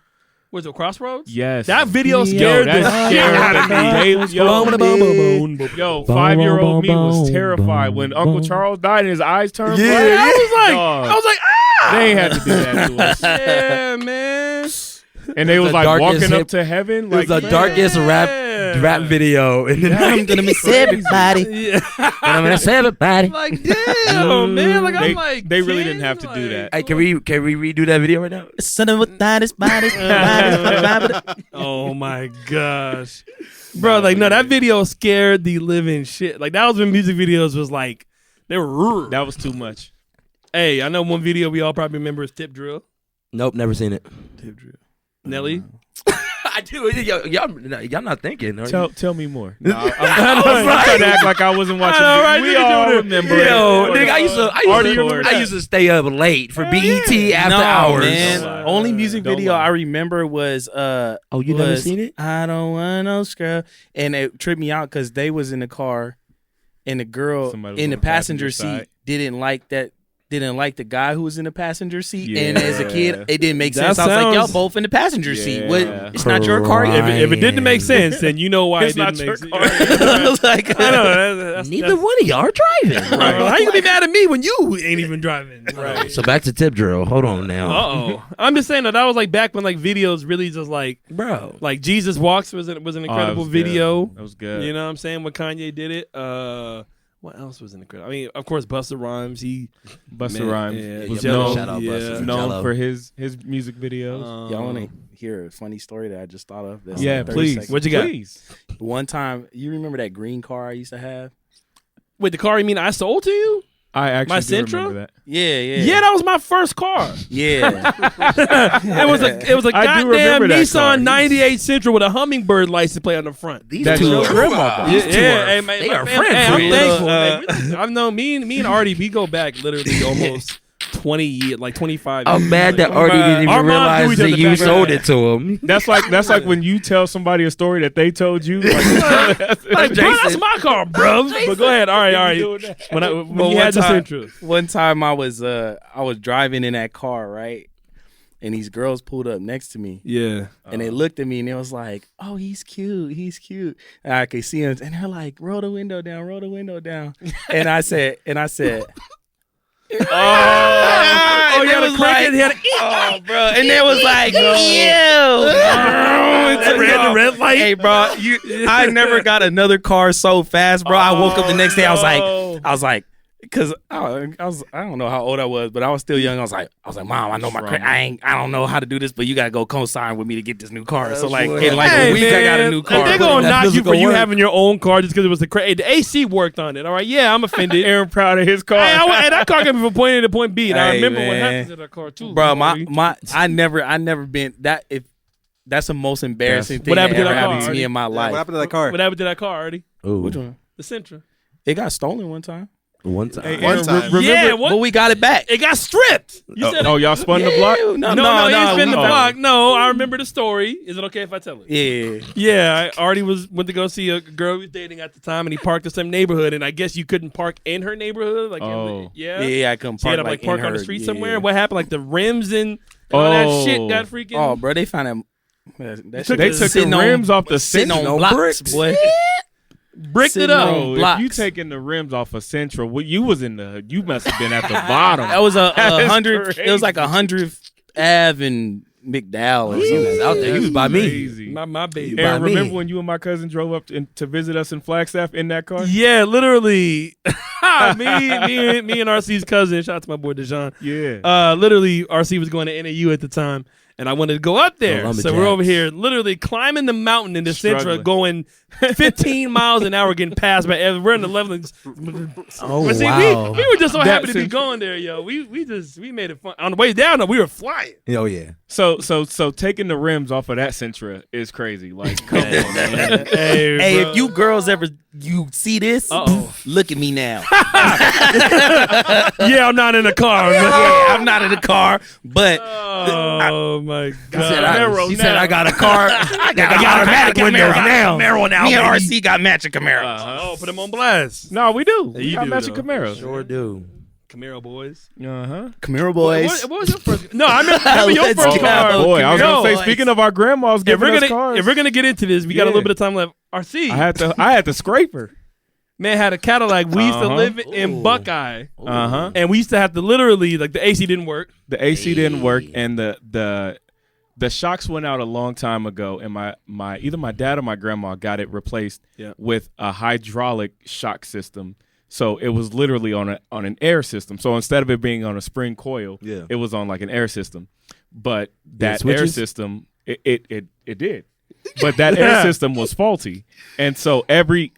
[SPEAKER 2] Was it Crossroads?
[SPEAKER 4] Yes.
[SPEAKER 2] That video scared the shit out of me. Yo,
[SPEAKER 4] 5-year-old me was terrified when Uncle Charles died and his eyes turned black.
[SPEAKER 2] I was like,
[SPEAKER 4] they ain't had to do that to us.
[SPEAKER 2] Yeah, man.
[SPEAKER 4] And they was like walking up to heaven.
[SPEAKER 3] It was the darkest rap video.
[SPEAKER 6] I'm gonna miss everybody.
[SPEAKER 3] I'm gonna miss everybody.
[SPEAKER 2] Like, damn, man. Like, I'm like,
[SPEAKER 4] they really didn't have to do that.
[SPEAKER 3] Hey, can we redo that video right now?
[SPEAKER 2] Oh my gosh, bro. Like, no, that video scared the living shit. Like, that was when music videos was like, they were.
[SPEAKER 4] That was too much.
[SPEAKER 2] Hey, I know one video we all probably remember is Tip Drill.
[SPEAKER 3] Nope, never seen it.
[SPEAKER 2] Tip Drill. Nelly.
[SPEAKER 3] I do. Y'all not thinking.
[SPEAKER 4] Tell me more. No, I'm trying to act like I wasn't watching.
[SPEAKER 2] Right,
[SPEAKER 4] we all remember.
[SPEAKER 3] Nigga, I used to stay up late for BET after hours.
[SPEAKER 1] Man. Only music video I remember was
[SPEAKER 3] you never seen it?
[SPEAKER 1] I don't want no scrub, and it tripped me out because they was in the car, and the girl in the passenger seat didn't like the guy who was in the passenger seat, and as a kid, it didn't make sense. I was like, y'all both in the passenger seat. What? It's not your car.
[SPEAKER 2] If it didn't make sense, then you know why it didn't make sense.
[SPEAKER 1] I was like,
[SPEAKER 3] neither one of y'all are driving.
[SPEAKER 2] Right. How you gonna be mad at me when you ain't even driving?
[SPEAKER 3] Right. So back to Tip Drill. Hold on now.
[SPEAKER 2] I'm just saying that was like back when like videos really just like,
[SPEAKER 3] bro,
[SPEAKER 2] like Jesus Walks was an incredible video.
[SPEAKER 4] That was good.
[SPEAKER 2] You know what I'm saying? When Kanye did it. What else was incredible? I mean, of course, Busta Rhymes.
[SPEAKER 4] Rhymes was known for his music videos.
[SPEAKER 1] Y'all want to hear a funny story that I just thought of?
[SPEAKER 4] Please.
[SPEAKER 1] Seconds.
[SPEAKER 2] What you got?
[SPEAKER 4] Please.
[SPEAKER 1] One time, you remember that green car I used to have?
[SPEAKER 2] Wait, the car you mean I sold to you?
[SPEAKER 4] I actually
[SPEAKER 2] my
[SPEAKER 4] do
[SPEAKER 2] Sentra?
[SPEAKER 4] remember that.
[SPEAKER 1] Yeah,
[SPEAKER 2] that was my first car.
[SPEAKER 1] Yeah.
[SPEAKER 2] it was a goddamn Nissan 98 Sentra with a Hummingbird license plate on the front.
[SPEAKER 3] These two are
[SPEAKER 2] they are friends.
[SPEAKER 3] I'm
[SPEAKER 2] thankful. I know me and Artie, we go back literally almost 20 years, like 25 years.
[SPEAKER 3] I'm mad that Artie didn't even realize that you sold it to him.
[SPEAKER 4] That's like when you tell somebody a story that they told you. Like,
[SPEAKER 2] bro, that's my car, bro. But go ahead. All right. When you had the Sentra.
[SPEAKER 1] One time I was driving in that car, right? And these girls pulled up next to me.
[SPEAKER 2] Yeah.
[SPEAKER 1] And they looked at me and they was like, "Oh, he's cute. And I could see him, and they're like, roll the window down. And I said,
[SPEAKER 2] you had a crack.
[SPEAKER 1] Oh, bro. And they was like, ew.
[SPEAKER 2] The red light.
[SPEAKER 1] Hey, bro, I never got another car so fast, bro. I woke up the next day. I was like, because I don't know how old I was, but I was still young. I was like, Mom, I know I don't know how to do this, but you gotta go co-sign with me to get this new car. So like in like a week, I got a new car.
[SPEAKER 2] They're gonna knock you for you having your own car just because it was the AC worked on it. All right, yeah, I'm offended.
[SPEAKER 4] Aaron proud of his car.
[SPEAKER 2] Hey, that car got me from point A to point B. And I remember what happened to that car too,
[SPEAKER 1] bro. I never been that. If that's the most embarrassing thing that ever happened to me in my life.
[SPEAKER 5] What happened to that car?
[SPEAKER 2] What happened to that car, Artie?
[SPEAKER 3] Ooh.
[SPEAKER 1] Which one?
[SPEAKER 2] The Sentra.
[SPEAKER 1] It got stolen one time.
[SPEAKER 3] One time.
[SPEAKER 4] Hey,
[SPEAKER 5] One
[SPEAKER 4] Aaron,
[SPEAKER 5] time.
[SPEAKER 4] remember?
[SPEAKER 2] Yeah,
[SPEAKER 1] But we got it back.
[SPEAKER 2] It got stripped. You said
[SPEAKER 4] Oh, y'all spun the block?
[SPEAKER 2] no, he didn't spin the block. No, I remember the story. Is it okay if I tell it?
[SPEAKER 1] Yeah.
[SPEAKER 2] Yeah, I already went to go see a girl he was dating at the time, and he parked in some neighborhood, and I guess you couldn't park in her neighborhood. Like,
[SPEAKER 1] Yeah, I couldn't
[SPEAKER 2] So you
[SPEAKER 1] park
[SPEAKER 2] had to park
[SPEAKER 1] in
[SPEAKER 2] on the
[SPEAKER 1] her-
[SPEAKER 2] street
[SPEAKER 1] yeah.
[SPEAKER 2] somewhere. What happened? Like the rims and all that shit got freaking.
[SPEAKER 1] Oh, bro, they found him. That shit
[SPEAKER 4] They
[SPEAKER 1] was
[SPEAKER 4] took the
[SPEAKER 1] sitting on-
[SPEAKER 4] rims off the
[SPEAKER 1] sitting
[SPEAKER 4] Sentra.
[SPEAKER 1] on blocks, boy.
[SPEAKER 2] bricked it
[SPEAKER 1] sitting
[SPEAKER 2] up.
[SPEAKER 1] on-
[SPEAKER 4] Bro, if
[SPEAKER 1] blocks.
[SPEAKER 4] you taking the rims off of Central, you must have been at the bottom.
[SPEAKER 1] That was a
[SPEAKER 4] That is
[SPEAKER 1] 100. It was like
[SPEAKER 4] crazy.
[SPEAKER 1] 100th Ave and McDowell or
[SPEAKER 3] He was
[SPEAKER 1] something.
[SPEAKER 3] out there. He was by me.
[SPEAKER 4] Crazy.
[SPEAKER 2] My baby.
[SPEAKER 3] Yeah.
[SPEAKER 4] Aaron,
[SPEAKER 3] by me.
[SPEAKER 4] remember when you and my cousin drove up to visit us in Flagstaff in that car?
[SPEAKER 2] Yeah, literally. me and RC's cousin. Shout out to my boy Dejan.
[SPEAKER 4] Yeah.
[SPEAKER 2] Literally, RC was going to NAU at the time, and I wanted to go up there.
[SPEAKER 3] The
[SPEAKER 2] So we're over
[SPEAKER 3] Lumberjacks.
[SPEAKER 2] here, literally climbing the mountain in the Sentra,
[SPEAKER 4] Struggling.
[SPEAKER 2] going 15 miles an hour, getting passed by. We're in the 11th.
[SPEAKER 3] Oh,
[SPEAKER 2] But see,
[SPEAKER 3] wow.
[SPEAKER 2] we were just so happy to be
[SPEAKER 4] Sentra.
[SPEAKER 2] going there, yo. We made it fun. On the way down, though, we were flying.
[SPEAKER 3] Oh, yeah.
[SPEAKER 4] So taking the rims off of that Sentra is crazy. Like, come on, man.
[SPEAKER 2] Hey,
[SPEAKER 1] Hey,
[SPEAKER 2] bro.
[SPEAKER 1] if you girls ever see this,
[SPEAKER 2] Uh-oh.
[SPEAKER 1] look at me now.
[SPEAKER 2] Yeah, I'm not in the car. Man.
[SPEAKER 1] Yeah, I'm not in the car, but
[SPEAKER 2] Oh my god!
[SPEAKER 3] She said, I got a car. I got automatic windows now.
[SPEAKER 1] Camaro now. Me and RC got matching Camaros.
[SPEAKER 2] Oh, put him on blast.
[SPEAKER 4] No, we do. We
[SPEAKER 2] you
[SPEAKER 4] got
[SPEAKER 2] do,
[SPEAKER 4] matching
[SPEAKER 2] though.
[SPEAKER 4] Camaros.
[SPEAKER 3] Sure do.
[SPEAKER 2] Camaro boys.
[SPEAKER 4] Uh-huh.
[SPEAKER 1] Camaro boys.
[SPEAKER 2] What was your first? No, I remember your
[SPEAKER 1] Let's
[SPEAKER 2] first
[SPEAKER 1] go.
[SPEAKER 2] car.
[SPEAKER 4] Boy, I was
[SPEAKER 2] Yo,
[SPEAKER 4] gonna say, speaking of our grandmas
[SPEAKER 2] if
[SPEAKER 4] giving
[SPEAKER 2] we're
[SPEAKER 4] us
[SPEAKER 2] gonna
[SPEAKER 4] cars,
[SPEAKER 2] if we're gonna get into this, we got a
[SPEAKER 4] Yeah.
[SPEAKER 2] little bit of time left. RC
[SPEAKER 4] I had to scrape her.
[SPEAKER 2] man had a Cadillac. We used to
[SPEAKER 4] Uh-huh.
[SPEAKER 2] live in
[SPEAKER 3] Ooh.
[SPEAKER 2] Buckeye,
[SPEAKER 4] Uh-huh.
[SPEAKER 2] and we used to have to literally like the AC didn't work.
[SPEAKER 4] The AC didn't work, and the shocks went out a long time ago, and my either my dad or my grandma got it replaced with a hydraulic shock system. So it was literally on an air system. So instead of it being on a spring coil, it was on like an air system. But that air system, it did. But that air system was faulty, and so every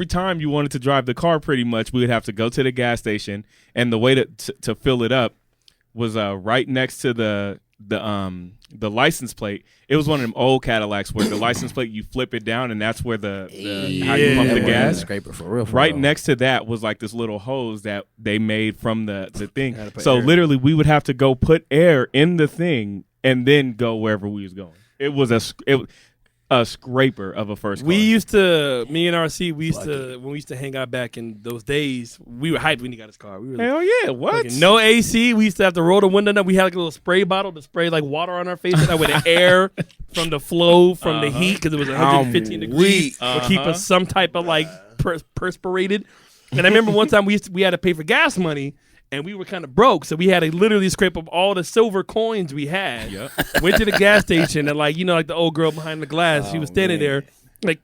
[SPEAKER 4] time you wanted to drive the car, pretty much we would have to go to the gas station, and the way to fill it up was right next to the license plate. It was one of them old Cadillacs where the license plate, you flip it down, and that's where the how you pump the gas.
[SPEAKER 3] Scraper for real.
[SPEAKER 4] Right next to that was like this little hose that they made from the thing. So literally, we would have to go put air in the thing and then go wherever we was going. It was a scraper of a first car.
[SPEAKER 2] Me and RC, when we used to hang out back in those days, we were hyped when he got his car. We were
[SPEAKER 4] Hell yeah, what?
[SPEAKER 2] fucking no AC. We used to have to roll the window up. We had like a little spray bottle to spray like water on our face and that with the air from the flow from the heat because it was 115 degrees. Would keep us some type of like perspirated. And I remember one time we had to pay for gas money. And we were kind of broke, so we had to literally scrape up all the silver coins we had. Went to the gas station and like the old girl behind the glass, she was standing there, like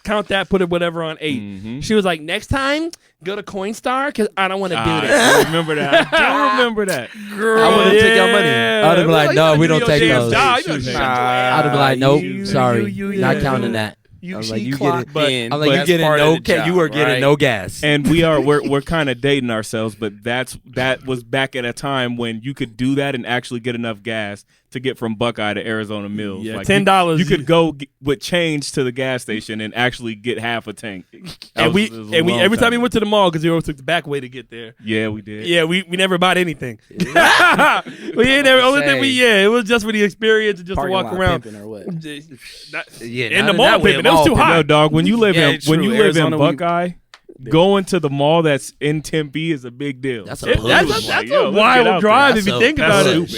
[SPEAKER 2] count that, put it whatever on 8.
[SPEAKER 4] Mm-hmm.
[SPEAKER 2] She was like, next time go to Coinstar because I don't want to do that.
[SPEAKER 4] I remember that. I do remember that.
[SPEAKER 3] I would have took your money. I would have been like, no, we don't take those.
[SPEAKER 2] I'd
[SPEAKER 3] I'd have been like, nope, sorry, not counting that. I was like, you get it.
[SPEAKER 1] in.
[SPEAKER 3] I'm like, you getting no gas. You were getting no gas.
[SPEAKER 4] And we're kind of dating ourselves, but that was back at a time when you could do that and actually get enough gas to get from Buckeye to Arizona Mills.
[SPEAKER 2] Yeah,
[SPEAKER 4] like
[SPEAKER 2] $10.
[SPEAKER 4] You could go with change to the gas station and actually get half a tank.
[SPEAKER 2] And we every time we went to the mall because we always took the back way to get there.
[SPEAKER 4] Yeah, we did.
[SPEAKER 2] Yeah, we never bought anything. We ain't never. Only thing it was just for the experience and just
[SPEAKER 1] Parking
[SPEAKER 2] to walk
[SPEAKER 1] lot
[SPEAKER 2] around.
[SPEAKER 1] pimping or what?
[SPEAKER 2] In the mall pimping. It was too hot.
[SPEAKER 4] Yo, dog, when you live
[SPEAKER 1] Yeah,
[SPEAKER 4] in
[SPEAKER 1] it's true.
[SPEAKER 4] live
[SPEAKER 1] Arizona,
[SPEAKER 4] in Buckeye, going to the mall that's in Tempe is a big deal.
[SPEAKER 3] That's
[SPEAKER 2] That's
[SPEAKER 3] a
[SPEAKER 2] a wild drive if you think about it.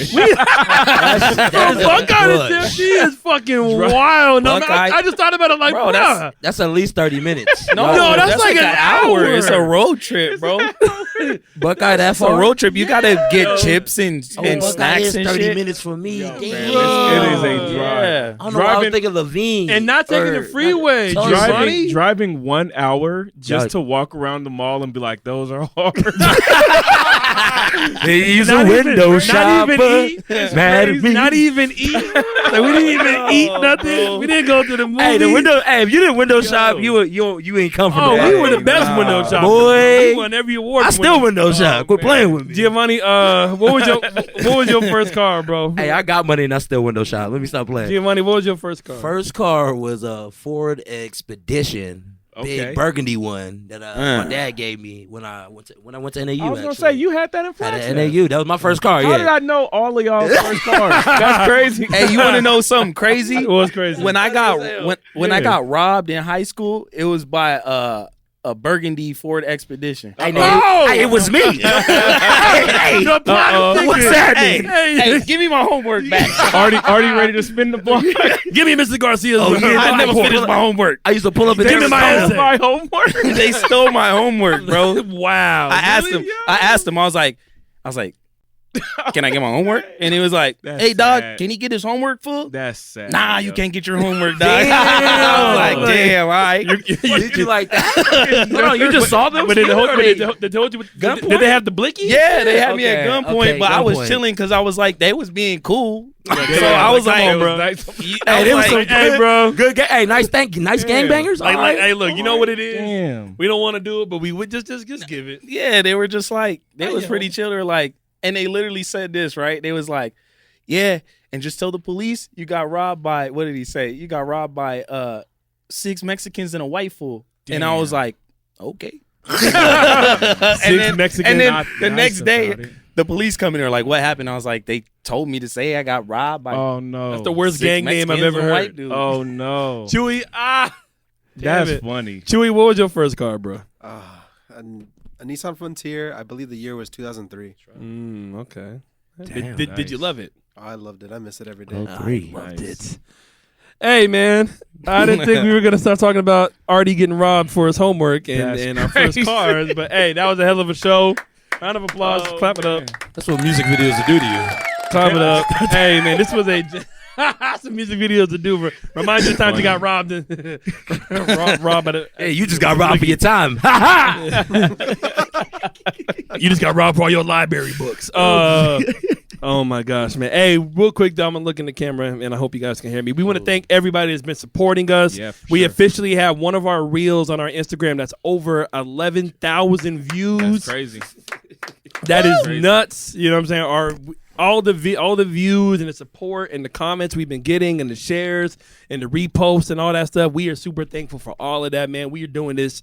[SPEAKER 2] Buckeye to Tempe is fucking wild. No, I just thought about it like,
[SPEAKER 1] Bro,
[SPEAKER 2] bruh.
[SPEAKER 3] That's at least 30 minutes.
[SPEAKER 2] No, that's like an hour.
[SPEAKER 1] It's a road trip, bro.
[SPEAKER 3] Buckeye that
[SPEAKER 1] It's a
[SPEAKER 3] far.
[SPEAKER 1] road trip. You gotta get chips and
[SPEAKER 3] Buckeye
[SPEAKER 1] snacks
[SPEAKER 3] is
[SPEAKER 1] and
[SPEAKER 3] 30
[SPEAKER 1] shit.
[SPEAKER 3] minutes for me.
[SPEAKER 4] Man,
[SPEAKER 3] Damn.
[SPEAKER 4] it is a drive.
[SPEAKER 1] Yeah.
[SPEAKER 3] I don't know why I was thinking Levine.
[SPEAKER 2] And not taking the freeway.
[SPEAKER 3] Tony
[SPEAKER 2] Driving.
[SPEAKER 3] Sonny?
[SPEAKER 4] Driving 1 hour just
[SPEAKER 3] Yuck.
[SPEAKER 4] to walk around the mall and be like, those are hard.
[SPEAKER 3] He's
[SPEAKER 2] Not even- not even eat.
[SPEAKER 3] Mad at me.
[SPEAKER 2] Not even eat. Like, we didn't even eat nothing. We didn't go to the movie.
[SPEAKER 3] Hey, if you didn't window shop, you ain't come from
[SPEAKER 2] Oh,
[SPEAKER 3] that.
[SPEAKER 2] we were the best window shop.
[SPEAKER 3] Boy.
[SPEAKER 2] We won every award.
[SPEAKER 3] I
[SPEAKER 2] for
[SPEAKER 3] still window shop. Quit playing with me.
[SPEAKER 2] Giovanni, what was your first car, bro?
[SPEAKER 3] Hey, I got money and I still window shop. Let me stop playing.
[SPEAKER 2] Giovanni, what was your first car?
[SPEAKER 3] First car was a Ford Expedition. big burgundy one that my dad gave me when I went to NAU.
[SPEAKER 4] I was gonna say you had that in
[SPEAKER 3] Had
[SPEAKER 4] Flagstaff.
[SPEAKER 3] an NAU. That was my first car.
[SPEAKER 4] How did I know all of y'all's first cars? That's crazy.
[SPEAKER 1] Hey, you want to know something crazy?
[SPEAKER 2] It was crazy.
[SPEAKER 1] When I got I got robbed in high school, it was by a burgundy Ford Expedition.
[SPEAKER 3] Hey, it was me. Hey, what's happening?
[SPEAKER 1] Hey, give me my homework back.
[SPEAKER 4] Already ready to spin the block.
[SPEAKER 2] Give me Mr. Garcia's.
[SPEAKER 1] I never finished my homework.
[SPEAKER 3] I used to pull up and
[SPEAKER 2] Give me my essay.
[SPEAKER 4] my homework.
[SPEAKER 1] They stole my homework, bro.
[SPEAKER 2] Wow.
[SPEAKER 1] I asked him. I was like, can I get my homework? And he was like,
[SPEAKER 4] That's
[SPEAKER 1] hey, dog,
[SPEAKER 4] sad.
[SPEAKER 1] can he get his homework full?
[SPEAKER 4] That's sad.
[SPEAKER 1] Nah, you
[SPEAKER 4] yo.
[SPEAKER 1] can't get your homework, dog. I was like, damn, all right.
[SPEAKER 3] Did you like that? No, you just saw them.
[SPEAKER 2] But they told you. Did they have the blicky?
[SPEAKER 1] Yeah, they had me at
[SPEAKER 3] Okay,
[SPEAKER 1] gunpoint,
[SPEAKER 3] okay,
[SPEAKER 1] but I was
[SPEAKER 3] gunpoint.
[SPEAKER 1] chilling because I was like, they was being cool. So
[SPEAKER 2] Yeah,
[SPEAKER 1] I was like,
[SPEAKER 2] come on, bro.
[SPEAKER 3] Hey, was some
[SPEAKER 2] Hey, bro.
[SPEAKER 3] good. Hey, nice gangbangers.
[SPEAKER 2] Hey, look, you know what it is?
[SPEAKER 4] Damn.
[SPEAKER 2] We don't want to do it, but we would just give it.
[SPEAKER 1] yeah, they were just like, they was
[SPEAKER 2] Yeah.
[SPEAKER 1] pretty chill. They were like, and they literally said this, right? They was like, yeah, and just tell the police you got robbed by, what did he say? You got robbed by 6 Mexicans and a white fool. And I was like, okay.
[SPEAKER 2] Mexicans.
[SPEAKER 1] And then
[SPEAKER 4] Not
[SPEAKER 1] the
[SPEAKER 4] nice
[SPEAKER 1] next day,
[SPEAKER 4] about it.
[SPEAKER 1] the police come in and are like, what happened? I was like, they told me to say I got robbed by
[SPEAKER 4] Oh no.
[SPEAKER 2] That's the worst
[SPEAKER 1] 6
[SPEAKER 2] gang name I've
[SPEAKER 1] Mexicans
[SPEAKER 2] ever
[SPEAKER 1] and a white
[SPEAKER 2] heard.
[SPEAKER 1] dude.
[SPEAKER 4] Oh no.
[SPEAKER 2] Chewy, damn
[SPEAKER 4] That's
[SPEAKER 2] it.
[SPEAKER 4] funny.
[SPEAKER 2] Chewy, what was your first car, bro?
[SPEAKER 5] A Nissan Frontier. I believe the year was 2003.
[SPEAKER 2] Okay.
[SPEAKER 3] Damn,
[SPEAKER 2] Did you love it?
[SPEAKER 5] Oh, I loved it. I miss it every day.
[SPEAKER 3] Loved it.
[SPEAKER 2] Hey, man, I didn't think we were going to start talking about Artie getting robbed for his homework and our first
[SPEAKER 4] crazy.
[SPEAKER 2] cars, but hey, that was a hell of a show. Round of applause. Clap it up.
[SPEAKER 3] That's what music videos do to you.
[SPEAKER 2] Clap it up. Hey, man, this was some music videos to do. Remind you of times you got robbed. robbed by the,
[SPEAKER 3] Hey, you just got robbed for your time.
[SPEAKER 2] You just got robbed for all your library books. Oh my gosh, man. Hey, real quick, though, I'm gonna look in the camera and I hope you guys can hear me. We want to thank everybody that's been supporting us.
[SPEAKER 4] Yeah, for
[SPEAKER 2] we
[SPEAKER 4] sure.
[SPEAKER 2] officially have one of our reels on our Instagram that's over 11,000 views.
[SPEAKER 4] That's crazy.
[SPEAKER 2] That is
[SPEAKER 4] Crazy.
[SPEAKER 2] nuts. You know what I'm saying? All the views and the support and the comments we've been getting and the shares and the reposts and all that stuff. We are super thankful for all of that, man. We are doing this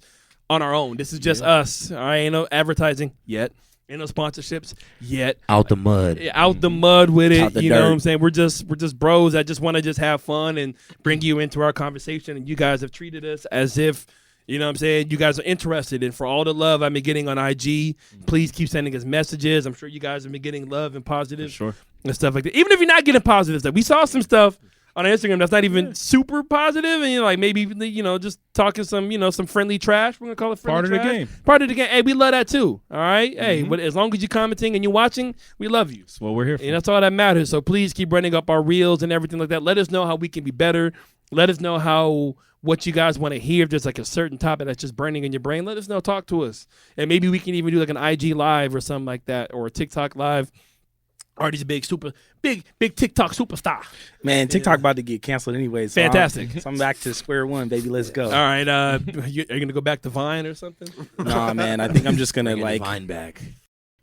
[SPEAKER 2] on our own. This is just us. All right, ain't no advertising yet. Ain't no sponsorships yet.
[SPEAKER 3] Out the mud.
[SPEAKER 2] Out the mud with
[SPEAKER 1] Out
[SPEAKER 2] it.
[SPEAKER 1] the
[SPEAKER 2] You know
[SPEAKER 1] dirt.
[SPEAKER 2] what I'm saying? We're just bros that just want to just have fun and bring you into our conversation. And you guys have treated us as if, you know what I'm saying, you guys are interested. And for all the love I've been getting on IG, please keep sending us messages. I'm sure you guys have been getting love and positive
[SPEAKER 4] Sure.
[SPEAKER 2] and stuff like that. Even if you're not getting positive stuff, we saw some stuff on Instagram that's not even super positive, and you're like maybe just talking some friendly trash. We're gonna call it friendly
[SPEAKER 4] Part of the
[SPEAKER 2] trash.
[SPEAKER 4] game.
[SPEAKER 2] Part of the game. Hey, we love that too. All right. Hey, but as long as you're commenting and you're watching, we love you.
[SPEAKER 4] That's what we're here for.
[SPEAKER 2] And that's all that matters. So please keep running up our reels and everything like that. Let us know how we can be better. Let us know what you guys want to hear. If there's like a certain topic that's just burning in your brain, let us know. Talk to us, and maybe we can even do like an IG live or something like that, or a TikTok live. Artie's a big TikTok superstar.
[SPEAKER 1] Man, TikTok about to get canceled anyway. So
[SPEAKER 2] Fantastic.
[SPEAKER 1] I'm back to square one, baby. Let's go.
[SPEAKER 2] All right, are you gonna go back to Vine or something?
[SPEAKER 1] Nah, man. I think I'm just gonna
[SPEAKER 3] Bringing
[SPEAKER 1] like,
[SPEAKER 3] Vine back.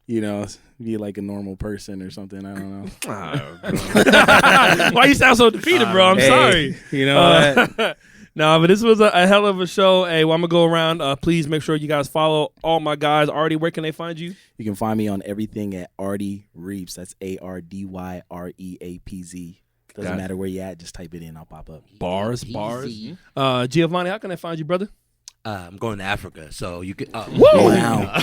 [SPEAKER 1] be like a normal person or something. I don't know.
[SPEAKER 2] Why you sound so defeated, bro? I'm
[SPEAKER 1] Hey,
[SPEAKER 2] sorry.
[SPEAKER 1] You know what?
[SPEAKER 2] No, but this was a hell of a show. Hey, well, I'm gonna go around. Please make sure you guys follow all my guys. Artie, where can they find you?
[SPEAKER 1] You can find me on everything at Artie Reeps. That's ARDYREAPZ. Doesn't
[SPEAKER 2] Got it.
[SPEAKER 1] matter where you at. Just type it in. I'll pop up.
[SPEAKER 2] Bars.
[SPEAKER 3] Easy.
[SPEAKER 2] Giovanni, how can I find you, brother?
[SPEAKER 3] I'm going to Africa, so you could.
[SPEAKER 1] Wow.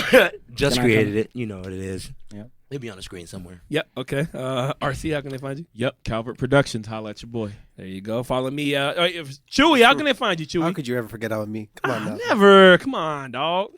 [SPEAKER 3] Just
[SPEAKER 1] Can I
[SPEAKER 3] created it. You know what it is.
[SPEAKER 1] Yep.
[SPEAKER 3] It'll be on the screen somewhere.
[SPEAKER 2] Yep. Okay. RC, how can they find you?
[SPEAKER 4] Yep. Calvert Productions. Holla at your boy.
[SPEAKER 2] There you go. Follow me. Chewy, how can they find you, Chewy?
[SPEAKER 5] How could you ever forget about me? Come on now.
[SPEAKER 2] Never. Come on, dog.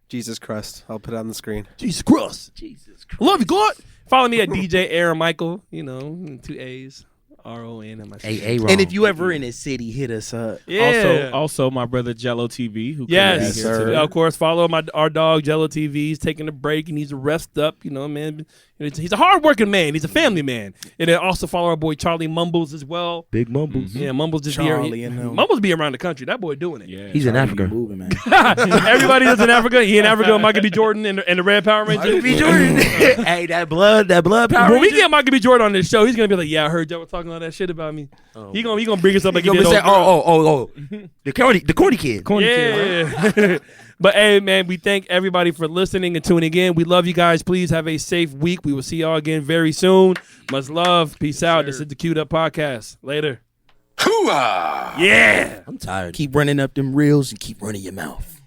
[SPEAKER 5] Jesus Christ. I'll put it on the screen.
[SPEAKER 2] Jesus Christ.
[SPEAKER 3] Jesus
[SPEAKER 2] I love you, God. Follow me at DJ Aaron Michael. 2 A's. RON and my
[SPEAKER 3] Christ.
[SPEAKER 1] And if you ever in a city, hit us up.
[SPEAKER 2] Yeah.
[SPEAKER 4] Also my brother Jello TV, who
[SPEAKER 2] Yes,
[SPEAKER 4] couldn't be here
[SPEAKER 1] sir.
[SPEAKER 4] today.
[SPEAKER 2] Of course. Follow our dog Jello TV. He's taking a break and he's rest up. Man. He's a hardworking man. He's a family man. And then also follow our boy Charlie Mumbles as well.
[SPEAKER 3] Big Mumbles.
[SPEAKER 2] Yeah, Mumbles just
[SPEAKER 1] Charlie
[SPEAKER 2] Mumbles be around the country. That boy doing it.
[SPEAKER 4] Yeah.
[SPEAKER 3] He's in Africa.
[SPEAKER 1] Moving, man.
[SPEAKER 2] Everybody is in Africa. He in Africa. Michael B. Jordan and the Red Power Rangers.
[SPEAKER 3] Michael B. Jordan. Hey, that blood power.
[SPEAKER 2] When we get Michael B. Jordan on this show, he's gonna be like, "Yeah, I heard y'all were talking all that shit about me." He gonna bring us up like he did.
[SPEAKER 3] The corny kid.
[SPEAKER 2] Yeah. But hey, man, we thank everybody for listening and tuning in. We love you guys. Please have a safe week. We will see y'all again very soon. Much love. Peace out. This is the Queued Up Podcast. Later.
[SPEAKER 7] Hoo-ah!
[SPEAKER 2] Yeah.
[SPEAKER 3] I'm tired.
[SPEAKER 1] Keep running up them reels and keep running your mouth.